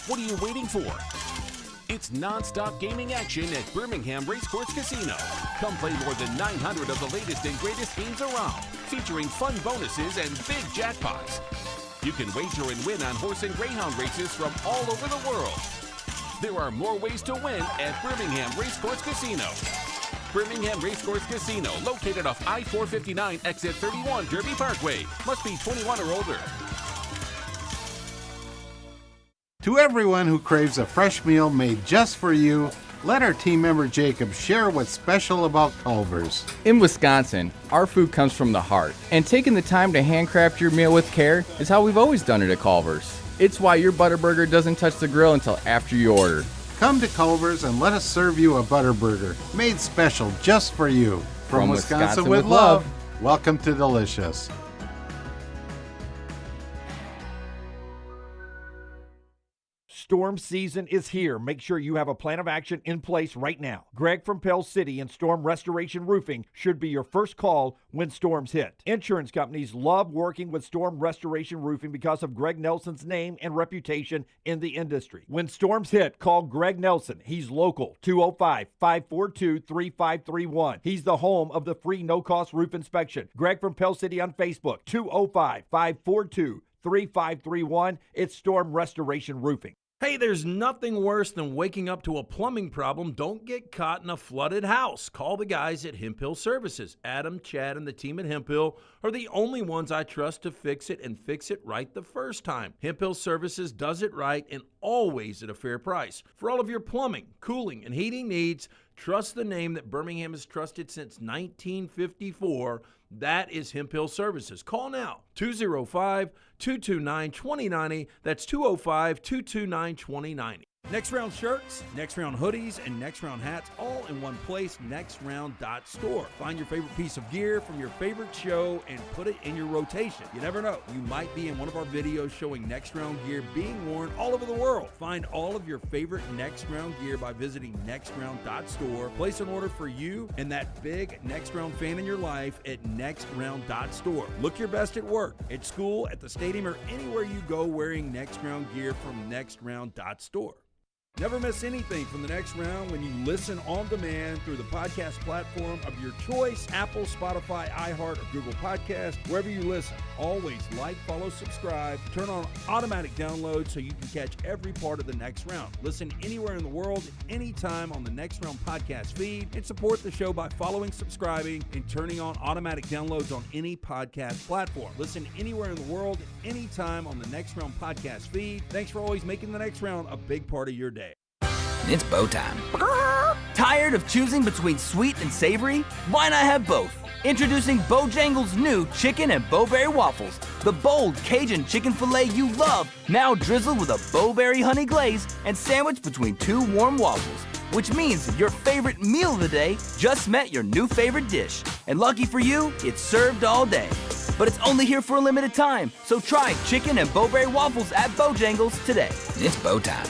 What are you waiting for? It's non-stop gaming action at Birmingham Racecourse Casino. Come play more than 900 of the latest and greatest games around, featuring fun bonuses and big jackpots. You can wager and win on horse and greyhound races from all over the world. There are more ways to win at Birmingham Racecourse Casino. Birmingham Racecourse Casino, located off I-459 exit 31 Derby Parkway. Must be 21 or older. To everyone who craves a fresh meal made just for you, let our team member Jacob share what's special about Culver's. In Wisconsin, our food comes from the heart, and taking the time to handcraft your meal with care is how we've always done it at Culver's. It's why your Butterburger doesn't touch the grill until after you order. Come to Culver's and let us serve you a Butterburger, made special just for you. From Wisconsin with love, welcome to Delicious. Storm season is here. Make sure you have a plan of action in place right now. Greg from Pell City and Storm Restoration Roofing should be your first call when storms hit. Insurance companies love working with Storm Restoration Roofing because of Greg Nelson's name and reputation in the industry. When storms hit, call Greg Nelson. He's local, 205-542-3531. He's the home of the free no-cost roof inspection. Greg from Pell City on Facebook, 205-542-3531. It's Storm Restoration Roofing. Hey, there's nothing worse than waking up to a plumbing problem. Don't get caught in a flooded house. Call the guys at Hemphill Services. Adam, Chad, and the team at Hemphill are the only ones I trust to fix it and fix it right the first time. Hemphill Services does it right and always at a fair price. For all of your plumbing, cooling, and heating needs, trust the name that Birmingham has trusted since 1954, That is Hemp Hill Services. Call now, 205-229-2090. That's 205-229-2090. Next Round shirts, Next Round hoodies, and Next Round hats all in one place, nextround.store. Find your favorite piece of gear from your favorite show and put it in your rotation. You never know, you might be in one of our videos showing Next Round gear being worn all over the world. Find all of your favorite Next Round gear by visiting nextround.store. Place an order for you and that big Next Round fan in your life at nextround.store. Look your best at work, at school, at the stadium, or anywhere you go wearing Next Round gear from nextround.store. Never miss anything from the Next Round when you listen on demand through the podcast platform of your choice, Apple, Spotify, iHeart, or Google Podcast, wherever you listen. Always like, follow, subscribe, turn on automatic download so you can catch every part of the Next Round. Listen anywhere in the world, anytime on the Next Round podcast feed, and support the show by following, subscribing, and turning on automatic downloads on any podcast platform. Listen anywhere in the world, anytime on the Next Round podcast feed. Thanks for always making the Next Round a big part of your day. It's bow time. Tired of choosing between sweet and savory? Why not have both? Introducing Bojangles' new chicken and bowberry waffles. The bold Cajun chicken filet you love, now drizzled with a bowberry honey glaze and sandwiched between two warm waffles. Which means your favorite meal of the day just met your new favorite dish. And lucky for you, it's served all day. But it's only here for a limited time, so try chicken and bowberry waffles at Bojangles today. It's bow time.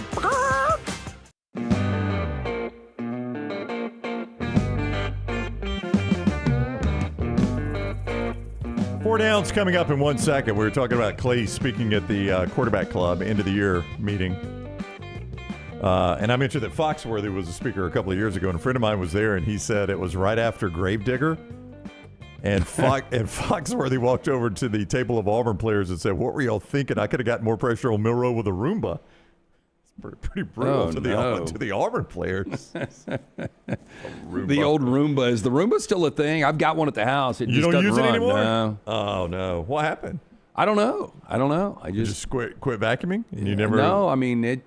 Four downs coming up in 1 second. We were talking about Clay speaking at the quarterback club end of the year meeting. And I mentioned that Foxworthy was a speaker a couple of years ago, and a friend of mine was there, and he said it was right after Gravedigger. And Foxworthy walked over to the table of Auburn players and said, "What were y'all thinking? I could have gotten more pressure on Milroe with a Roomba." Pretty brutal to the Auburn players. The old Roomba. Is the Roomba still a thing? I've got one at the house. It you just don't use run. it anymore? No. Oh, no. What happened? I don't know. I just quit vacuuming? And you never? No, I mean, it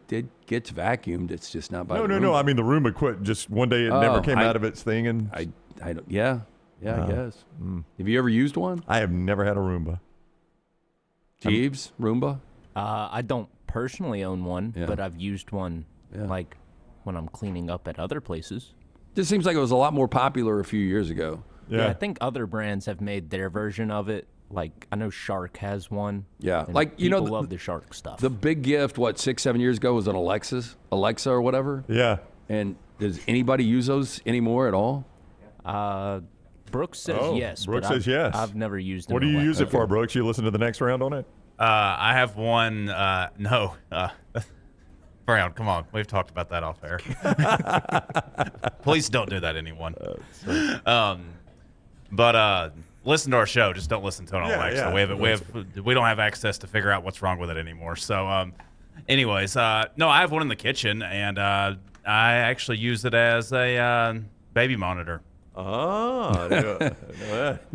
gets vacuumed. It's just not by the Roomba. No. I mean, the Roomba quit just one day. It never came out of its thing. And I don't. Yeah, I guess. Have you ever used one? I have never had a Roomba. Jeeves, Roomba? I don't personally own one, but I've used one like when I'm cleaning up at other places. Just seems like it was a lot more popular a few years ago. Yeah, I think other brands have made their version of it. Like I know Shark has one. Yeah, and like people love the Shark stuff. The big gift, 6-7 years ago, was an Alexa or whatever. Yeah. And does anybody use those anymore at all? Brooks says yes. Brooks says yes. I've never used them. What do you use it for, Brooks? You listen to the Next Round on it? I have one. No. Brown, come on. We've talked about that off air. Please don't do that, anyone. But listen to our show. Just don't listen to it on Alexa. We don't have access to figure out what's wrong with it anymore. So, anyways, no, I have one in the kitchen, and I actually use it as a baby monitor.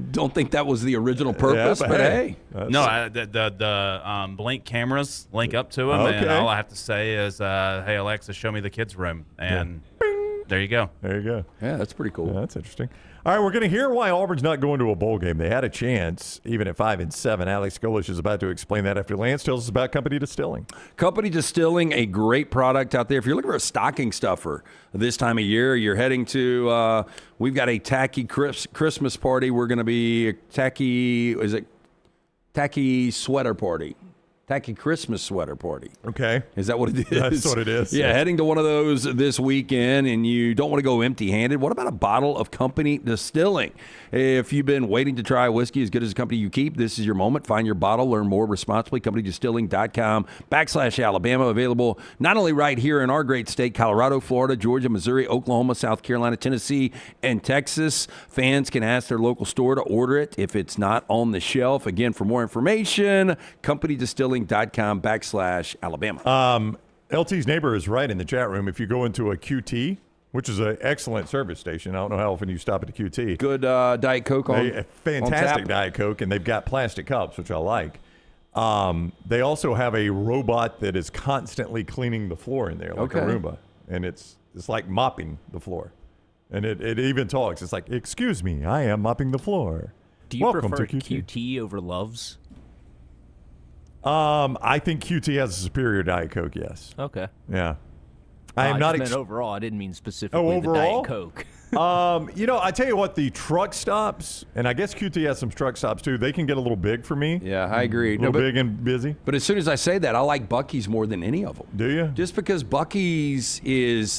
Don't think that was the original purpose, but hey. No, the Blink cameras link up to them, and all I have to say is, "Hey Alexa, show me the kids' room," and there you go. There you go. Yeah, that's pretty cool. Yeah, that's interesting. All right, we're going to hear why Auburn's not going to a bowl game. They had a chance, even at 5-7. Alex Golesh is about to explain that after Lance tells us about Company Distilling. Company Distilling, a great product out there. If you're looking for a stocking stuffer this time of year, you're heading to, we've got a tacky Christmas party. We're going to be tacky sweater party. Tacky Christmas sweater party. Okay. Is that what it is? That's what it is. Yeah, heading to one of those this weekend, and you don't want to go empty-handed. What about a bottle of Company Distilling? If you've been waiting to try whiskey as good as the company you keep, this is your moment. Find your bottle. Learn more responsibly. CompanyDistilling.com/Alabama. Available not only right here in our great state, Colorado, Florida, Georgia, Missouri, Oklahoma, South Carolina, Tennessee, and Texas. Fans can ask their local store to order it if it's not on the shelf. Again, for more information, CompanyDistilling.com/Alabama. LT's neighbor is right in the chat room. If you go into a QT, which is an excellent service station. I don't know how often you stop at a QT. Good Diet Coke on fantastic on tap. Diet Coke, and they've got plastic cups, which I like. They also have a robot that is constantly cleaning the floor in there, like a Roomba. And it's like mopping the floor. And it even talks. It's like, "Excuse me, I am mopping the floor." Do you Welcome prefer to QT over Love's? I think QT has a superior Diet Coke, yes. Okay. Yeah. I am just not meant overall. I didn't mean specifically the overall? Diet Coke. I tell you what, the truck stops, and I guess QT has some truck stops too, they can get a little big for me. Yeah, I agree. A little big and busy. But as soon as I say that, I like Bucky's more than any of them. Do you? Just because Bucky's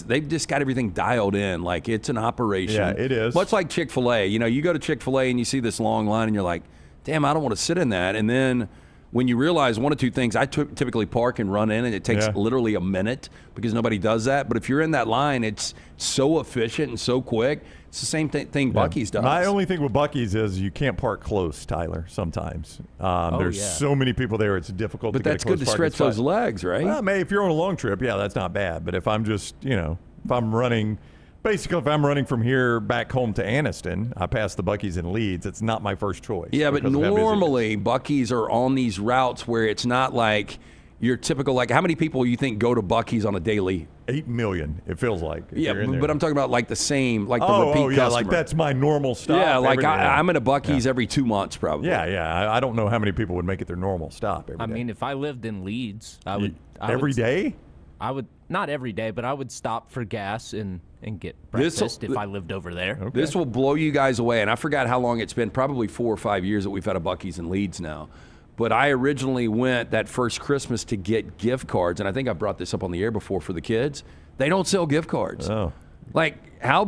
they've just got everything dialed in. Like, it's an operation. Yeah, it is. Much like Chick-fil-A. You go to Chick-fil-A and you see this long line and you're like, damn, I don't want to sit in that. And then when you realize one of two things, I typically park and run in, and it takes literally a minute because nobody does that. But if you're in that line, it's so efficient and so quick. It's the same thing Bucky's does. My only thing with Bucky's is you can't park close, Tyler, sometimes. There's so many people there, it's difficult to get a close But that's good to parking stretch spot. those legs, right? Well, maybe if you're on a long trip, yeah, that's not bad. But if I'm just, if I'm running from here back home to Anniston, I pass the Bucky's in Leeds. It's not my first choice. Yeah, but normally Bucky's are on these routes where it's not like your typical, like, how many people you think go to Bucky's on a daily? 8 million, it feels like. Yeah, but I'm talking about like the same, like the repeat yeah, customer. like that's my normal stop. Yeah, like I'm in a Bucky's every 2 months probably. Yeah. I don't know how many people would make it their normal stop every day. I mean, if I lived in Leeds, I would. Every day? I would, not every day, but I would stop for gas and get breakfast if I lived over there. Okay. This will blow you guys away, and I forgot how long it's been, probably 4 or 5 years that we've had a Bucky's in Leeds now. But I originally went that first Christmas to get gift cards, and I think I brought this up on the air before for the kids. They don't sell gift cards. Oh. Like, how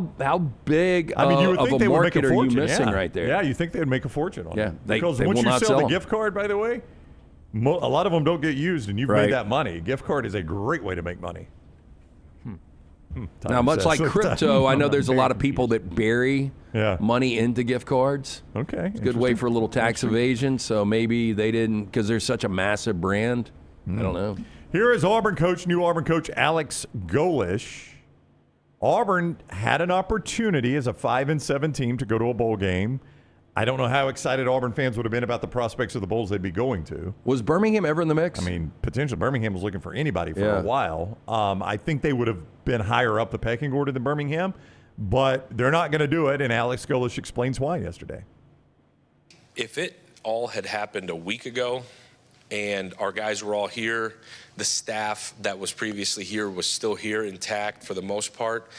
big I mean, you would of think a they would make market a are you fortune, missing right there? Yeah, you think they would make a fortune on it. Because they once will you not sell the them. gift card, by the way, a lot of them don't get used, and you've made that money. Gift card is a great way to make money. Now, much like crypto, I know there's a lot of people that bury money into gift cards. Okay. It's a good way for a little tax evasion, so maybe they didn't, because there's such a massive brand. I don't know. Here is new Auburn coach Alex Golesh. Auburn had an opportunity as a 5-7 team to go to a bowl game. I don't know how excited Auburn fans would have been about the prospects of the bowls they'd be going to. Was Birmingham ever in the mix? I mean, potentially Birmingham was looking for anybody for a while. I think they would have been higher up the pecking order than Birmingham, but they're not going to do it, and Alex Golesh explains why yesterday. If it all had happened a week ago and our guys were all here, the staff that was previously here was still here intact for the most part,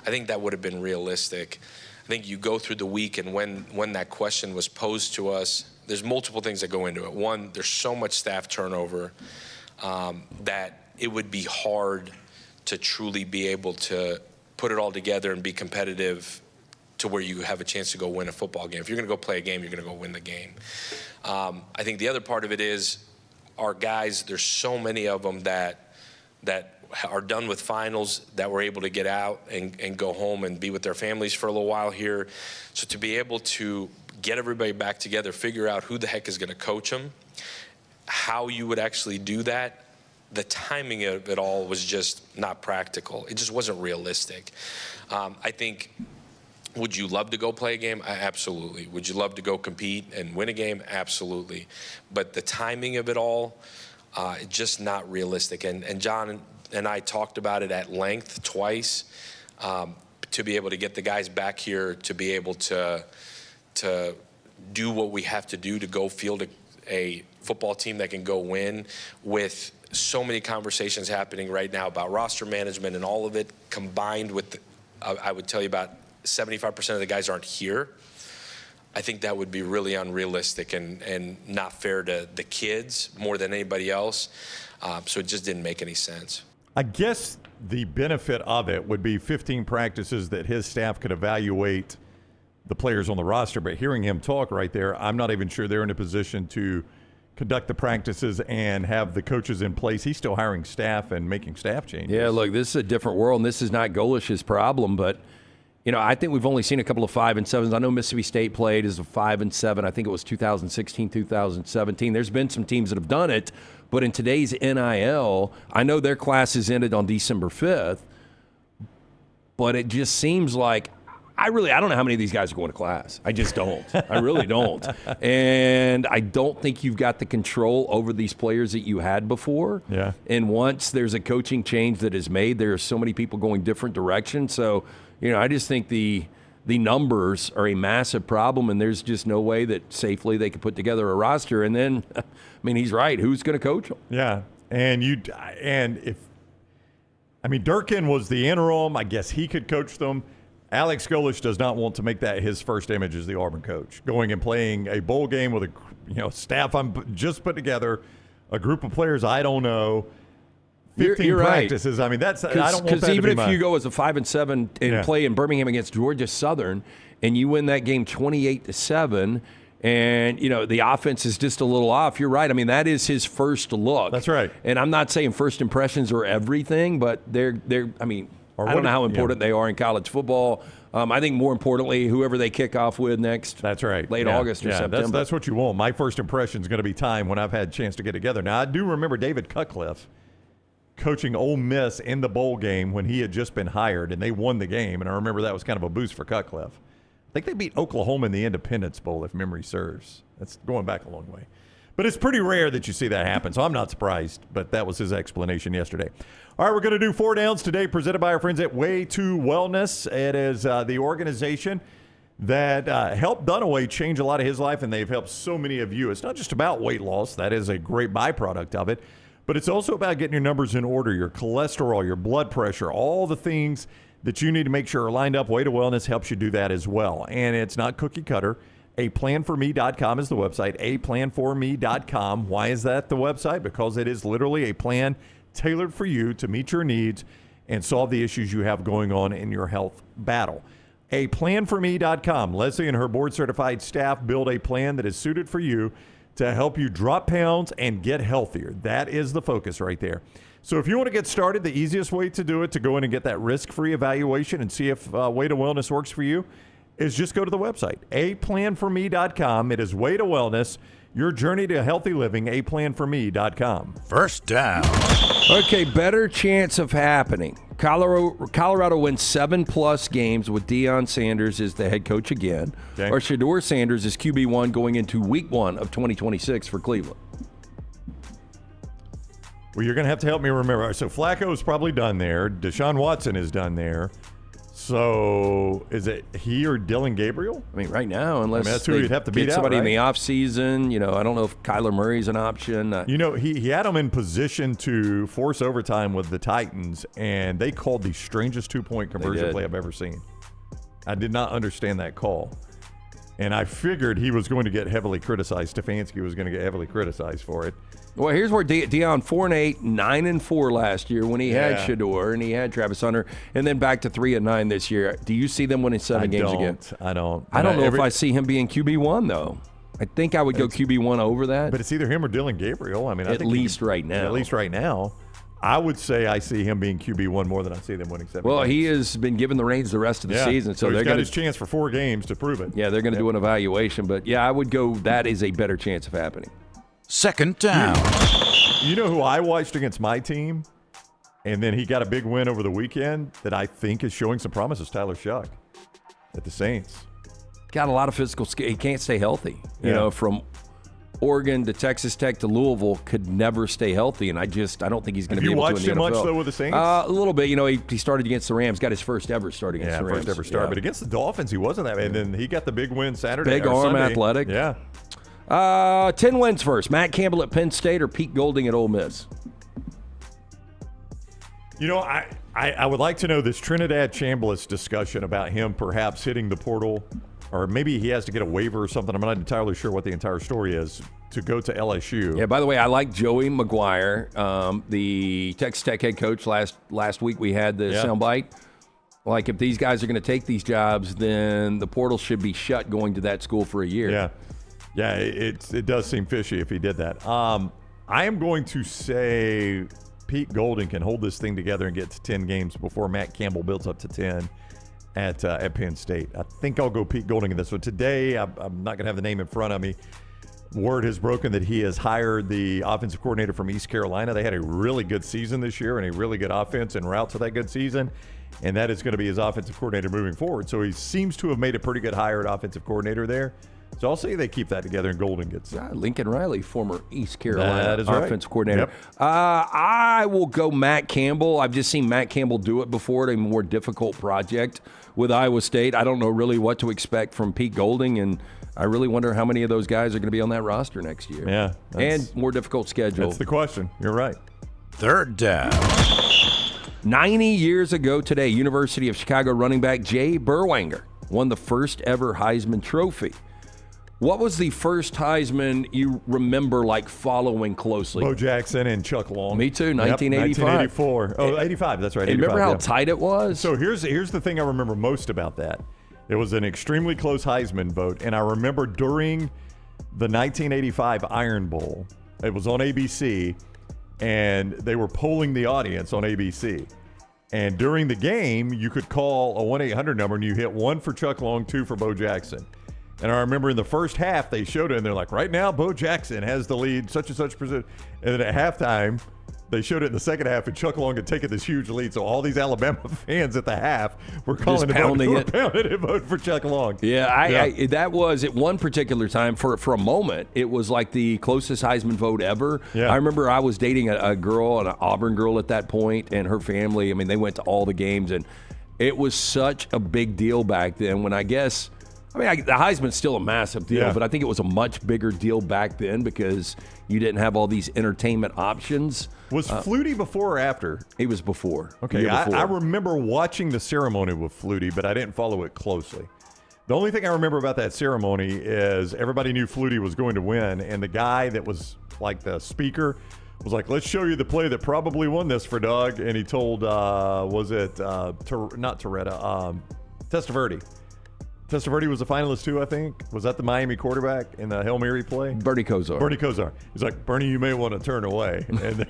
I think that would have been realistic. I think you go through the week, and when that question was posed to us, there's multiple things that go into it. One, there's so much staff turnover that it would be hard to truly be able to put it all together and be competitive to where you have a chance to go win a football game. If you're going to go play a game, you're going to go win the game. I think the other part of it is our guys, there's so many of them that are done with finals that were able to get out and go home and be with their families for a little while here. So to be able to get everybody back together, figure out who the heck is going to coach them, how you would actually do that, the timing of it all was just not practical. It just wasn't realistic. I think, would you love to go play a game? Absolutely. Would you love to go compete and win a game? Absolutely. But the timing of it all, just not realistic. And John and I talked about it at length twice, to be able to get the guys back here, to be able to do what we have to do to go field a football team that can go win, with so many conversations happening right now about roster management and all of it combined with, I would tell you about 75% of the guys aren't here. I think that would be really unrealistic and not fair to the kids more than anybody else. So it just didn't make any sense. I guess the benefit of it would be 15 practices that his staff could evaluate the players on the roster. But hearing him talk right there, I'm not even sure they're in a position to conduct the practices and have the coaches in place. He's still hiring staff and making staff changes. Yeah, look, this is a different world, and this is not Golesh's problem, but I think we've only seen a couple of 5-7s. I know Mississippi State played as a 5-7. I think it was 2016, 2017. There's been some teams that have done it, but in today's NIL, I know their classes ended on December 5th, but it just seems like I don't know how many of these guys are going to class. I just don't. I really don't. And I don't think you've got the control over these players that you had before. Yeah. And once there's a coaching change that is made, there are so many people going different directions. So, I just think the the numbers are a massive problem, and there's just no way that safely they could put together a roster. And then, I mean, he's right. Who's going to coach them? Yeah, Durkin was the interim. I guess he could coach them. Alex Golesh does not want to make that his first image as the Auburn coach, going and playing a bowl game with a staff I'm just put together, a group of players I don't know. 15 you're practices. Right. I mean, that's I don't want that to be because even if you go as a 5-7 and play in Birmingham against Georgia Southern, and you win that game 28-7, and the offense is just a little off. You're right. I mean, that is his first look. That's right. And I'm not saying first impressions are everything, but they're. I mean, I don't know how important they are in college football. I think more importantly, whoever they kick off with next. That's right. Late August or September. That's what you want. My first impression is going to be time when I've had a chance to get together. Now I do remember David Cutcliffe coaching Ole Miss in the bowl game when he had just been hired, and they won the game. And I remember that was kind of a boost for Cutcliffe. I think they beat Oklahoma in the Independence Bowl, if memory serves. That's going back a long way. But it's pretty rare that you see that happen, so I'm not surprised. But that was his explanation yesterday. All right, we're going to do 4 Downs today, presented by our friends at Way 2 Wellness. It is the organization that helped Dunaway change a lot of his life, and they've helped so many of you. It's not just about weight loss. That is a great byproduct of it. But it's also about getting your numbers in order, your cholesterol, your blood pressure, all the things that you need to make sure are lined up. Way to Wellness helps you do that as well. And it's not cookie cutter. aplanforme.com is the website, aplanforme.com. Why is that the website? Because it is literally a plan tailored for you to meet your needs and solve the issues you have going on in your health battle. aplanforme.com. Leslie and her board-certified staff build a plan that is suited for you to help you drop pounds and get healthier. That is the focus right there. So if you want to get started, the easiest way to do it, to go in and get that risk-free evaluation and see if Way to Wellness works for you, is just go to the website, aplanforme.com. It is Way to Wellness, your journey to healthy living, aplanforme.com. First down. Okay, better chance of happening. Colorado wins 7+ games with Deion Sanders as the head coach again, or Shedeur Sanders is QB1 going into week 1 of 2026 for Cleveland. Well, you're going to have to help me remember. So Flacco is probably done there. Deshaun Watson is done there. So is it he or Dylan Gabriel? I mean, right now, unless that's who you'd have to beat out, somebody right? in the offseason. I don't know if Kyler Murray's an option. He had him in position to force overtime with the Titans, and they called the strangest 2-point conversion play I've ever seen. I did not understand that call. And I figured he was going to get heavily criticized. Stefanski was going to get heavily criticized for it. Well, here's where Deion 4-8, 9-4 last year when he had Shedeur and he had Travis Hunter, and then back to 3-9 this year. Do you see them winning 7 games again? I don't. I don't know if I see him being QB1 though. I think I would go QB1 over that. But it's either him or Dylan Gabriel. I mean, at least right now. At least right now. I would say I see him being QB1 more than I see them winning 7 Well, games. he has been given the reins the rest of the season. So he's they're got his chance for 4 games to prove it. Yeah, they're going to do an evaluation. But, I would go that is a better chance of happening. Second down. You know who I watched against my team, and then he got a big win over the weekend that I think is showing some promise is Tyler Shuck at the Saints. Got a lot of physical skill. He can't stay healthy. From Oregon to Texas Tech to Louisville, could never stay healthy, and I don't think he's going to be able to in the NFL. Have you watched him much, though, with the Saints? A little bit. He started against the Rams, got his first ever start against the Rams. First ever start. But against the Dolphins, he wasn't that bad. And then he got the big win Saturday. Big arm, Sunday. athletic. Yeah. 10 wins first. Matt Campbell at Penn State or Pete Golding at Ole Miss? I would like to know this Trinidad Chambliss discussion about him perhaps hitting the portal, or maybe he has to get a waiver or something. I'm not entirely sure what the entire story is to go to LSU. Yeah, by the way, I like Joey McGuire, the Texas Tech head coach. Last week we had the soundbite. Like, if these guys are going to take these jobs, then the portal should be shut going to that school for a year. Yeah, it does seem fishy if he did that. I am going to say Pete Golding can hold this thing together and get to 10 games before Matt Campbell builds up to 10 at Penn State. I think I'll go Pete Golding in this one. Today, I'm not going to have the name in front of me. Word has broken that he has hired the offensive coordinator from East Carolina. They had a really good season this year and a really good offense en route to that good season, and that is going to be his offensive coordinator moving forward. So he seems to have made a pretty good hire at offensive coordinator there. So I'll say they keep that together and Golden gets it. Lincoln Riley, former East Carolina offensive coordinator. Yep. I will go Matt Campbell. I've just seen Matt Campbell do it before at a more difficult project with Iowa State. I don't know really what to expect from Pete Golding, and I really wonder how many of those guys are going to be on that roster next year. Yeah. And more difficult schedule. That's the question. You're right. Third down. 90 years ago today, University of Chicago running back Jay Berwanger won the first ever Heisman Trophy. What was the first Heisman you remember following closely? Bo Jackson and Chuck Long. Me too, 1985. 1984. Oh, 85, that's right. And remember how 85, tight it was? So here's the thing I remember most about that. It was an extremely close Heisman vote, and I remember during the 1985 Iron Bowl, it was on ABC, and they were polling the audience on ABC. And during the game, you could call a 1-800 number, and you hit 1 for Chuck Long, 2 for Bo Jackson. And I remember in the first half, they showed it, and they're like, right now, Bo Jackson has the lead, such and such percent. And then at halftime, they showed it in the second half, and Chuck Long had taken this huge lead. So all these Alabama fans at the half were calling pounding it vote for Chuck Long. Yeah, I that was at one particular time for a moment. It was like the closest Heisman vote ever. Yeah. I remember I was dating a girl, an Auburn girl at that point, and her family. I mean, they went to all the games, and it was such a big deal back then. When the Heisman's still a massive deal, but I think it was a much bigger deal back then because you didn't have all these entertainment options. Was Flutie before or after? He was before. Okay, I remember watching the ceremony with Flutie, but I didn't follow it closely. The only thing I remember about that ceremony is everybody knew Flutie was going to win, and the guy that was like the speaker was like, let's show you the play that probably won this for Doug. And he told, not Toretta, Testaverde. Testaverde was a finalist too, I think. Was that the Miami quarterback in the Hail Mary play? Bernie Kosar. He's like, Bernie, you may want to turn away. And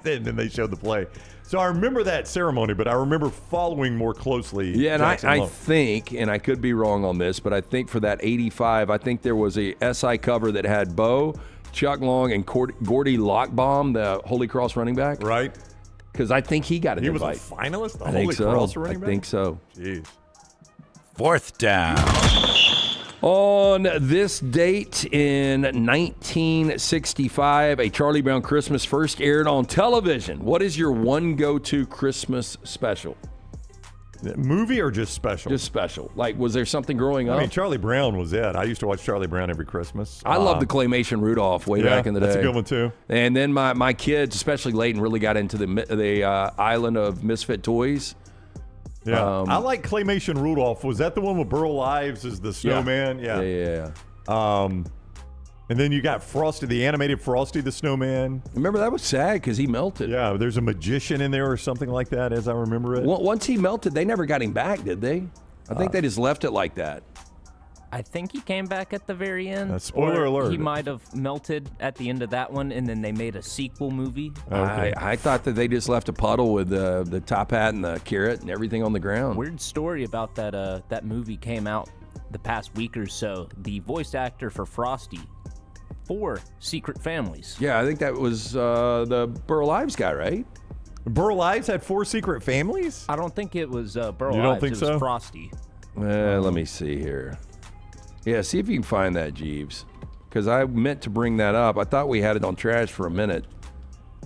then they showed the play. So I remember that ceremony, but I remember following more closely. Yeah, and I think, and I could be wrong on this, but I think for that 85, I think there was a SI cover that had Bo, Chuck Long, and Gordy Lockbaum, the Holy Cross running back. Right. Because I think he got an invite. He was a finalist? The I Holy think so. Cross running back? I think so. Jeez. Fourth down. On this date in 1965, a Charlie Brown Christmas first aired on television. What is your one go-to Christmas special? Movie or just special? Just special. Like, was there something growing up? I mean, Charlie Brown was it. I used to watch Charlie Brown every Christmas. I love the claymation Rudolph way back in the day. That's a good one, too. And then my kids, especially Leighton, really got into the island of misfit toys. Yeah, I like Claymation Rudolph. Was that the one with Burl Ives as the snowman? Yeah. And then you got Frosty, the animated Frosty the Snowman. Remember, that was sad because he melted. Yeah, there's a magician in there or something like that, as I remember it. Once he melted, they never got him back, did they? I think they just left it like that. I think he came back at the very end. Spoiler alert. He might have melted at the end of that one, and then they made a sequel movie. Okay. I thought that they just left a puddle with the top hat and the carrot and everything on the ground. Weird story about that. That movie came out the past week or so. The voice actor for Frosty, 4 Secret Families. Yeah, I think that was the Burl Ives guy, right? Burl Ives had 4 secret families? I don't think it was Burl You don't Ives. think it so? was Frosty. Let me see here. Yeah, see if you can find that, Jeeves. Because I meant to bring that up. I thought we had it on trash for a minute.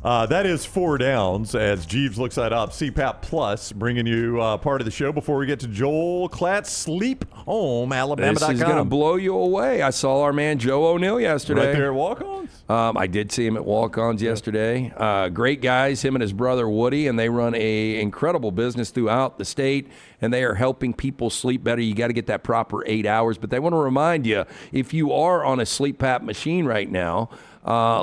That is 4 downs as Jeeves looks that up. CPAP Plus bringing you part of the show before we get to Joel Klatt, Sleep Home, Alabama.com. This is going to blow you away. I saw our man Joe O'Neill yesterday. Right there at Walk-Ons? I did see him at Walk-Ons yesterday. Great guys, him and his brother Woody, and they run a incredible business throughout the state, and they are helping people sleep better. You got to get that proper 8 hours, but they want to remind you, if you are on a CPAP machine right now,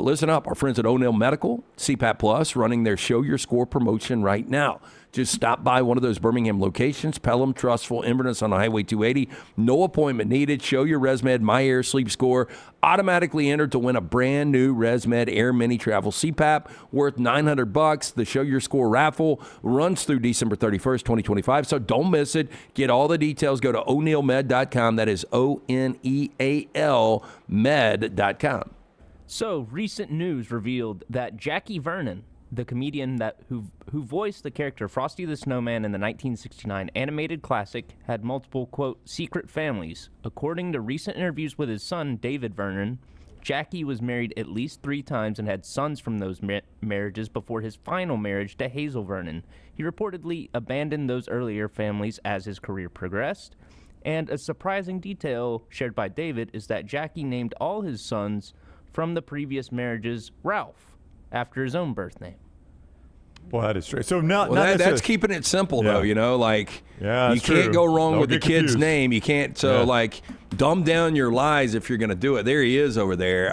listen up. Our friends at O'Neill Medical, CPAP Plus, running their Show Your Score promotion right now. Just stop by one of those Birmingham locations, Pelham, Trustful, Inverness on Highway 280. No appointment needed. Show your ResMed My Air Sleep Score. Automatically entered to win a brand new ResMed Air Mini Travel CPAP worth $900. The Show Your Score raffle runs through December 31st, 2025. So don't miss it. Get all the details. Go to o'neillmed.com. That is ONEAL med.com. So, recent news revealed that Jackie Vernon, the comedian who voiced the character Frosty the Snowman in the 1969 animated classic, had multiple, quote, secret families. According to recent interviews with his son, David Vernon, Jackie was married at least 3 times and had sons from those marriages before his final marriage to Hazel Vernon. He reportedly abandoned those earlier families as his career progressed. And a surprising detail shared by David is that Jackie named all his sons from the previous marriages Ralph, after his own birth name. Well, that is true. So not that's keeping it simple, though. You know, like you can't true. go wrong Don't with the get kid's confused. name. You can't like dumb down your lies if you're going to do it. There he is over there.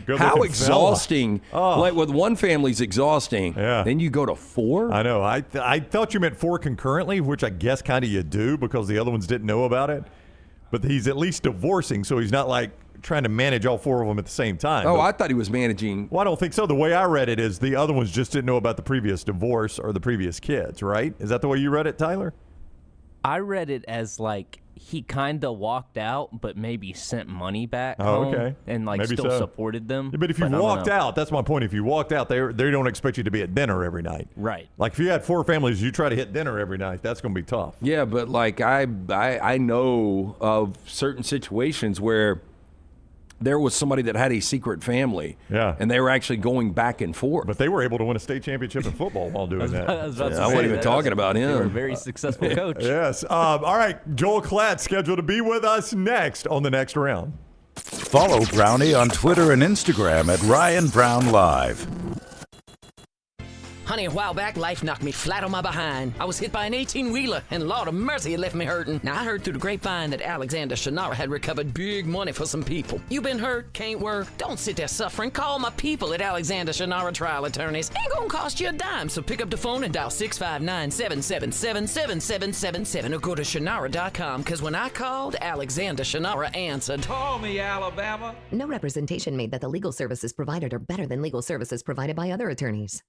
Good How looking exhausting! fella. Oh. Like with one family's exhausting. Yeah. Then you go to 4. I know. I thought you meant 4 concurrently, which I guess kind of you do because the other ones didn't know about it. But he's at least divorcing, so he's not like trying to manage all 4 of them at the same time. Oh, but, I thought he was managing. Well, I don't think so. The way I read it is the other ones just didn't know about the previous divorce or the previous kids, right? Is that the way you read it, Tyler? I read it as like he kind of walked out, but maybe sent money back Oh, home okay. and like Maybe still so. supported them. Yeah, but if you I don't walked know. out, that's my point. If you walked out, they don't expect you to be at dinner every night. Right. Like if you had 4 families, you try to hit dinner every night. That's going to be tough. Yeah, but like I know of certain situations where there was somebody that had a secret family. Yeah. And they were actually going back and forth. But they were able to win a state championship in football while doing that. I was about to I say wasn't even that. talking about him. They were a very successful coach. Yes. All right. Joel Klatt scheduled to be with us next on the next round. Follow Brownie on Twitter and Instagram at Ryan Brown Live. Honey, a while back, life knocked me flat on my behind. I was hit by an 18-wheeler, and Lord of mercy, it left me hurting. Now, I heard through the grapevine that Alexander Shannara had recovered big money for some people. You been hurt? Can't work? Don't sit there suffering. Call my people at Alexander Shannara Trial Attorneys. Ain't gonna cost you a dime, so pick up the phone and dial 659-777-7777 or go to Shannara.com, because when I called, Alexander Shannara answered. Call me, Alabama. No representation made that the legal services provided are better than legal services provided by other attorneys.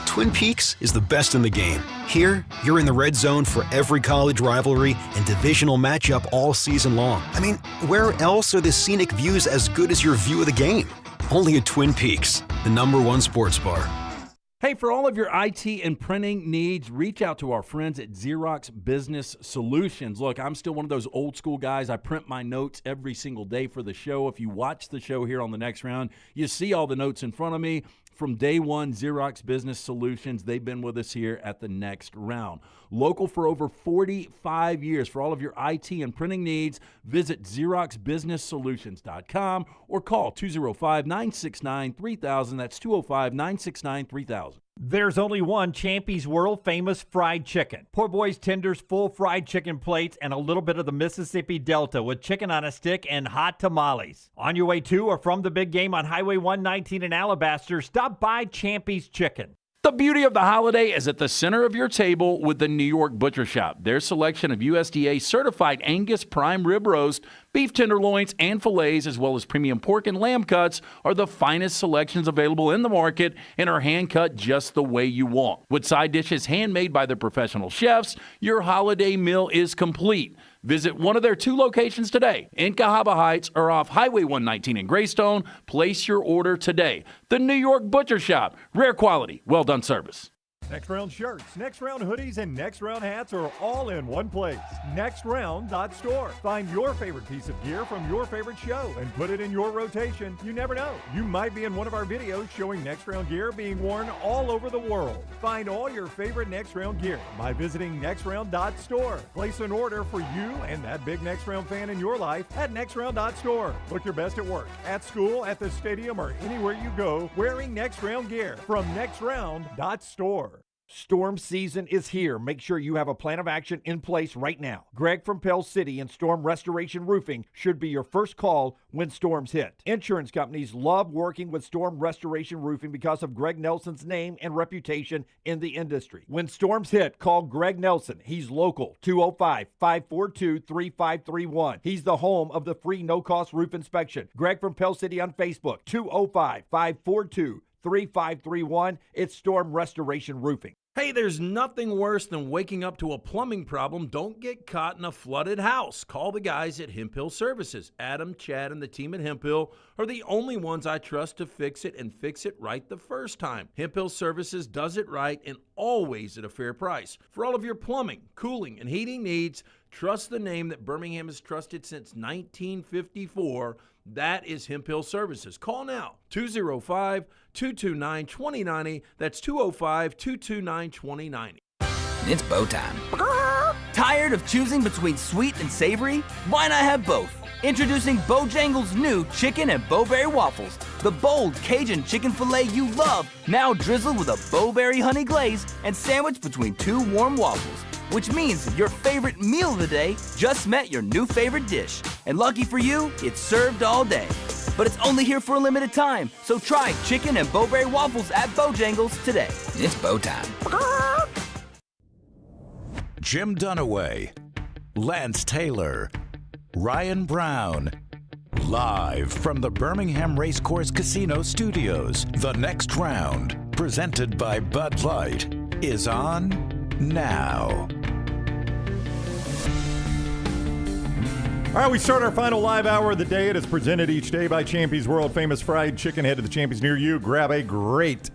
Twin Peaks is the best in the game. Here, you're in the red zone for every college rivalry and divisional matchup all season long. I mean, where else are the scenic views as good as your view of the game? Only at Twin Peaks, the #1 sports bar. Hey, for all of your IT and printing needs, reach out to our friends at Xerox Business Solutions. Look, I'm still one of those old school guys. I print my notes every single day for the show. If you watch the show here on the next round, you see all the notes in front of me. From day one, Xerox Business Solutions, they've been with us here at the next round. Local for over 45 years. For all of your IT and printing needs, visit XeroxBusinessSolutions.com or call 205-969-3000. That's 205-969-3000. There's only one Champy's world famous fried chicken. Poor boy's tenders, full fried chicken plates, and a little bit of the Mississippi Delta with chicken on a stick and hot tamales. On your way to or from the big game on Highway 119 in Alabaster, stop by Champy's Chicken. The beauty of the holiday is at the center of your table with the New York Butcher Shop. Their selection of USDA certified Angus prime rib roast, beef tenderloins, and fillets, as well as premium pork and lamb cuts, are the finest selections available in the market and are hand-cut just the way you want. With side dishes handmade by their professional chefs, your holiday meal is complete. Visit one of their 2 locations today in Cahaba Heights or off Highway 119 in Greystone. Place your order today. The New York Butcher Shop. Rare quality, well done service. Next round shirts, next round hoodies, and next round hats are all in one place. Nextround.store. Find your favorite piece of gear from your favorite show and put it in your rotation. You never know. You might be in one of our videos showing next round gear being worn all over the world. Find all your favorite next round gear by visiting Nextround.store. Place an order for you and that big next round fan in your life at Nextround.store. Look your best at work, at school, at the stadium, or anywhere you go wearing next round gear from Nextround.store. Storm season is here. Make sure you have a plan of action in place right now. Greg from Pell City and Storm Restoration Roofing should be your first call when storms hit. Insurance companies love working with Storm Restoration Roofing because of Greg Nelson's name and reputation in the industry. When storms hit, call Greg Nelson. He's local, 205-542-3531. He's the home of the free no-cost roof inspection. Greg from Pell City on Facebook, 205-542-3531. It's Storm Restoration Roofing. Hey, there's nothing worse than waking up to a plumbing problem. Don't get caught in a flooded house. Call the guys at Hemp Hill Services. Adam, Chad, and the team at Hemp Hill are the only ones I trust to fix it and fix it right the first time. Hemp Hill Services does it right and always at a fair price. For all of your plumbing, cooling, and heating needs, trust the name that Birmingham has trusted since 1954. That is Hemp Hill Services. Call now, 205-229-2090. That's 205-229-2090. It's bow time. Tired of choosing between sweet and savory? Why not have both? Introducing Bojangles' new chicken and bowberry waffles. The bold Cajun chicken filet you love, now drizzled with a bowberry honey glaze and sandwiched between two warm waffles. Which means your favorite meal of the day just met your new favorite dish. And lucky for you, it's served all day. But it's only here for a limited time, so try chicken and bowberry waffles at Bojangles today. It's bow time. Jim Dunaway, Lance Taylor, Ryan Brown. Live from the Birmingham Racecourse Casino Studios, the next round, presented by Bud Light, is on now. All right, we start our final live hour of the day. It is presented each day by Champy's World Famous Fried Chicken. Head to the Champy's near you. Grab a great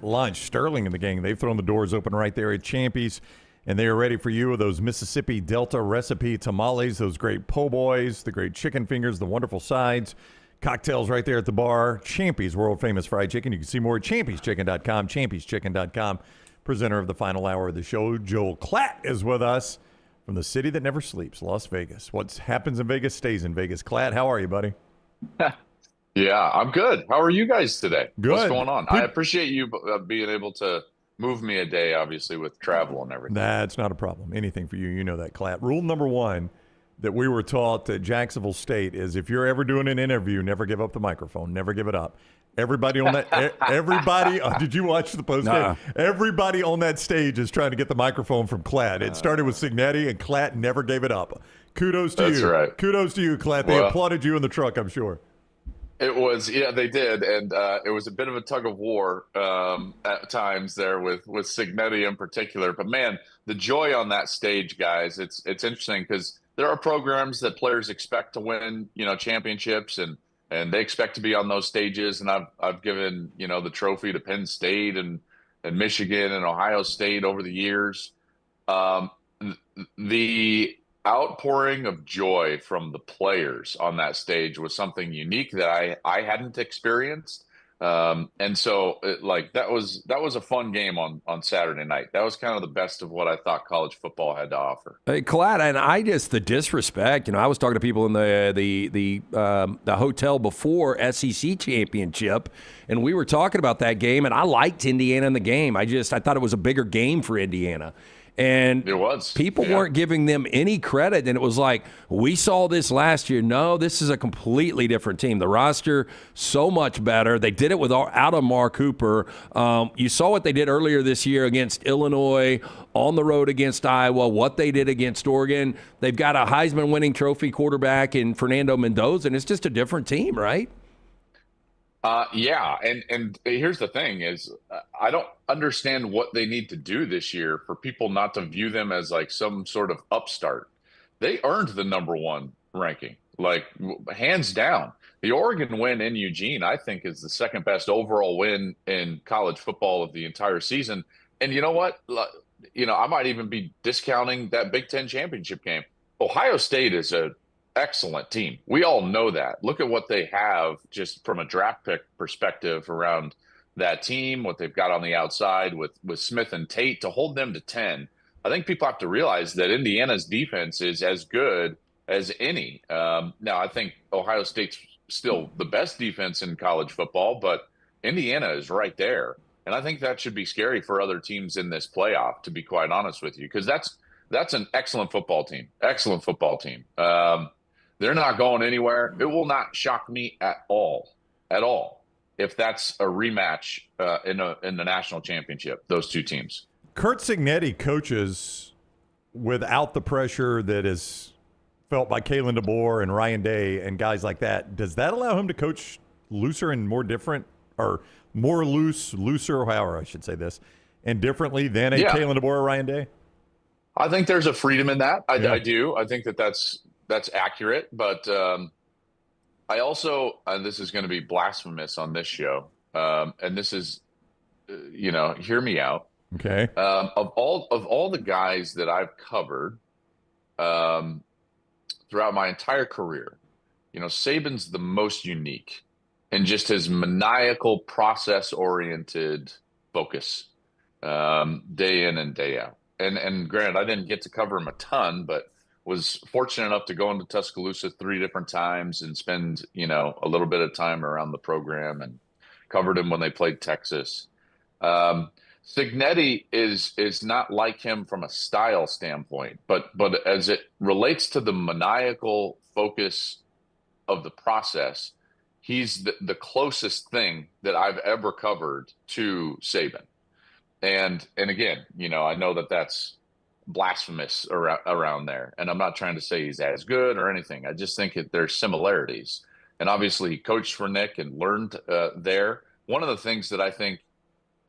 lunch. Sterling and the gang, they've thrown the doors open right there at Champy's, and they are ready for you with those Mississippi Delta recipe tamales, those great po' boys, the great chicken fingers, the wonderful sides, cocktails right there at the bar. Champy's World Famous Fried Chicken. You can see more at champy'schicken.com, champy'schicken.com. Presenter of the final hour of the show, Joel Klatt, is with us from the city that never sleeps, Las Vegas. What happens in Vegas stays in Vegas. Klatt, how are you, buddy? Yeah, I'm good. How are you guys today? Good. What's going on? I appreciate you being able to move me a day, obviously, with travel and everything. That's not a problem. Anything for you. You know that, Klatt. Rule number one that we were taught at Jacksonville State is if you're ever doing an interview, never give up the microphone. Never give it up. Everybody on that, did you watch the post game? Nuh-uh. Everybody on that stage is trying to get the microphone from Klatt. It started with Cignetti, and Klatt never gave it up. Kudos to you. That's right. Kudos to you, Klatt. They applauded you in the truck, I'm sure. It was, yeah, they did. And it was a bit of a tug of war at times there with Cignetti in particular. But, man, the joy on that stage, guys, it's interesting because there are programs that players expect to win, championships and they expect to be on those stages. And I've given, the trophy to Penn State and Michigan and Ohio State over the years. The outpouring of joy from the players on that stage was something unique that I hadn't experienced. And so that was a fun game on Saturday night. That was kind of the best of what I thought college football had to offer. Hey, Klatt, and the disrespect, I was talking to people in the hotel before SEC championship, and we were talking about that game, and I liked Indiana in the game. I thought it was a bigger game for Indiana. And it was. People weren't giving them any credit. And it was like, we saw this last year. No, this is a completely different team. The roster, so much better. They did it without Mark Hooper. You saw what they did earlier this year against Illinois, on the road against Iowa, what they did against Oregon. They've got a Heisman winning trophy quarterback in Fernando Mendoza, and it's just a different team, right? Yeah, and here's the thing is I don't understand what they need to do this year for people not to view them as like some sort of upstart. They earned the #1 ranking, hands down. The Oregon win in Eugene, I think, is the second best overall win in college football of the entire season. And you know what? I might even be discounting that Big Ten championship game. Ohio State is a excellent team. We all know that. Look at what they have just from a draft pick perspective around that team, what they've got on the outside with Smith and Tate to hold them to 10. I think people have to realize that Indiana's defense is as good as any. Now, I think Ohio State's still the best defense in college football, but Indiana is right there. And I think that should be scary for other teams in this playoff, to be quite honest with you, because that's an excellent football team. Excellent football team. They're not going anywhere. It will not shock me at all, if that's a rematch in the national championship, those two teams. Curt Cignetti coaches without the pressure that is felt by Kalen DeBoer and Ryan Day and guys like that. Does that allow him to coach looser and more different, or more looser, however I should say this? and differently than a Kalen DeBoer or Ryan Day? I think there's a freedom in that. I do. I think that's accurate. But I also, this is going to be blasphemous on this show, and this is, hear me out. Okay. Of all the guys that I've covered throughout my entire career, Saban's the most unique in just his maniacal, process-oriented focus, day in and day out. And granted, I didn't get to cover him a ton, but was fortunate enough to go into Tuscaloosa 3 different times and spend, a little bit of time around the program, and covered him when they played Texas. Cignetti is not like him from a style standpoint, but as it relates to the maniacal focus of the process, he's the closest thing that I've ever covered to Saban. And again, I know that that's blasphemous around there, and I'm not trying to say he's as good or anything. I just think there's similarities. And obviously he coached for Nick and learned there. One of the things that I think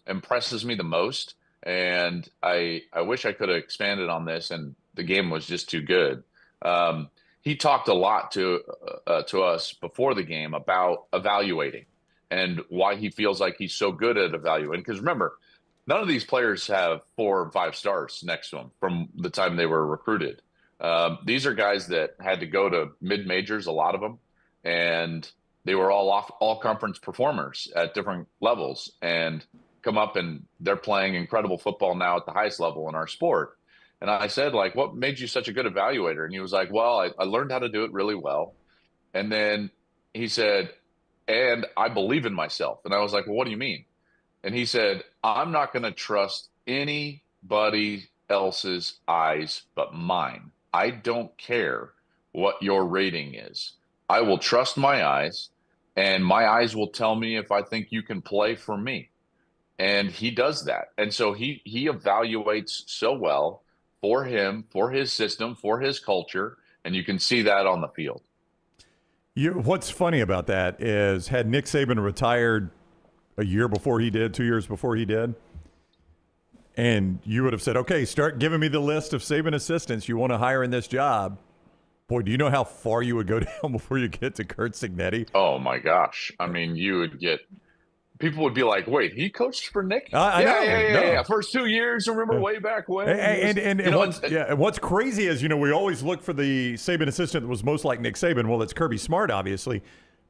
impresses me the most, and I wish I could have expanded on this, and the game was just too good. He talked a lot to us before the game about evaluating and why he feels like he's so good at evaluating. Because remember, none of these players have 4 or 5 stars next to them from the time they were recruited. These are guys that had to go to mid-majors, a lot of them, and they were all conference performers at different levels, and come up and they're playing incredible football now at the highest level in our sport. And I said, what made you such a good evaluator? And he was like, well, I learned how to do it really well. And then he said, and I believe in myself. And I was like, well, what do you mean? And he said, I'm not going to trust anybody else's eyes but mine. I don't care what your rating is. I will trust my eyes, and my eyes will tell me if I think you can play for me. And he does that. And so he evaluates so well for him, for his system, for his culture, and you can see that on the field. What's funny about that is, had Nick Saban retired a year before he did, 2 years before he did, and you would have said, okay, start giving me the list of Saban assistants you want to hire in this job. Boy, do you know how far you would go down before you get to Curt Cignetti? Oh, my gosh. I mean, people would be like, wait, he coached for Nick? Yeah. First 2 years, remember way back when? And what's crazy is, we always look for the Saban assistant that was most like Nick Saban. Well, it's Kirby Smart, obviously.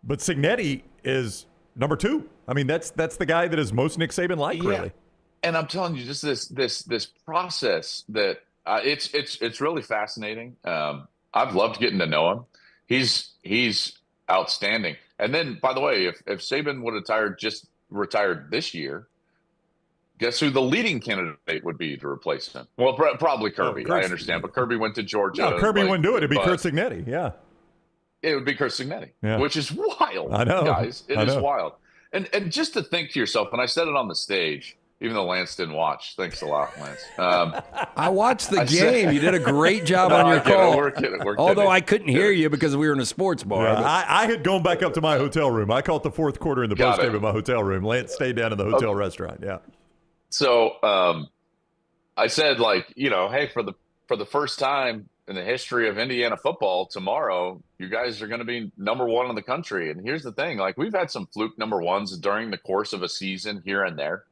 But Cignetti is number 2. I mean, that's the guy that is most Nick Saban-like, really. And I'm telling you, just this process that it's really fascinating. I've loved getting to know him. He's outstanding. And then, by the way, if Saban would have retired this year, guess who the leading candidate would be to replace him? Well, probably Kirby. I understand, but Kirby went to Georgia. No, Kirby wouldn't do it. It'd be Curt Cignetti. Yeah, it would be Curt Cignetti, which is wild. I know, guys. It is wild. And just to think to yourself, and I said it on the stage, even though Lance didn't watch. Thanks a lot, Lance. I watched the game. You did a great job on your call. We're kidding. Although I couldn't hear you because we were in a sports bar. Yeah, I had gone back up to my hotel room. I caught the fourth quarter in the postgame at my hotel room. Lance stayed down in the hotel restaurant. Yeah. So I said, hey, for the first time in the history of Indiana football, tomorrow you guys are going to be number 1 in the country. And here's the thing: we've had some fluke number 1s during the course of a season here and there.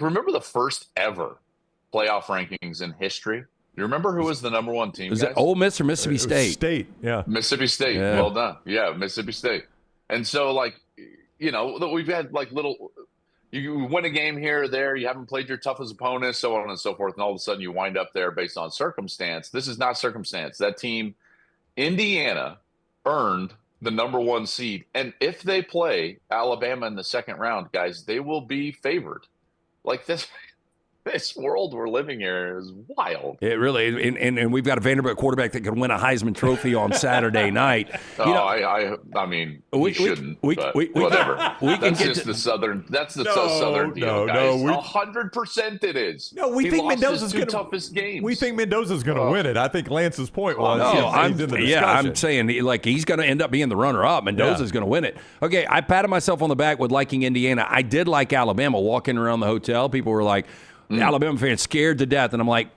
Remember the first ever playoff rankings in history? You remember who was the number 1 team? Is it Ole Miss or Mississippi State? State, yeah. Mississippi State. Yeah. Well done. Yeah, Mississippi State. And so, we've had you win a game here or there, you haven't played your toughest opponents, so on and so forth, and all of a sudden you wind up there based on circumstance. This is not circumstance. That team, Indiana, earned the number 1 seed. And if they play Alabama in the second round, guys, they will be favored. This world we're living here is wild. It really, and we've got a Vanderbilt quarterback that can win a Heisman Trophy on Saturday night. I mean, we shouldn't. Whatever. That's the Southern deal, guys. 100% it is. No, we think Mendoza's going to toughest games. We think Mendoza's going to win it. I think Lance's point was. I'm saying he's going to end up being the runner-up. Mendoza's going to win it. Okay, I patted myself on the back with liking Indiana. I did like Alabama. Walking around the hotel, people were like, Alabama fans scared to death, and I'm like,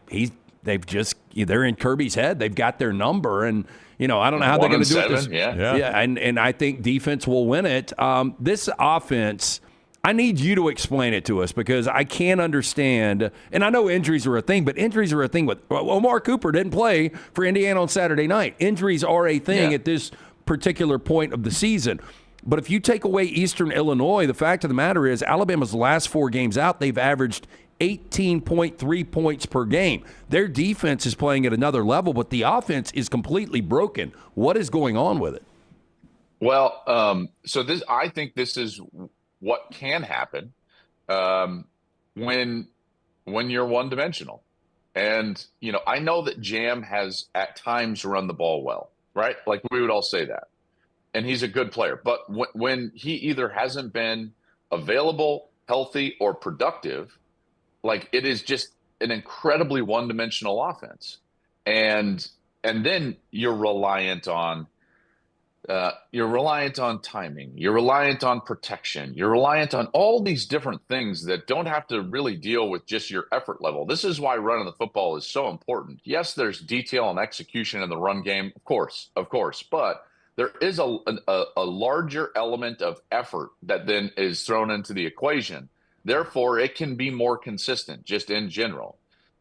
they're in Kirby's head. They've got their number, and I don't know how they're going to do it. This, and I think defense will win it. This offense, I need you to explain it to us because I can't understand. And I know injuries are a thing, but injuries are a thing. Omar Cooper didn't play for Indiana on Saturday night. Injuries are a thing at this particular point of the season. But if you take away Eastern Illinois, the fact of the matter is Alabama's last 4 games out, they've averaged 18.3 points per game. Their defense is playing at another level, but the offense is completely broken. What is going on with it? Well, I think this is what can happen when you're one-dimensional. And, I know that Jam has at times run the ball well, right? Like we would all say that. And he's a good player. But when he either hasn't been available, healthy, or productive, like it is just an incredibly one-dimensional offense. And then you're reliant on timing. You're reliant on protection. You're reliant on all these different things that don't have to really deal with just your effort level. This is why running the football is so important. Yes, there's detail and execution in the run game, of course, but there is a larger element of effort that then is thrown into the equation. Therefore, it can be more consistent just in general.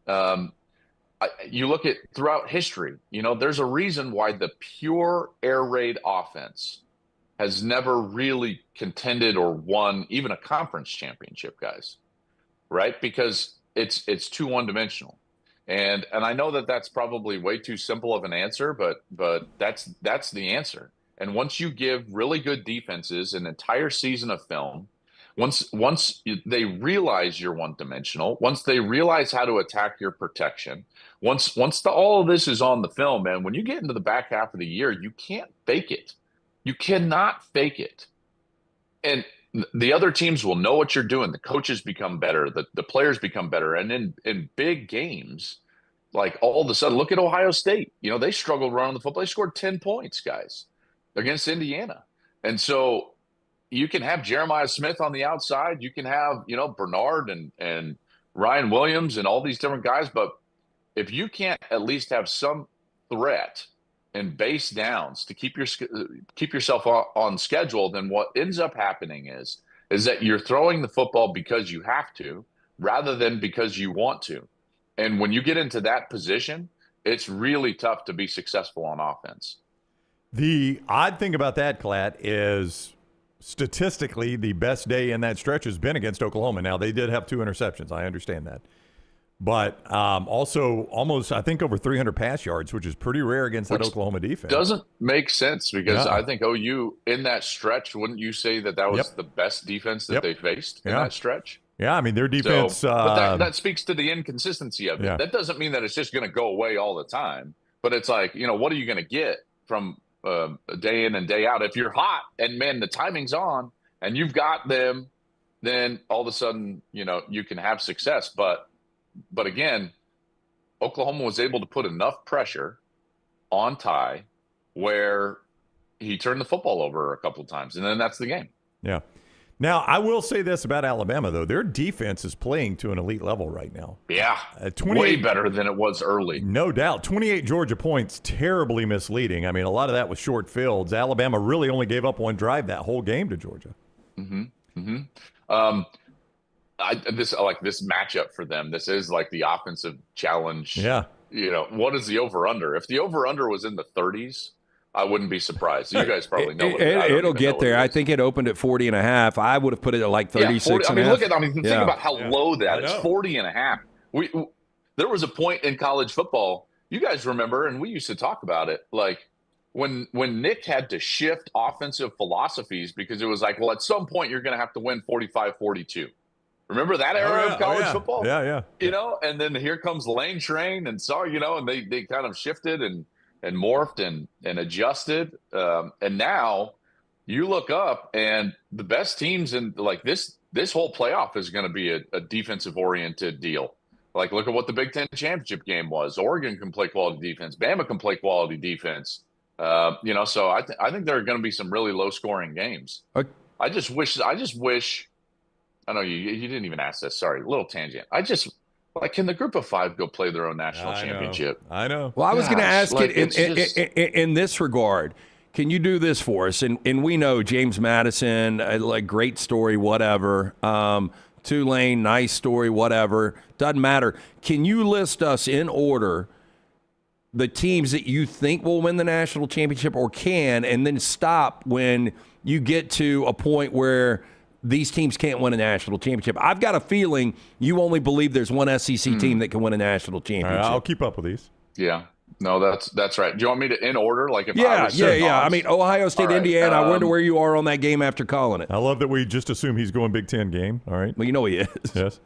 You look at throughout history, there's a reason why the pure air raid offense has never really contended or won even a conference championship, guys, right? Because it's too one-dimensional. And I know that that's probably way too simple of an answer, but that's the answer. And once you give really good defenses an entire season of film, once they realize you're one-dimensional, once they realize how to attack your protection, once all of this is on the film, man, when you get into the back half of the year, you can't fake it. You cannot fake it. And the other teams will know what you're doing. The coaches become better. The players become better. And in big games, like all of a sudden, look at Ohio State. They struggled running the football. They scored 10 points, guys, against Indiana. And so you can have Jeremiah Smith on the outside. You can have, Bernard and Ryan Williams and all these different guys. But if you can't at least have some threat and base downs to keep yourself on schedule, then what ends up happening is that you're throwing the football because you have to rather than because you want to. And when you get into that position, it's really tough to be successful on offense. The odd thing about that, Klatt, is statistically the best day in that stretch has been against Oklahoma. Now, they did have 2 interceptions. I understand that. But also almost, I think, over 300 pass yards, which is pretty rare against that Oklahoma defense. Doesn't make sense because I think OU in that stretch, wouldn't you say that was the best defense that they faced in that stretch? Yeah, I mean, their defense. But that speaks to the inconsistency of it. Yeah. That doesn't mean that it's just going to go away all the time. But it's like, what are you going to get from day in and day out? If you're hot and, man, the timing's on and you've got them, then all of a sudden, you can have success. But again, Oklahoma was able to put enough pressure on Ty where he turned the football over a couple of times, and then that's the game. Yeah. Now, I will say this about Alabama, though. Their defense is playing to an elite level right now. Yeah, way better than it was early. No doubt. 28 Georgia points, terribly misleading. I mean, a lot of that was short fields. Alabama really only gave up 1 drive that whole game to Georgia. This matchup for them. This is like the offensive challenge. Yeah. What is the over-under? If the over-under was in the 30s, I wouldn't be surprised. You guys probably know it'll get there. I think it opened at 40.5. I would have put it at like 36 40, and a half. Think about how low that is. 40.5. There was a point in college football, you guys remember, and we used to talk about it, like when Nick had to shift offensive philosophies because it was like, well, at some point you're going to have to win 45-42. Remember that era of college football? Yeah. And then here comes Lane Train and and they kind of shifted and morphed and adjusted. And now you look up and the best teams in like this whole playoff is going to be a defensive oriented deal. Like, look at what the Big Ten championship game was. Oregon can play quality defense. Bama can play quality defense. So I think there are going to be some really low scoring games. Okay. I just wish, I know you didn't even ask this. Sorry, a little tangent. I just Like, can the group of 5 go play their own national championship? I know. Well, I was going to ask like, it in this regard. Can you do this for us? And we know James Madison, like great story, whatever. Tulane, nice story, whatever. Doesn't matter. Can you list us in order the teams that you think will win the national championship or can, and then stop when you get to a point where these teams can't win a national championship? I've got a feeling you only believe there's one SEC team that can win a national championship. All right, I'll keep up with these. Yeah. No, that's right. Do you want me to in order? Like if I Yeah. was I mean, Ohio State, All right, Indiana, I wonder where you are on that game after calling it. I love that we just assume he's going Big Ten game. All right. Well, you know he is. Yes.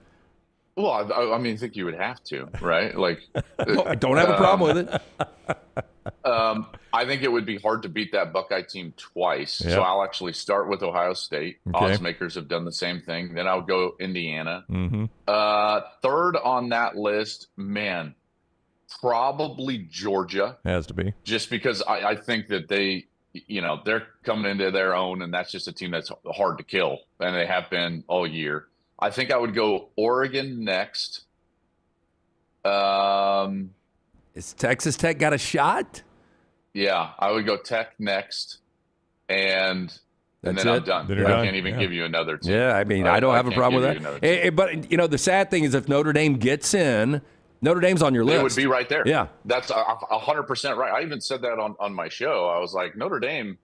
Well, I mean, I think you would have to, right? Like, I don't have a problem with it. I think it would be hard to beat that Buckeye team twice. Yep. So I'll actually start with Ohio State. Okay. Odds makers have done the same thing. Then I'll go Indiana. Mm-hmm. Third on that list, man, probably Georgia. Has to be. Just because I think that they're coming into their own, and that's just a team that's hard to kill, and they have been all year. I think I would go Oregon next. Is Texas Tech got a shot? Yeah, I would go Tech next, and That's then I'm it? done. Then you're I done? can't even give you another team. Yeah, I mean, I don't have a can't problem give with you another that. team. But, the sad thing is if Notre Dame gets in, Notre Dame's on your list. It would be right there. Yeah. That's 100% right. I even said that on my show. I was like, Notre Dame,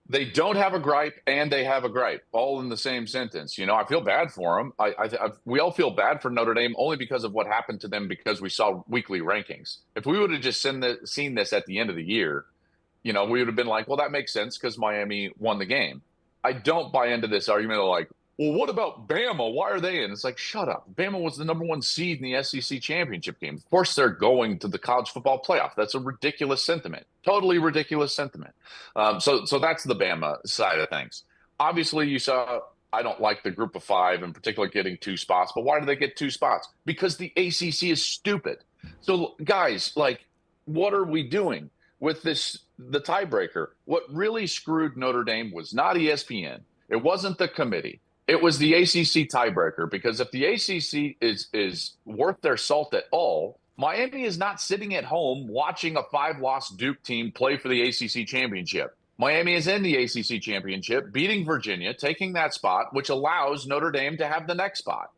they don't have a gripe and they have a gripe, all in the same sentence. I feel bad for them. We all feel bad for Notre Dame only because of what happened to them because we saw weekly rankings. If we would have just seen this at the end of the year, we would have been like, well, that makes sense because Miami won the game. I don't buy into this argument of like, well, what about Bama? Why are they in? It's like, shut up. Bama was the number 1 seed in the SEC championship game. Of course, they're going to the college football playoff. That's a ridiculous sentiment. Totally ridiculous sentiment. So that's the Bama side of things. Obviously, you saw I don't like the group of 5 in particular getting 2 spots. But why do they get 2 spots? Because the ACC is stupid. So, guys, like, what are we doing with the tiebreaker? What really screwed Notre Dame was not ESPN. It wasn't the committee. It was the ACC tiebreaker, because if the ACC is worth their salt at all, Miami is not sitting at home watching a 5-loss Duke team play for the ACC championship. Miami is in the ACC championship, beating Virginia, taking that spot, which allows Notre Dame to have the next spot.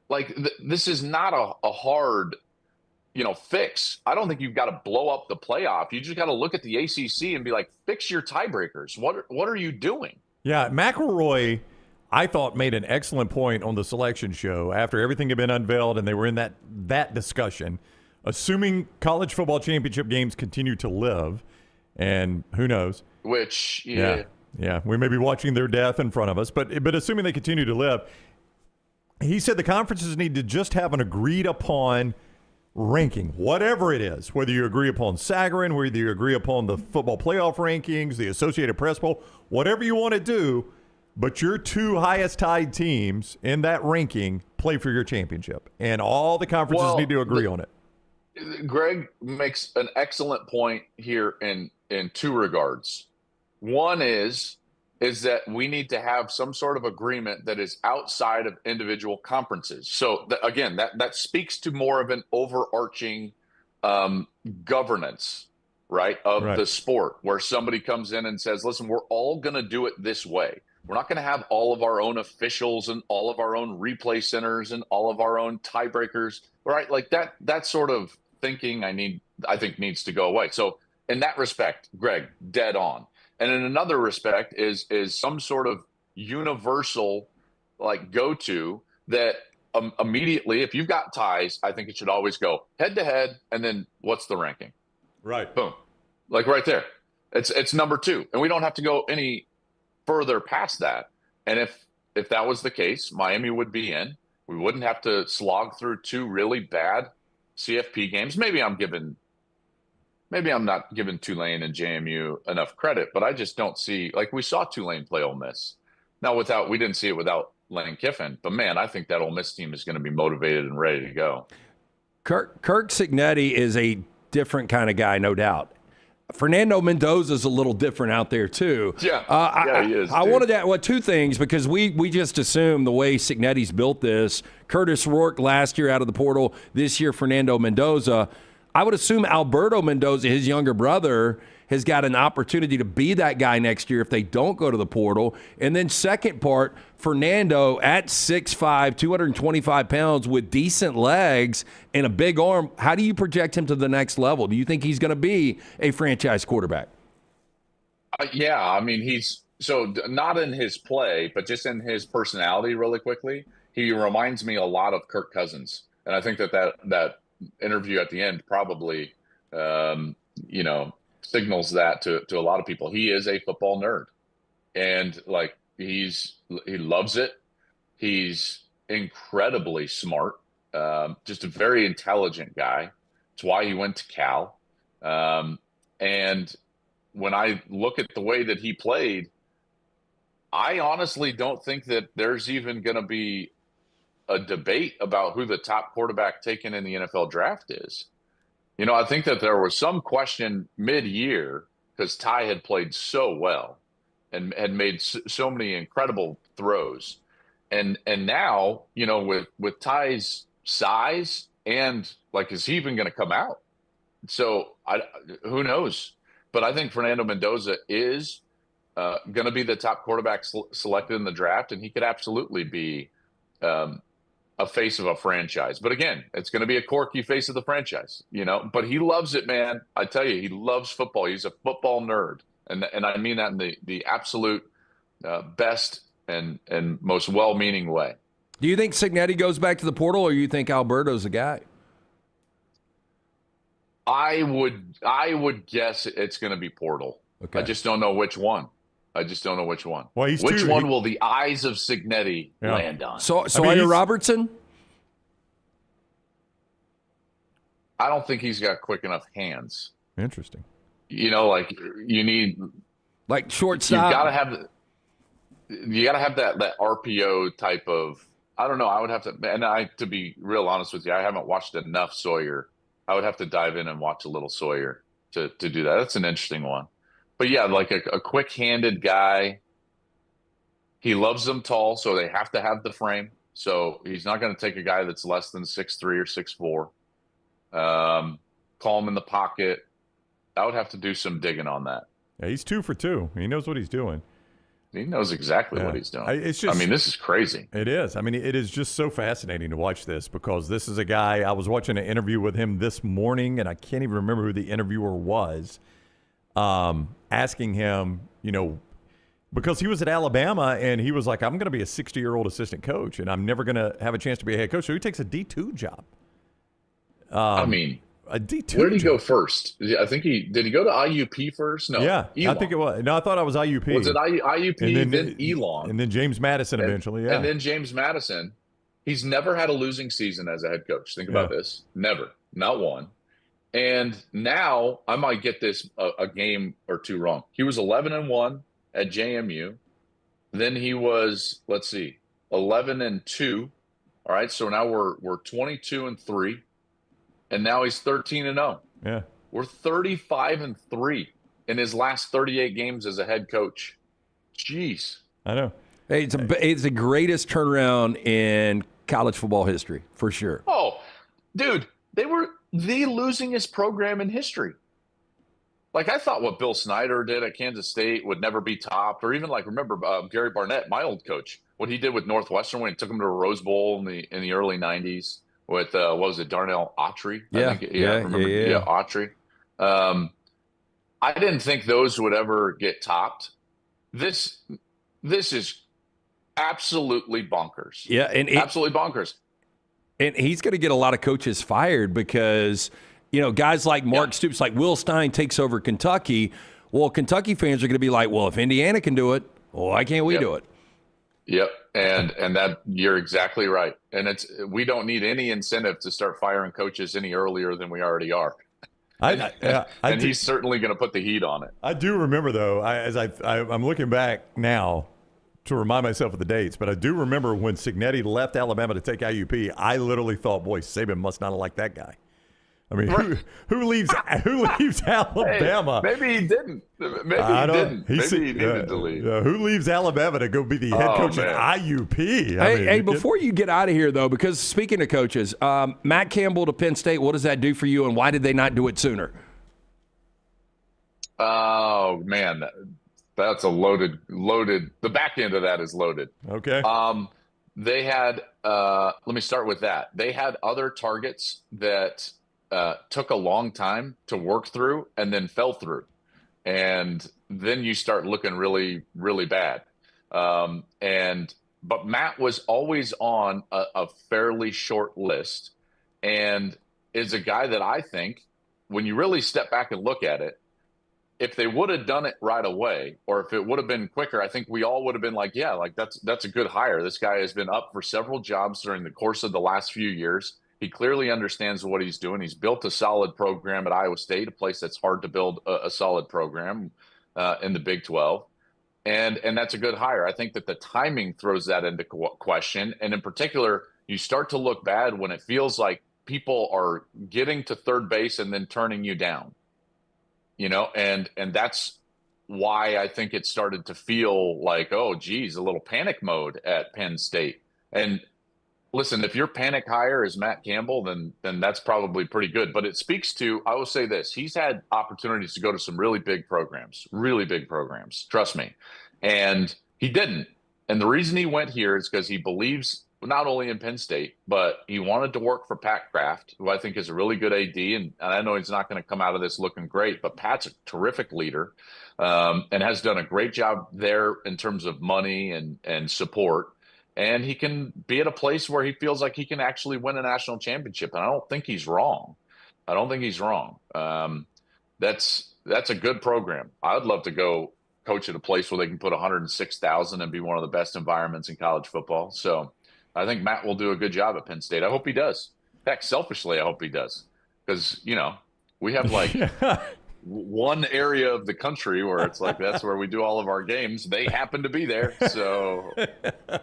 Like, this is not a hard, fix. I don't think you've got to blow up the playoff. You just got to look at the ACC and be like, fix your tiebreakers. What are you doing? Yeah, McElroy, I thought, made an excellent point on the selection show after everything had been unveiled and they were in that discussion. Assuming college football championship games continue to live, and who knows? Which, yeah, we may be watching their death in front of us, but assuming they continue to live, he said the conferences need to just have an agreed upon ranking, whatever it is, whether you agree upon Sagarin, whether you agree upon the football playoff rankings, the Associated Press poll, whatever you want to do, but your 2 highest tied teams in that ranking play for your championship, and all the conferences need to agree on it. Greg makes an excellent point here in 2 regards. One is that we need to have some sort of agreement that is outside of individual conferences. So again, that speaks to more of an overarching governance, right, of the sport, where somebody comes in and says, listen, we're all going to do it this way. We're not going to have all of our own officials and all of our own replay centers and all of our own tiebreakers, right? Like that sort of thinking I think needs to go away. So in that respect, Greg, dead on. And in another respect is some sort of universal like go-to that immediately, if you've got ties, I think it should always go head to head. And then what's the ranking? Right. Boom. Like right there. It's number 2. And we don't have to go any further past that. And if that was the case, Miami would be in. We wouldn't have to slog through 2 really bad CFP games. Maybe I'm not giving Tulane and JMU enough credit, but I just don't see, like, we saw Tulane play Ole Miss. Now we didn't see it without Lane Kiffin, but man, I think that Ole Miss team is going to be motivated and ready to go. Kirk Cignetti is a different kind of guy, no doubt. Fernando Mendoza's a little different out there too. Yeah, he is. I wanted to two things because we just assume the way Cignetti's built this. Curtis Rourke last year out of the portal. This year, Fernando Mendoza. I would assume Alberto Mendoza, his younger brother, has got an opportunity to be that guy next year if they don't go to the portal. And then second part, Fernando at 6'5", 225 pounds with decent legs and a big arm. How do you project him to the next level? Do you think he's going to be a franchise quarterback? Yeah, I mean, he's not in his play, but just in his personality really quickly. He reminds me a lot of Kirk Cousins. And I think that interview at the end probably, signals that to a lot of people. He is a football nerd, and like he loves it. He's incredibly smart, just a very intelligent guy. It's why he went to Cal. And when I look at the way that he played, I honestly don't think that there's even going to be a debate about who the top quarterback taken in the NFL draft is. I think that there was some question mid-year because Ty had played so well and had made so many incredible throws. And now, with Ty's size and is he even going to come out? So who knows? But I think Fernando Mendoza is going to be the top quarterback selected in the draft, and he could absolutely be a face of a franchise. But again, it's going to be a quirky face of the franchise, but he loves it, man. I tell you, he loves football. He's a football nerd. And I mean that in the absolute best and most well-meaning way. Do you think Cignetti goes back to the portal, or you think Alberto's the guy? I would guess it's going to be portal. Okay. I just don't know which one. Well, which one will the eyes of Cignetti land on? So Sawyer Robertson? I don't think he's got quick enough hands. Interesting. You need shortstop. You gotta have that RPO type of. I don't know. I would have to, and to be real honest with you, I haven't watched enough Sawyer. I would have to dive in and watch a little Sawyer to do that. That's an interesting one. But yeah, a quick-handed guy. He loves them tall, so they have to have the frame. So he's not going to take a guy that's less than 6'3" or 6'4". Calm in the pocket. I would have to do some digging on that. Yeah, he's 2 for 2. He knows what he's doing. He knows exactly what he's doing. This is crazy. It is. It is just so fascinating to watch this because this is a guy. I was watching an interview with him this morning, and I can't even remember who the interviewer was. Asking him, because he was at Alabama and he was like, I'm going to be a 60-year-old assistant coach and I'm never going to have a chance to be a head coach. So he takes a D2 job. A D2 Where did he go first? I think did he go to IUP first? No. Yeah, Elon. I think it was. No, I thought it was IUP. Was it IUP, then Elon? And then James Madison eventually, And then James Madison. He's never had a losing season as a head coach. Think about this. Never. Not one. And now I might get this a game or two wrong. He was 11-1 at JMU. Then he was, 11-2. All right, so now we're 22-3, and now he's 13-0. Yeah, we're 35-3 in his last 38 games as a head coach. Jeez, I know. Hey, it's the greatest turnaround in college football history for sure. Oh, dude, they were the losingest program in history. I thought what Bill Snyder did at Kansas State would never be topped, or even remember Gary Barnett, my old coach, what he did with Northwestern when he took them to a Rose Bowl in the early '90s with what was it, Darnell Autry? Autry. I didn't think those would ever get topped. This is absolutely bonkers. Yeah, and absolutely bonkers. And he's going to get a lot of coaches fired because, guys like Mark Stoops, like Will Stein takes over Kentucky. Well, Kentucky fans are going to be like, well, if Indiana can do it, why can't we do it? Yep. And that you're exactly right. And we don't need any incentive to start firing coaches any earlier than we already are. He's certainly going to put the heat on it. I do remember, though, I'm looking back now to remind myself of the dates, but I do remember when Cignetti left Alabama to take IUP, I literally thought, boy, Saban must not have liked that guy. I mean, who leaves Alabama? Hey, maybe he didn't. Maybe he didn't. Maybe he needed to leave. Who leaves Alabama to go be the head coach at IUP? Hey, before you get out of here, though, because speaking of coaches, Matt Campbell to Penn State, what does that do for you, and why did they not do it sooner? Oh, man. That's a loaded. The back end of that is loaded. Okay. They had, let me start with that. They had other targets that took a long time to work through and then fell through. And then you start looking really, really bad. But Matt was always on a fairly short list and is a guy that I think when you really step back and look at it, if they would have done it right away, or if it would have been quicker, I think we all would have been like, yeah, like that's a good hire. This guy has been up for several jobs during the course of the last few years. He clearly understands what he's doing. He's built a solid program at Iowa State, a place that's hard to build a solid program in the Big 12. And that's a good hire. I think that the timing throws that into question. And in particular, you start to look bad when it feels like people are getting to third base and then turning you down. You know, and that's why I think it started to feel like, oh, geez, a little panic mode at Penn State. And listen, if your panic hire is Matt Campbell, then that's probably pretty good. But it speaks to, I will say this, he's had opportunities to go to some really big programs, trust me. And he didn't. And the reason he went here is because he believes not only in Penn State, but he wanted to work for Pat Kraft, who I think is a really good AD. And I know he's not going to come out of this looking great, but Pat's a terrific leader and has done a great job there in terms of money and support. And he can be at a place where he feels like he can actually win a national championship. And I don't think he's wrong. That's a good program. I'd love to go coach at a place where they can put 106,000 and be one of the best environments in college football. So I think Matt will do a good job at Penn State. I hope he does. Heck, selfishly, I hope he does. Because, you know, we have like one area of the country where it's like that's where we do all of our games. They happen to be there. So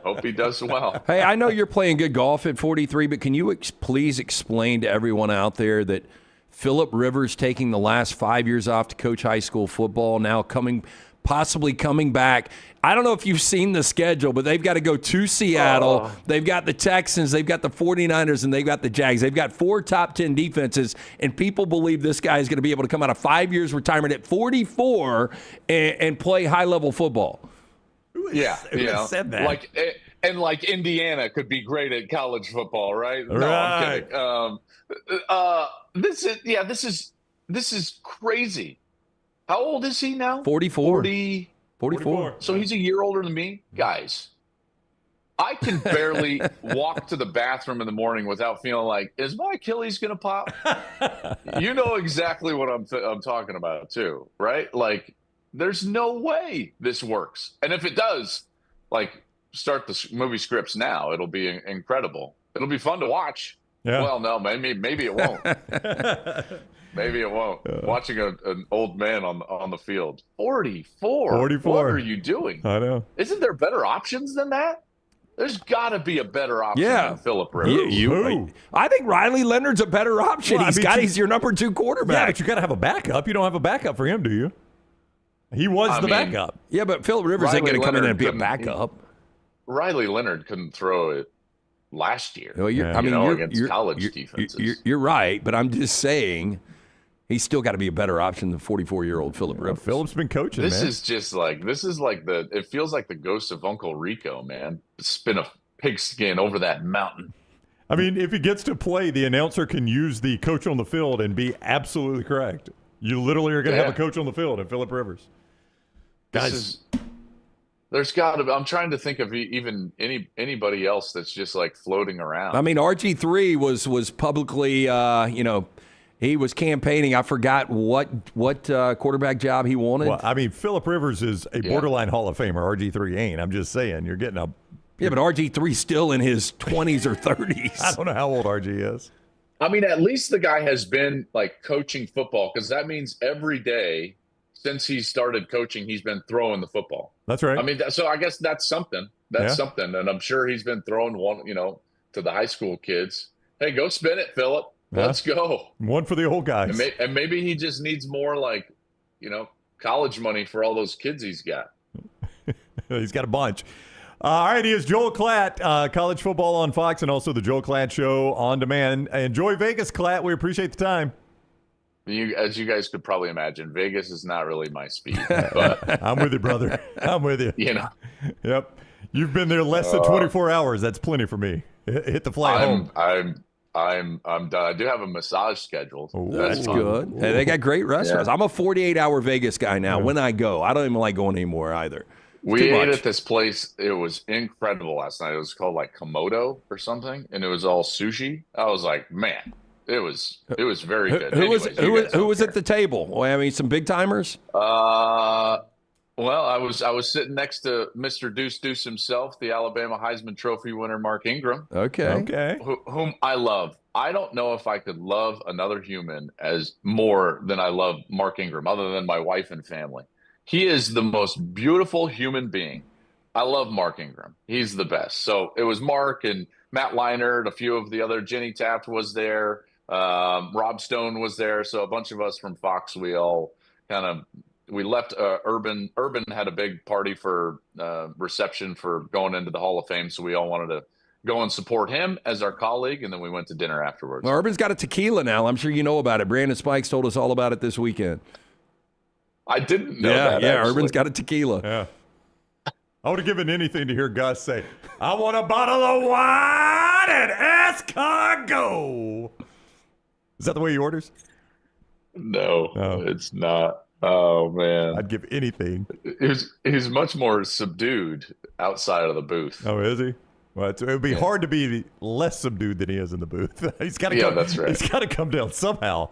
hope he does well. Hey, I know you're playing good golf at 43, but can you please explain to everyone out there that Phillip Rivers taking the last 5 years off to coach high school football, now possibly coming back. I don't know if you've seen the schedule, but they've got to go to Seattle. They've got the Texans, they've got the 49ers, and they've got the Jags. They've got 4 top 10 defenses, and people believe this guy is going to be able to come out of 5 years retirement at 44 and play high-level football. Yeah, Who has said that? Like Indiana could be great at college football, right? No, Right. I'm kidding. This is crazy. How old is he now? 44. 44. So he's a year older than me. Guys, I can barely walk to the bathroom in the morning without feeling like, is my Achilles going to pop? You know exactly what I'm talking about too, right? Like, there's no way this works. And if it does, like, start the movie scripts now. It'll be incredible. It'll be fun to watch. Yeah. Well, no, maybe it won't. Maybe it won't. Watching an old man on the field. 44. 44. What are you doing? I know. Isn't there better options than that? There's got to be a better option than Phillip Rivers. I think Riley Leonard's a better option. Well, He's your number 2 quarterback. Yeah, but you got to have a backup. You don't have a backup for him, do you? He was the backup. Yeah, but Phillip Rivers ain't going to come in and be a backup. Riley Leonard couldn't throw it last year. Well, against college defenses. You're right, but I'm just saying he's still got to be a better option than 44-year-old Phillip Rivers. Phillip's been coaching, This man. is just like it feels like the ghost of Uncle Rico, man. Spin a pigskin over that mountain. I mean, if he gets to play, the announcer can use the coach on the field and be absolutely correct. You literally are going to have a coach on the field in Phillip Rivers. There's got to be. I'm trying to think of even anybody else that's just like floating around. I mean, RG3 was publicly, he was campaigning. I forgot what quarterback job he wanted. Well, I mean, Phillip Rivers is a borderline Hall of Famer. RG3 ain't. I'm just saying, you're getting a. Yeah, but RG3's still in his 20s or 30s. I don't know how old RG is. I mean, at least the guy has been like coaching football, because that means every day since he started coaching, he's been throwing the football. That's right. I mean, so I guess that's something. And I'm sure he's been throwing one, to the high school kids. Hey, go spin it, Phillip. Let's go. One for the old guys. And maybe he just needs more college money for all those kids he's got. He's got a bunch. All right, he is Joel Klatt, college football on Fox, and also the Joel Klatt Show on demand. Enjoy Vegas, Klatt. We appreciate the time. As you guys could probably imagine, Vegas is not really my speed. But I'm with you, brother. I'm with you. Yep. You've been there less than 24 hours. That's plenty for me. Hit the flight home. I'm done. I do have a massage scheduled. That's good. Hey, they got great restaurants. Yeah. I'm a 48-hour Vegas guy now. When I go, I don't even like going anymore either. We ate at this place. It was incredible last night. It was called Komodo or something, and it was all sushi. I was like, man, it was very good. Who was at the table? Well, I mean, some big timers. Well, I was sitting next to Mr. Deuce himself, the Alabama Heisman Trophy winner, Mark Ingram. Okay. Whom I love. I don't know if I could love another human as more than I love Mark Ingram, other than my wife and family. He is the most beautiful human being. I love Mark Ingram. He's the best. So it was Mark and Matt Leinart, a few of the other. Jenny Taft was there. Rob Stone was there. So a bunch of us from Fox, we left Urban. Urban had a big party for reception for going into the Hall of Fame. So we all wanted to go and support him as our colleague. And then we went to dinner afterwards. Well, Urban's got a tequila now. I'm sure you know about it. Brandon Spikes told us all about it this weekend. I didn't know that. Yeah, actually. Urban's got a tequila. Yeah. I would have given anything to hear Gus say, I want a bottle of wine at Escargot. Is that the way he orders? No, it's not. Oh, man. I'd give anything. He's much more subdued outside of the booth. Oh, is he? Well, it would be hard to be less subdued than he is in the booth. He's got to come. That's right. He's got to come down somehow.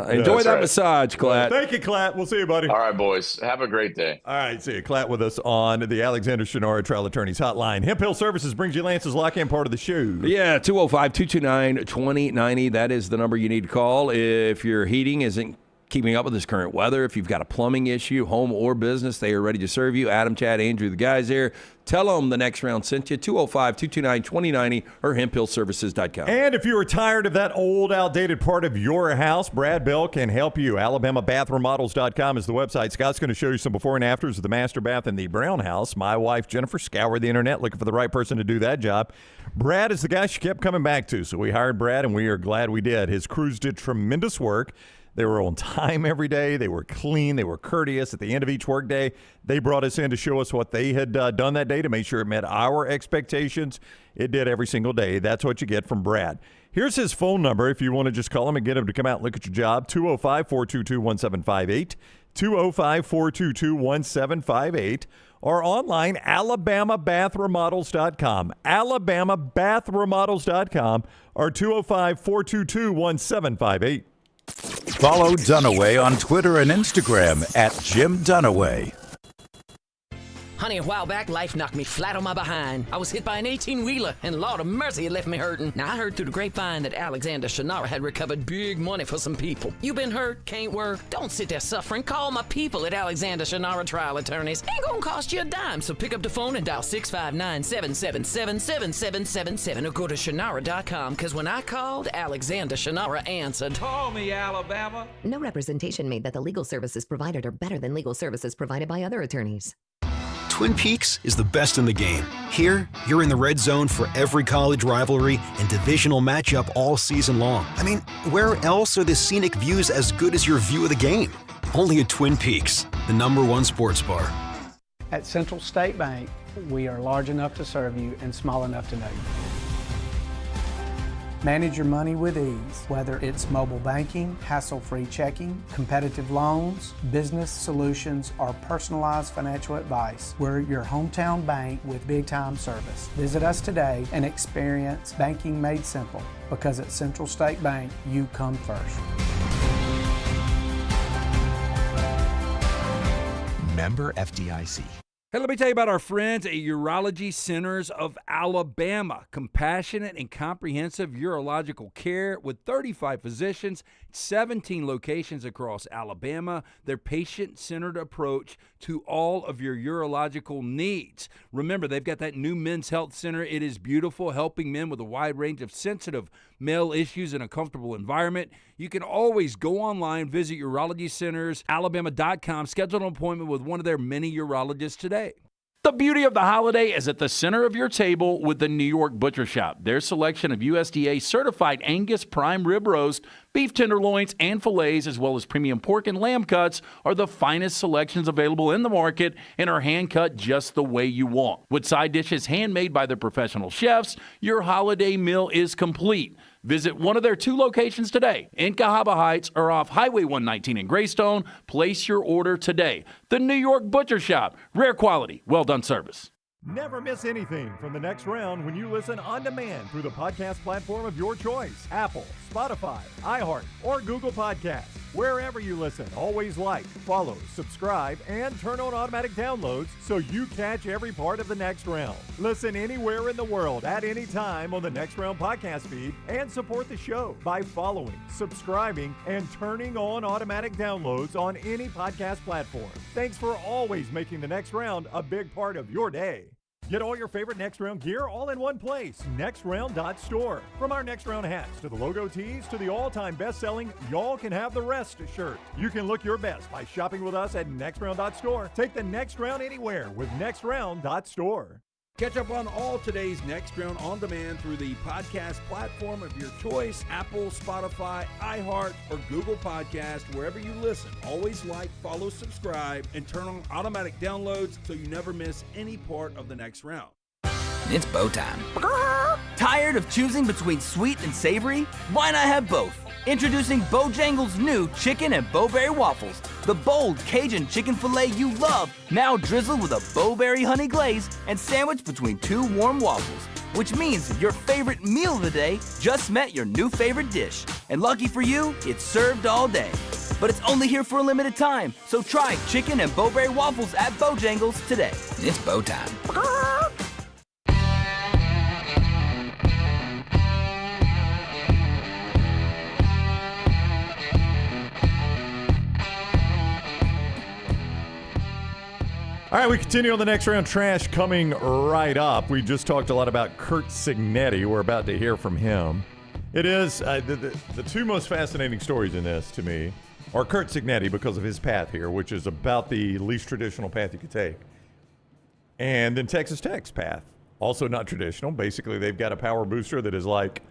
Enjoy that massage, Klatt. Thank you, Klatt. We'll see you, buddy. All right, boys. Have a great day. All right, see you. Klatt with us on the Alexander Shannara Trial Attorneys Hotline. Hemp Hill Services brings you Lance's lock-in part of the show. Yeah, 205-229-2090. That is the number you need to call if your heating isn't keeping up with this current weather. If you've got a plumbing issue, home or business, they are ready to serve you. Adam, Chad, Andrew, the guys there. Tell them the next round sent you. 205-229-2090 or hemphillservices.com. And if you are tired of that old, outdated part of your house, Brad Bell can help you. AlabamaBathRemodels.com is the website. Scott's going to show you some before and afters of the master bath in the Brown house. My wife, Jennifer, scoured the internet looking for the right person to do that job. Brad is the guy she kept coming back to, so we hired Brad, and we are glad we did. His crews did tremendous work. They were on time every day. They were clean. They were courteous. At the end of each workday, they brought us in to show us what they had done that day to make sure it met our expectations. It did every single day. That's what you get from Brad. Here's his phone number if you want to just call him and get him to come out and look at your job, 205-422-1758, 205-422-1758, or online, AlabamaBathRemodels.com, AlabamaBathRemodels.com, or 205-422-1758. Follow Dunaway on Twitter and Instagram at Jim Dunaway. Honey, a while back, life knocked me flat on my behind. I was hit by an 18-wheeler, and Lord of mercy, it left me hurting. Now, I heard through the grapevine that Alexander Shannara had recovered big money for some people. You been hurt, can't work, don't sit there suffering. Call my people at Alexander Shannara Trial Attorneys. Ain't gonna cost you a dime, so pick up the phone and dial 659-777-7777 or go to Shannara.com, because when I called, Alexander Shannara answered. Call me, Alabama. No representation made that the legal services provided are better than legal services provided by other attorneys. Twin Peaks is the best in the game. Here, you're in the red zone for every college rivalry and divisional matchup all season long. I mean, where else are the scenic views as good as your view of the game? Only at Twin Peaks, the #1 sports bar. At Central State Bank, we are large enough to serve you and small enough to know you. Manage your money with ease, whether it's mobile banking, hassle-free checking, competitive loans, business solutions, or personalized financial advice. We're your hometown bank with big-time service. Visit us today and experience banking made simple, because at Central State Bank, you come first. Member FDIC. Hey, let me tell you about our friends at Urology Centers of Alabama. Compassionate and comprehensive urological care with 35 physicians, 17 locations across Alabama. Their patient-centered approach to all of your urological needs. Remember, they've got that new men's health center. It is beautiful, helping men with a wide range of sensitive male issues in a comfortable environment. You can always go online, visit urologycentersalabama.com, schedule an appointment with one of their many urologists today. The beauty of the holiday is at the center of your table with the New York Butcher Shop. Their selection of USDA certified Angus prime rib roast, beef tenderloins, and fillets, as well as premium pork and lamb cuts, are the finest selections available in the market and are hand-cut just the way you want. With side dishes handmade by their professional chefs, your holiday meal is complete. Visit one of their 2 locations today in Cahaba Heights or off Highway 119 in Greystone. Place your order today. The New York Butcher Shop. Rare quality, well-done service. Never miss anything from the next round when you listen on demand through the podcast platform of your choice. Apple, Spotify, iHeart, or Google Podcasts. Wherever you listen, always like, follow, subscribe, and turn on automatic downloads so you catch every part of the next round. Listen anywhere in the world at any time on the Next Round podcast feed and support the show by following, subscribing, and turning on automatic downloads on any podcast platform. Thanks for always making the Next Round a big part of your day. Get all your favorite Next Round gear all in one place. NextRound.store. From our Next Round hats to the logo tees to the all-time best-selling Y'all Can Have the Rest shirt. You can look your best by shopping with us at NextRound.store. Take the Next Round anywhere with NextRound.store. Catch up on all today's Next Round on demand through the podcast platform of your choice, Apple, Spotify, iHeart, or Google Podcast, wherever you listen. Always like, follow, subscribe, and turn on automatic downloads so you never miss any part of the Next Round. It's bow time. Tired of choosing between sweet and savory? Why not have both? Introducing Bojangles' new chicken and bowberry waffles. The bold Cajun chicken filet you love, now drizzled with a bowberry honey glaze and sandwiched between 2 warm waffles. Which means your favorite meal of the day just met your new favorite dish. And lucky for you, it's served all day. But it's only here for a limited time, so try chicken and bowberry waffles at Bojangles today. It's bow time. All right, we continue on the Next Round. Trash coming right up. We just talked a lot about Curt Cignetti. We're about to hear from him. It is the 2 most fascinating stories in this to me are Curt Cignetti because of his path here, which is about the least traditional path you could take, and then Texas Tech's path, also not traditional. Basically, they've got a power booster that is like,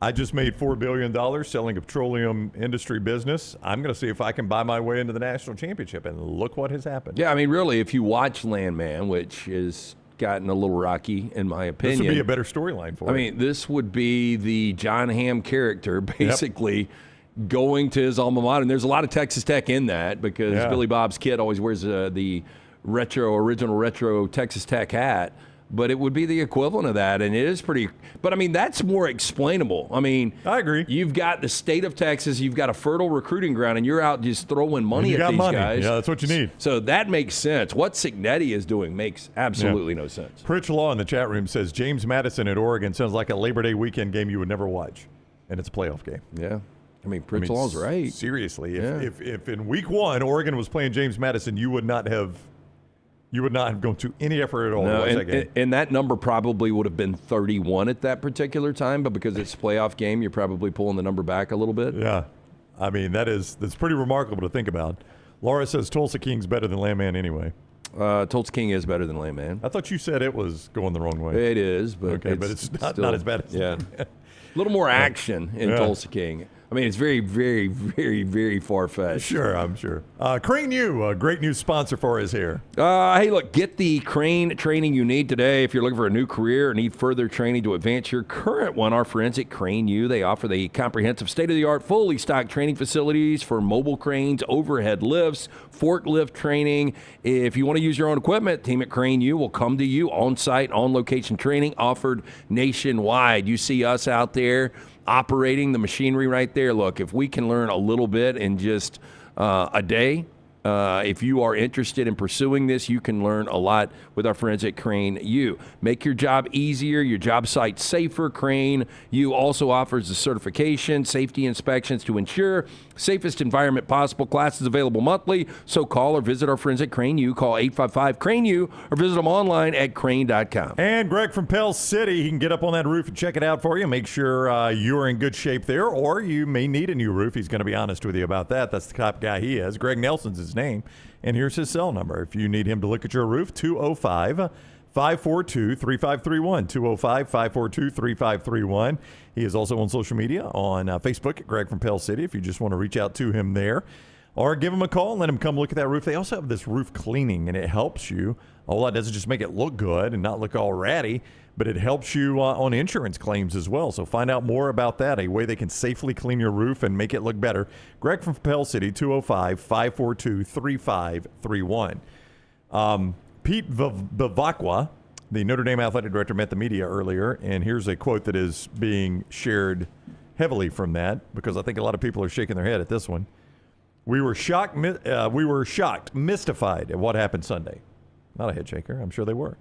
I just made $4 billion selling a petroleum industry business. I'm going to see if I can buy my way into the national championship. And look what has happened. Yeah, I mean, really, if you watch Landman, which has gotten a little rocky, in my opinion. This would be a better storyline for it. I mean, this would be the John Hamm character, basically, going to his alma mater. And there's a lot of Texas Tech in that because Billy Bob's kid always wears the original retro Texas Tech hat. But it would be the equivalent of that, and it is pretty – but, I mean, that's more explainable. I mean – I agree. You've got the state of Texas. You've got a fertile recruiting ground, and you're out just throwing money at these guys. Yeah, that's what you need. So that makes sense. What Cignetti is doing makes absolutely no sense. Pritch Law in the chat room says, James Madison at Oregon sounds like a Labor Day weekend game you would never watch, and it's a playoff game. Yeah. I mean, Pritch Law's right. Seriously. If in week 1 Oregon was playing James Madison, you would not have gone to any effort at all to watch that game. And that number probably would have been 31 at that particular time, but because it's a playoff game, you're probably pulling the number back a little bit. Yeah. I mean, that's pretty remarkable to think about. Laura says Tulsa King's better than Landman anyway. Tulsa King is better than Landman. I thought you said it was going the wrong way. It is, but it's not as bad as a little more action in Tulsa King. I mean, it's very, very, very, very far-fetched. Sure, I'm sure. Crane U, a great new sponsor for us here. Hey, look, get the Crane training you need today. If you're looking for a new career or need further training to advance your current one, our friends at Crane U, they offer the comprehensive state-of-the-art, fully stocked training facilities for mobile cranes, overhead lifts, forklift training. If you want to use your own equipment, team at Crane U will come to you on-site, on-location training offered nationwide. You see us out there operating the machinery right there. Look, if we can learn a little bit in just a day, If you are interested in pursuing this, you can learn a lot with our friends at Crane U. Make your job easier, your job site safer. Crane U also offers the certification, safety inspections to ensure safest environment possible. Classes available monthly, so call or visit our friends at Crane U. Call 855-CRANE-U or visit them online at crane.com. And Greg from Pell City, he can get up on that roof and check it out for you. Make sure you're in good shape there, or you may need a new roof. He's going to be honest with you about that. That's the top guy he is. Greg Nelson's his name, and here's his cell number. If you need him to look at your roof, 205-542-3531, 205-542-3531. He is also on social media on Facebook at Greg from Pell City if you just want to reach out to him there. Or give him a call and let him come look at that roof. They also have this roof cleaning, and it helps you. All that does is just make it look good and not look all ratty, but it helps you on insurance claims as well. So find out more about that, a way they can safely clean your roof and make it look better. Greg from Pell City, 205-542-3531. Pete Vivacqua, the Notre Dame athletic director, met the media earlier, and here's a quote that is being shared heavily from that, because I think a lot of people are shaking their head at this one. We were shocked, mystified at what happened Sunday. Not a head shaker. I'm sure they were.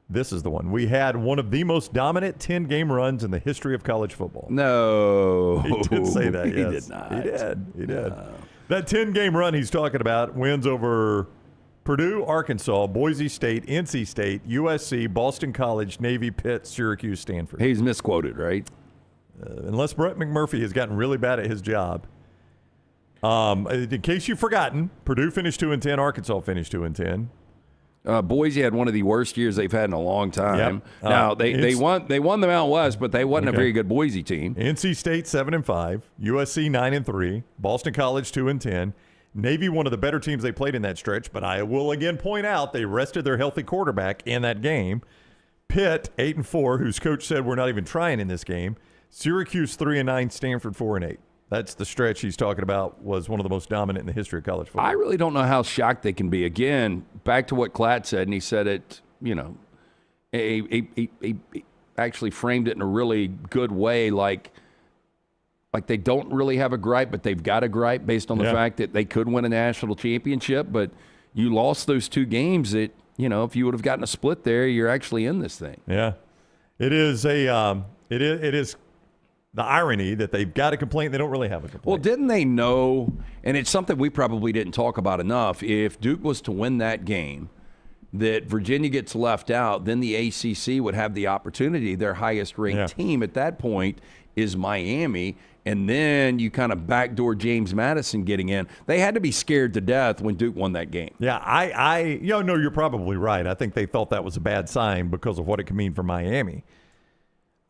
This is the one. We had one of the most dominant 10-game runs in the history of college football. No. He did say that, yes. He did not. He did. That 10-game run he's talking about, wins over Purdue, Arkansas, Boise State, NC State, USC, Boston College, Navy, Pitt, Syracuse, Stanford. He's misquoted, right? Unless Brett McMurphy has gotten really bad at his job. In case you've forgotten, Purdue finished 2-10, Arkansas finished 2-10. Boise had one of the worst years they've had in a long time. Yep. Now they won the Mountain West, but they wasn't a very good Boise team. NC State 7-5, USC 9-3, Boston College 2-10. Navy, one of the better teams they played in that stretch, but I will again point out they rested their healthy quarterback in that game. Pitt 8-4, whose coach said we're not even trying in this game. Syracuse 3-9, Stanford 4-8. That's the stretch he's talking about, was one of the most dominant in the history of college football. I really don't know how shocked they can be. Again, back to what Klatt said, and he said it, actually framed it in a really good way, like they don't really have a gripe, but they've got a gripe based on the fact that they could win a national championship, but you lost those two games that, if you would have gotten a split there, you're actually in this thing. Yeah. It is it is the irony that they've got a complaint, they don't really have a complaint. Well, didn't they know, and it's something we probably didn't talk about enough, if Duke was to win that game, that Virginia gets left out, then the ACC would have the opportunity. Their highest-ranked team at that point is Miami, and then you kind of backdoor James Madison getting in. They had to be scared to death when Duke won that game. Yeah, you're probably right. I think they thought that was a bad sign because of what it could mean for Miami.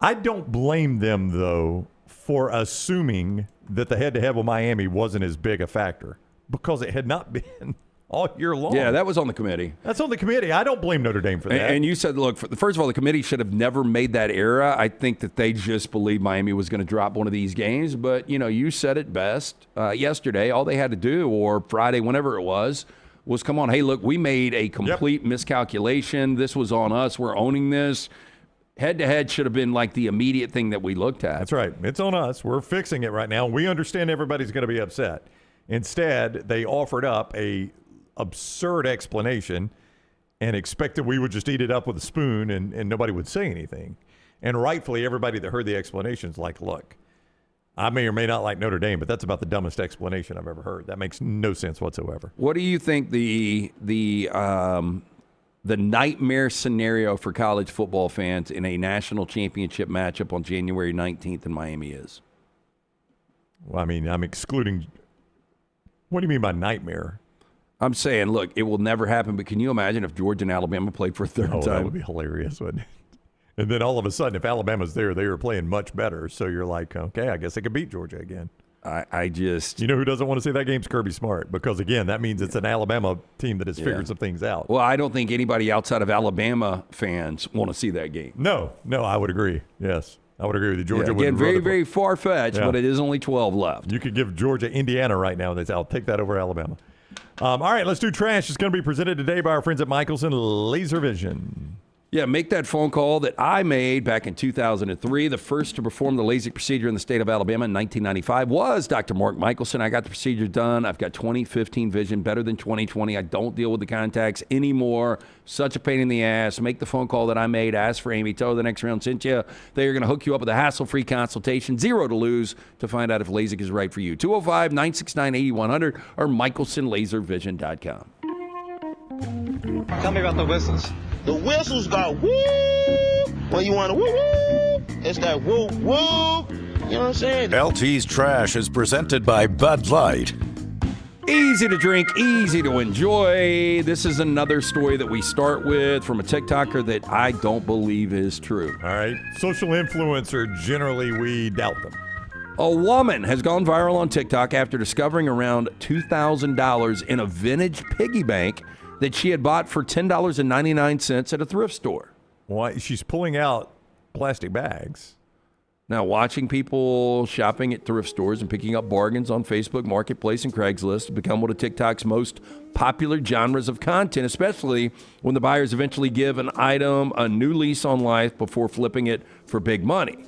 I don't blame them, though, for assuming that the head-to-head with Miami wasn't as big a factor, because it had not been all year long. Yeah, that was on the committee. That's on the committee. I don't blame Notre Dame for that. And you said, look, first of all, the committee should have never made that error. I think that they just believed Miami was going to drop one of these games. But, you said it best yesterday. All they had to do, or Friday, whenever it was come on, hey, look, we made a complete miscalculation. This was on us. We're owning this. Head-to-head should have been like the immediate thing that we looked at. That's right. It's on us. We're fixing it right now. We understand everybody's going to be upset. Instead, they offered up a absurd explanation and expected we would just eat it up with a spoon and nobody would say anything. And rightfully, everybody that heard the explanation is like, look, I may or may not like Notre Dame, but that's about the dumbest explanation I've ever heard. That makes no sense whatsoever. What do you think the nightmare scenario for college football fans in a national championship matchup on January 19th in Miami is? Well, I mean, I'm excluding. What do you mean by nightmare? I'm saying, look, it will never happen, but can you imagine if Georgia and Alabama played for a third time? That would be hilarious, wouldn't it? And then all of a sudden, if Alabama's there, they were playing much better. So you're like, okay, I guess they could beat Georgia again. I just... You know who doesn't want to see that game's Kirby Smart? Because, again, that means it's an Alabama team that has figured some things out. Well, I don't think anybody outside of Alabama fans want to see that game. No, I would agree. Yes, I would agree with you. Georgia would again, very, very far-fetched, but it is only 12 left. You could give Georgia Indiana right now, and I'll take that over Alabama. All right, let's do trash. It's going to be presented today by our friends at Michelson Laser Vision. Yeah, make that phone call that I made back in 2003. The first to perform the LASIK procedure in the state of Alabama in 1995 was Dr. Mark Michelson. I got the procedure done. I've got 20/15 vision, better than 20/20. I don't deal with the contacts anymore. Such a pain in the ass. Make the phone call that I made. Ask for Amy. Tell her the next round sent you. They are going to hook you up with a hassle-free consultation. 0 to lose to find out if LASIK is right for you. 205-969-8100 or michelsonlaservision.com. Tell me about the whistles. The whistles got woo. When you want to woo woo, it's that woo woo. You know what I'm saying? LT's Trash is presented by Bud Light. Easy to drink, easy to enjoy. This is another story that we start with from a TikToker that I don't believe is true. All right. Social influencer, generally we doubt them. A woman has gone viral on TikTok after discovering around $2,000 in a vintage piggy bank that she had bought for $10.99 at a thrift store. Why? She's pulling out plastic bags. Now, watching people shopping at thrift stores and picking up bargains on Facebook Marketplace and Craigslist has become one of TikTok's most popular genres of content, especially when the buyers eventually give an item a new lease on life before flipping it for big money.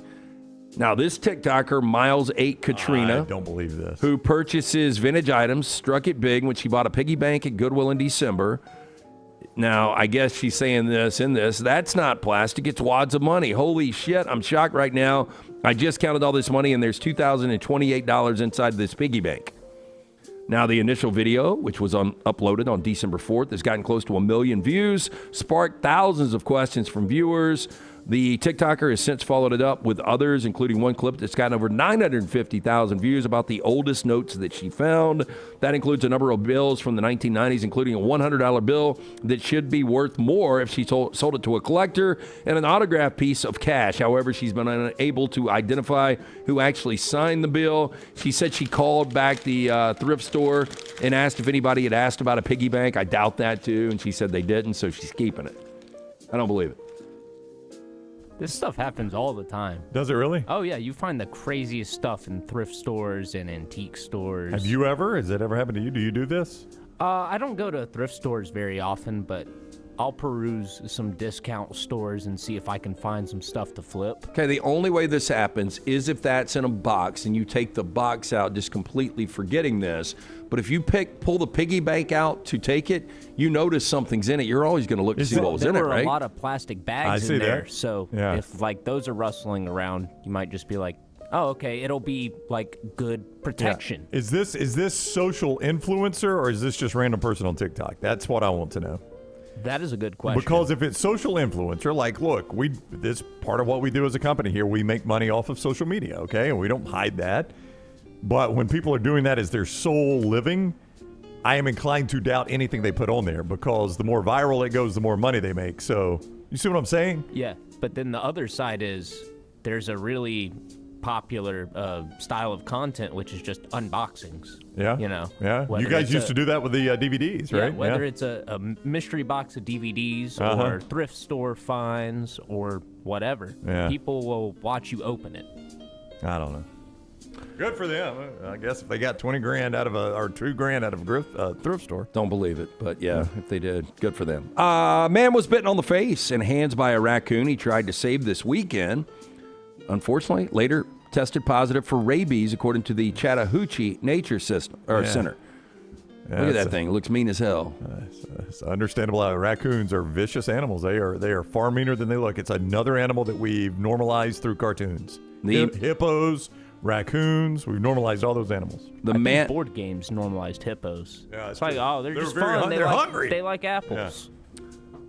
Now, this TikToker, Miles8 Katrina, I don't believe this, who purchases vintage items, struck it big when she bought a piggy bank at Goodwill in December. Now, I guess she's saying that's not plastic, it's wads of money. Holy shit, I'm shocked right now. I just counted all this money and there's $2,028 inside this piggy bank. Now, the initial video, which was uploaded on December 4th, has gotten close to 1 million views, sparked thousands of questions from viewers. The TikToker has since followed it up with others, including one clip that's gotten over 950,000 views about the oldest notes that she found. That includes a number of bills from the 1990s, including a $100 bill that should be worth more if she sold it to a collector, and an autographed piece of cash. However, she's been unable to identify who actually signed the bill. She said she called back the thrift store and asked if anybody had asked about a piggy bank. I doubt that, too, and she said they didn't, so she's keeping it. I don't believe it. This stuff happens all the time. Does it really? Oh, yeah. You find the craziest stuff in thrift stores and antique stores. Have you ever? Has that ever happened to you? Do you do this? I don't go to thrift stores very often, but I'll peruse some discount stores and see if I can find some stuff to flip. Okay, the only way this happens is if that's in a box and you take the box out just completely forgetting this. But if you pull the piggy bank out to take it, you notice something's in it. You're always going to look to see what was in it, right? There were a lot of plastic bags in there. That. So yeah. If like those are rustling around, you might just be like, oh, okay, it'll be like good protection. Yeah. Is this social influencer or is this just random person on TikTok? That's what I want to know. That is a good question. Because if it's social influencer, like, look, this part of what we do as a company here, we make money off of social media, okay? And we don't hide that. But when people are doing that as their sole living, I am inclined to doubt anything they put on there because the more viral it goes, the more money they make. So, you see what I'm saying? Yeah, but then the other side is there's a really popular style of content, which is just unboxings. Yeah. You know? Yeah. You guys used to do that with the DVDs, right? Yeah, whether it's a mystery box of DVDs or thrift store finds or whatever. Yeah. People will watch you open it. I don't know. Good for them. I guess if they got $20,000 out of or $2,000 out of a thrift store. Don't believe it, but yeah, if they did, good for them. Man was bitten on the face and hands by a raccoon he tried to save this weekend. Unfortunately, later tested positive for rabies, according to the Chattahoochee Nature Center. Yeah, look at that thing; it looks mean as hell. It's understandable. Raccoons are vicious animals. They are far meaner than they look. It's another animal that we've normalized through cartoons. Hippos. Raccoons, we've normalized all those animals. I think board games normalized hippos. Yeah, it's like, oh, they're just fun. They're hungry. They like apples. Yeah.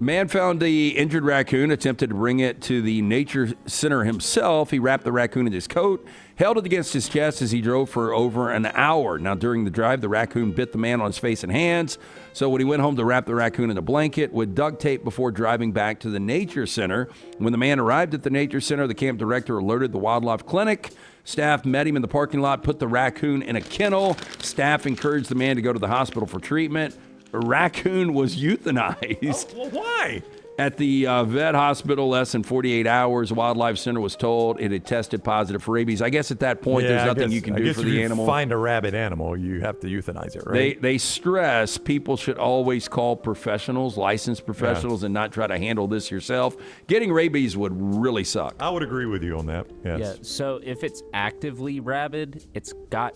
Man found the injured raccoon, attempted to bring it to the nature center himself. He wrapped the raccoon in his coat, held it against his chest as he drove for over an hour. Now, during the drive, the raccoon bit the man on his face and hands. So when he went home to wrap the raccoon in a blanket with duct tape before driving back to the nature center. When the man arrived at the nature center, the camp director alerted the wildlife clinic. Staff met him in the parking lot, put the raccoon in a kennel. Staff encouraged the man to go to the hospital for treatment. A raccoon was euthanized. Well, why? At the vet hospital, less than 48 hours, Wildlife Center was told it had tested positive for rabies. I guess at that point, there's nothing you can do for the animal. If you find a rabid animal, you have to euthanize it, right? They stress people should always call professionals, licensed professionals, and not try to handle this yourself. Getting rabies would really suck. I would agree with you on that. Yes. Yeah, so if it's actively rabid, it's got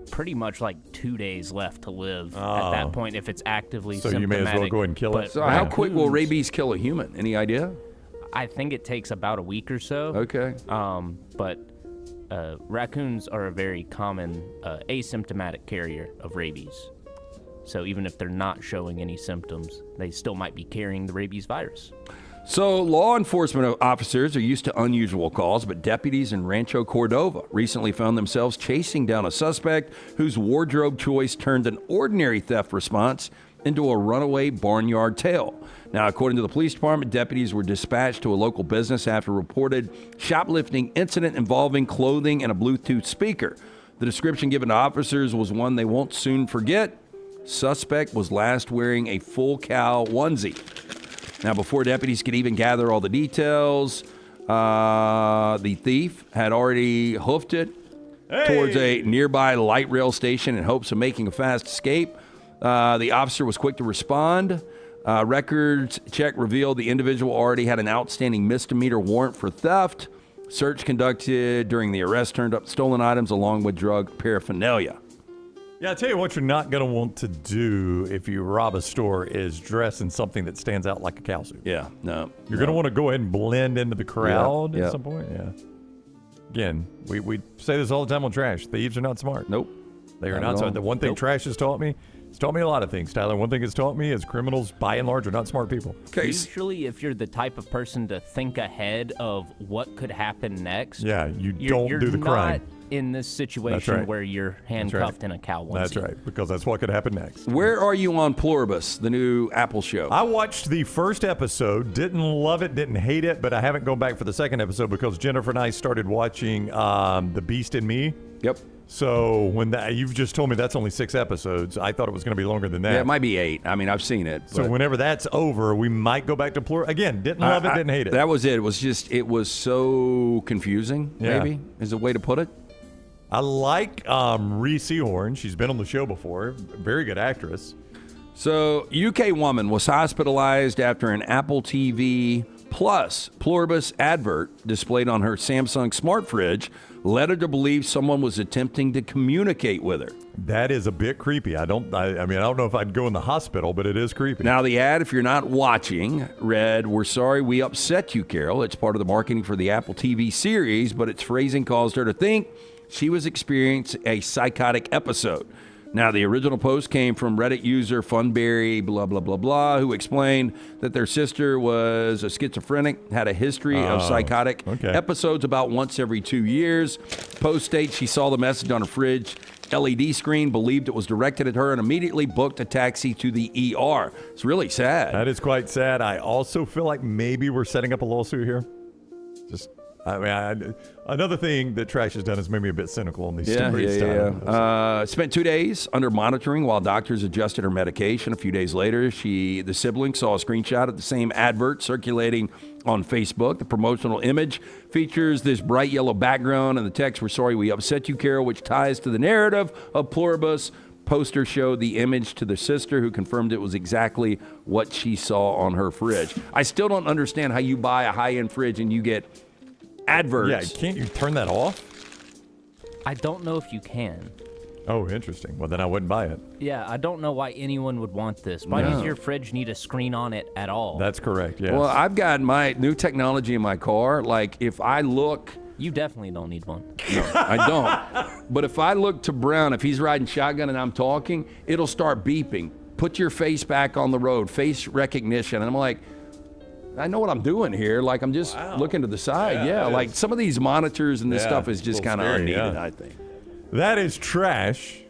pretty much like 2 days left to live at that point if it's actively symptomatic. You may as well go ahead and kill it. So how quick will rabies kill a human? Any idea? I think it takes about a week or so. Okay. But raccoons are a very common asymptomatic carrier of rabies. So even if they're not showing any symptoms, they still might be carrying the rabies virus. So law enforcement officers are used to unusual calls, but deputies in Rancho Cordova recently found themselves chasing down a suspect whose wardrobe choice turned an ordinary theft response into a runaway barnyard tale. Now, according to the police department, deputies were dispatched to a local business after a reported shoplifting incident involving clothing and a Bluetooth speaker. The description given to officers was one they won't soon forget. Suspect was last wearing a full cow onesie. Now, before deputies could even gather all the details, the thief had already hoofed it towards a nearby light rail station in hopes of making a fast escape. The officer was quick to respond. Records check revealed the individual already had an outstanding misdemeanor warrant for theft. Search conducted during the arrest turned up stolen items along with drug paraphernalia. Yeah, I'll tell you what you're not going to want to do if you rob a store is dress in something that stands out like a cow suit. Yeah, no. You're going to want to go ahead and blend into the crowd Yeah. at some point. Yeah. Again, we say this all the time on Trash. Thieves are not smart. Nope. They are not smart. The one thing Trash has taught me, it's taught me a lot of things, Tyler. One thing it's taught me is criminals, by and large, are not smart people. Usually, if you're the type of person to think ahead of what could happen next, you you're don't do the crime. Not in this situation right. where you're handcuffed in a cow onesie. That's right, because that's what could happen next. Where are you on Pluribus, the new Apple show? I watched the first episode, didn't love it, didn't hate it, but I haven't gone back for the second episode because Jennifer and I started watching The Beast in Me. Yep. So when you've just told me that's only 6 episodes, I thought it was going to be longer than that. Yeah, it might be 8. I mean, I've seen it. So whenever that's over, we might go back to Pluribus. Again, didn't love it, didn't hate it. That was it. It was so confusing, maybe, is a way to put it. I like Reese Horn. She's been on the show before. Very good actress. So, UK woman was hospitalized after an Apple TV Plus Pluribus advert displayed on her Samsung smart fridge led her to believe someone was attempting to communicate with her. That is a bit creepy. I don't know if I'd go in the hospital, but it is creepy. Now, the ad, if you're not watching, read, "We're sorry we upset you, Carol." It's part of the marketing for the Apple TV series, but its phrasing caused her to think she was experiencing a psychotic episode. Now, the original post came from Reddit user Funberry, blah, blah, blah, blah, who explained that their sister was a schizophrenic, had a history of psychotic episodes about once every 2 years. Post states she saw the message on her fridge LED screen, believed it was directed at her, and immediately booked a taxi to the ER. It's really sad. That is quite sad. I also feel like maybe we're setting up a lawsuit here. Another thing that Trash has done is made me a bit cynical on these stories. Spent 2 days under monitoring while doctors adjusted her medication. A few days later, the sibling saw a screenshot of the same advert circulating on Facebook. The promotional image features this bright yellow background, and the text, "We're sorry we upset you, Carol," which ties to the narrative of Pluribus. Poster showed the image to the sister, who confirmed it was exactly what she saw on her fridge. I still don't understand how you buy a high-end fridge and you get adverts. Yeah, can't you turn that off? I don't know if you can. Oh, interesting. Well, then I wouldn't buy it. Yeah, I don't know why anyone would want this. Why does your fridge need a screen on it at all? That's correct, yes. Well, I've got my new technology in my car. Like, if I look... You definitely don't need one. No, I don't. But if I look to Brown, if he's riding shotgun and I'm talking, it'll start beeping. Put your face back on the road, face recognition. And I'm like... I know what I'm doing here. Like, I'm just looking to the side. Yeah, like some of these monitors and this stuff is just kind of unneeded, I think. That is Trash.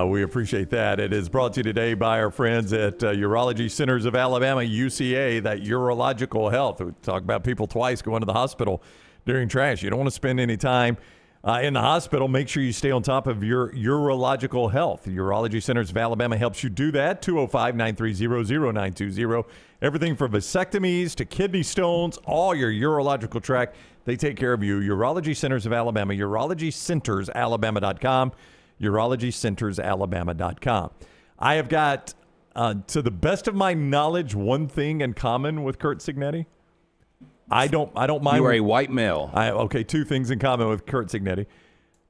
We appreciate that. It is brought to you today by our friends at Urology Centers of Alabama, UCA, that urological health. We talk about people twice going to the hospital during Trash. You don't want to spend any time in the hospital, make sure you stay on top of your urological health. The Urology Centers of Alabama helps you do that. 205-930-0920. Everything from vasectomies to kidney stones, all your urological track, they take care of you. Urology Centers of Alabama, urologycentersalabama.com, urologycentersalabama.com. I have got, to the best of my knowledge, one thing in common with Curt Cignetti. I don't mind. You are a white male. Two things in common with Curt Cignetti.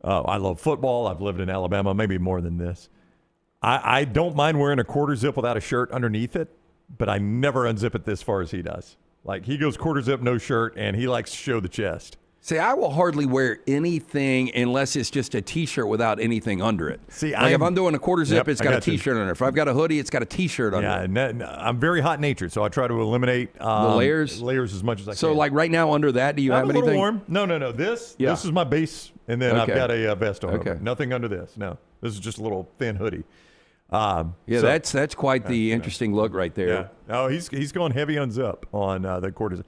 I love football. I've lived in Alabama, maybe more than this. I don't mind wearing a quarter zip without a shirt underneath it, but I never unzip it this far as he does. Like, he goes quarter zip, no shirt, and he likes to show the chest. See, I will hardly wear anything unless it's just a T-shirt without anything under it. See, if I'm doing a quarter zip, it's got a T-shirt under it. If I've got a hoodie, it's got a T-shirt under it. Yeah, I'm very hot-natured, so I try to eliminate the layers as much as I can. So, like right now under that, do you have anything? A little warm. No. This is my base, and then I've got a vest on. Okay. Nothing under this. No, this is just a little thin hoodie. That's quite the interesting look right there. Yeah. Oh, he's going heavy unzip on the quarters.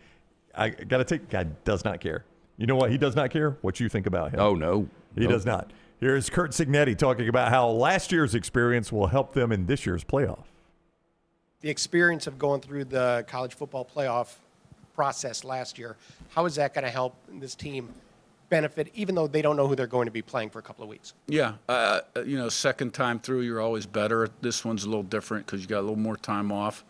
I got to take. Guy does not care. You know what? He does not care what you think about him. Oh, no. He does not. Here's Curt Cignetti talking about how last year's experience will help them in this year's playoff. The experience of going through the college football playoff process last year, how is that going to help this team benefit, even though they don't know who they're going to be playing for a couple of weeks? Yeah. Second time through, you're always better. This one's a little different because you got a little more time off.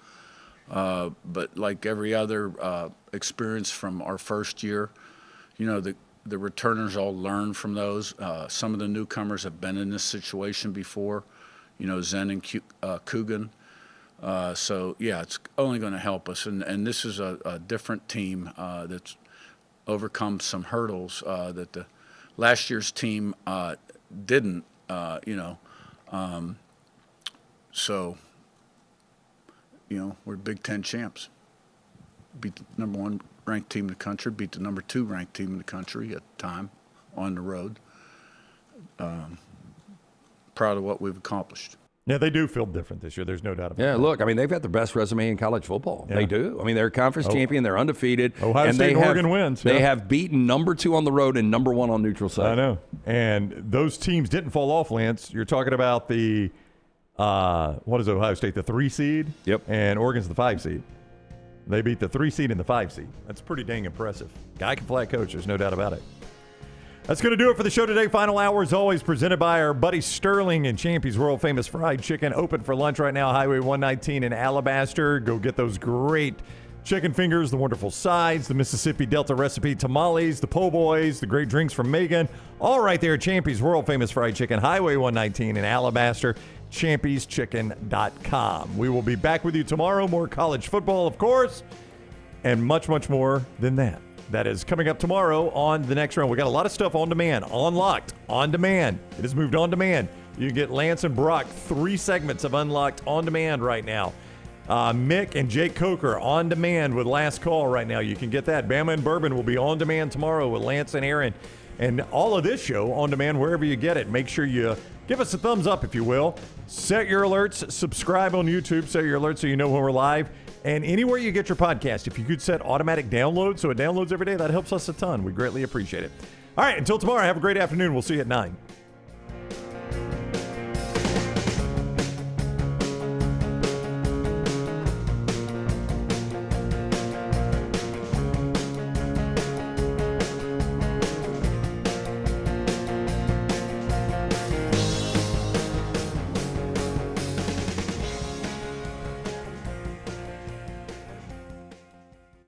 But like every other experience from our first year, the returners all learn from those. Some of the newcomers have been in this situation before, Zen and Coogan. It's only going to help us. And this is a different team that's overcome some hurdles that the last year's team didn't, we're Big Ten champs. Beat the number 1 ranked team in the country, beat the number 2 ranked team in the country at the time on the road. Proud of what we've accomplished. Yeah, they do feel different this year. There's no doubt about it. Yeah, look, they've got the best resume in college football. Yeah. They do. They're a conference champion. They're undefeated. Ohio State and Oregon wins. They have beaten number 2 on the road and number 1 on neutral site. I know. And those teams didn't fall off, Lance. You're talking about the, what is Ohio State, the 3 seed? Yep. And Oregon's the 5 seed. They beat the 3 seed and the 5 seed. That's pretty dang impressive. Guy can flat coach. There's no doubt about it. That's going to do it for the show today. Final hour is always presented by our buddy Sterling and Champy's World Famous Fried Chicken. Open for lunch right now, Highway 119 in Alabaster. Go get those great chicken fingers, the wonderful sides, the Mississippi Delta recipe tamales, the po' boys, the great drinks from Megan. All right there at Champy's World Famous Fried Chicken, Highway 119 in Alabaster. champyschicken.com. We will be back with you tomorrow. More college football, of course, and much, much more than that. That is coming up tomorrow on the next round. We got a lot of stuff on demand, Unlocked, on demand. It has moved on demand. You can get Lance and Brock 3 segments of Unlocked on demand right now. Mick and Jake Coker on demand with Last Call right now. You can get that. Bama and Bourbon will be on demand tomorrow with Lance and Aaron. And all of this show on demand wherever you get it. Make sure you give us a thumbs up, if you will. Set your alerts. Subscribe on YouTube. Set your alerts so you know when we're live. And anywhere you get your podcast, if you could set automatic download so it downloads every day, that helps us a ton. We greatly appreciate it. All right, until tomorrow, have a great afternoon. We'll see you at 9.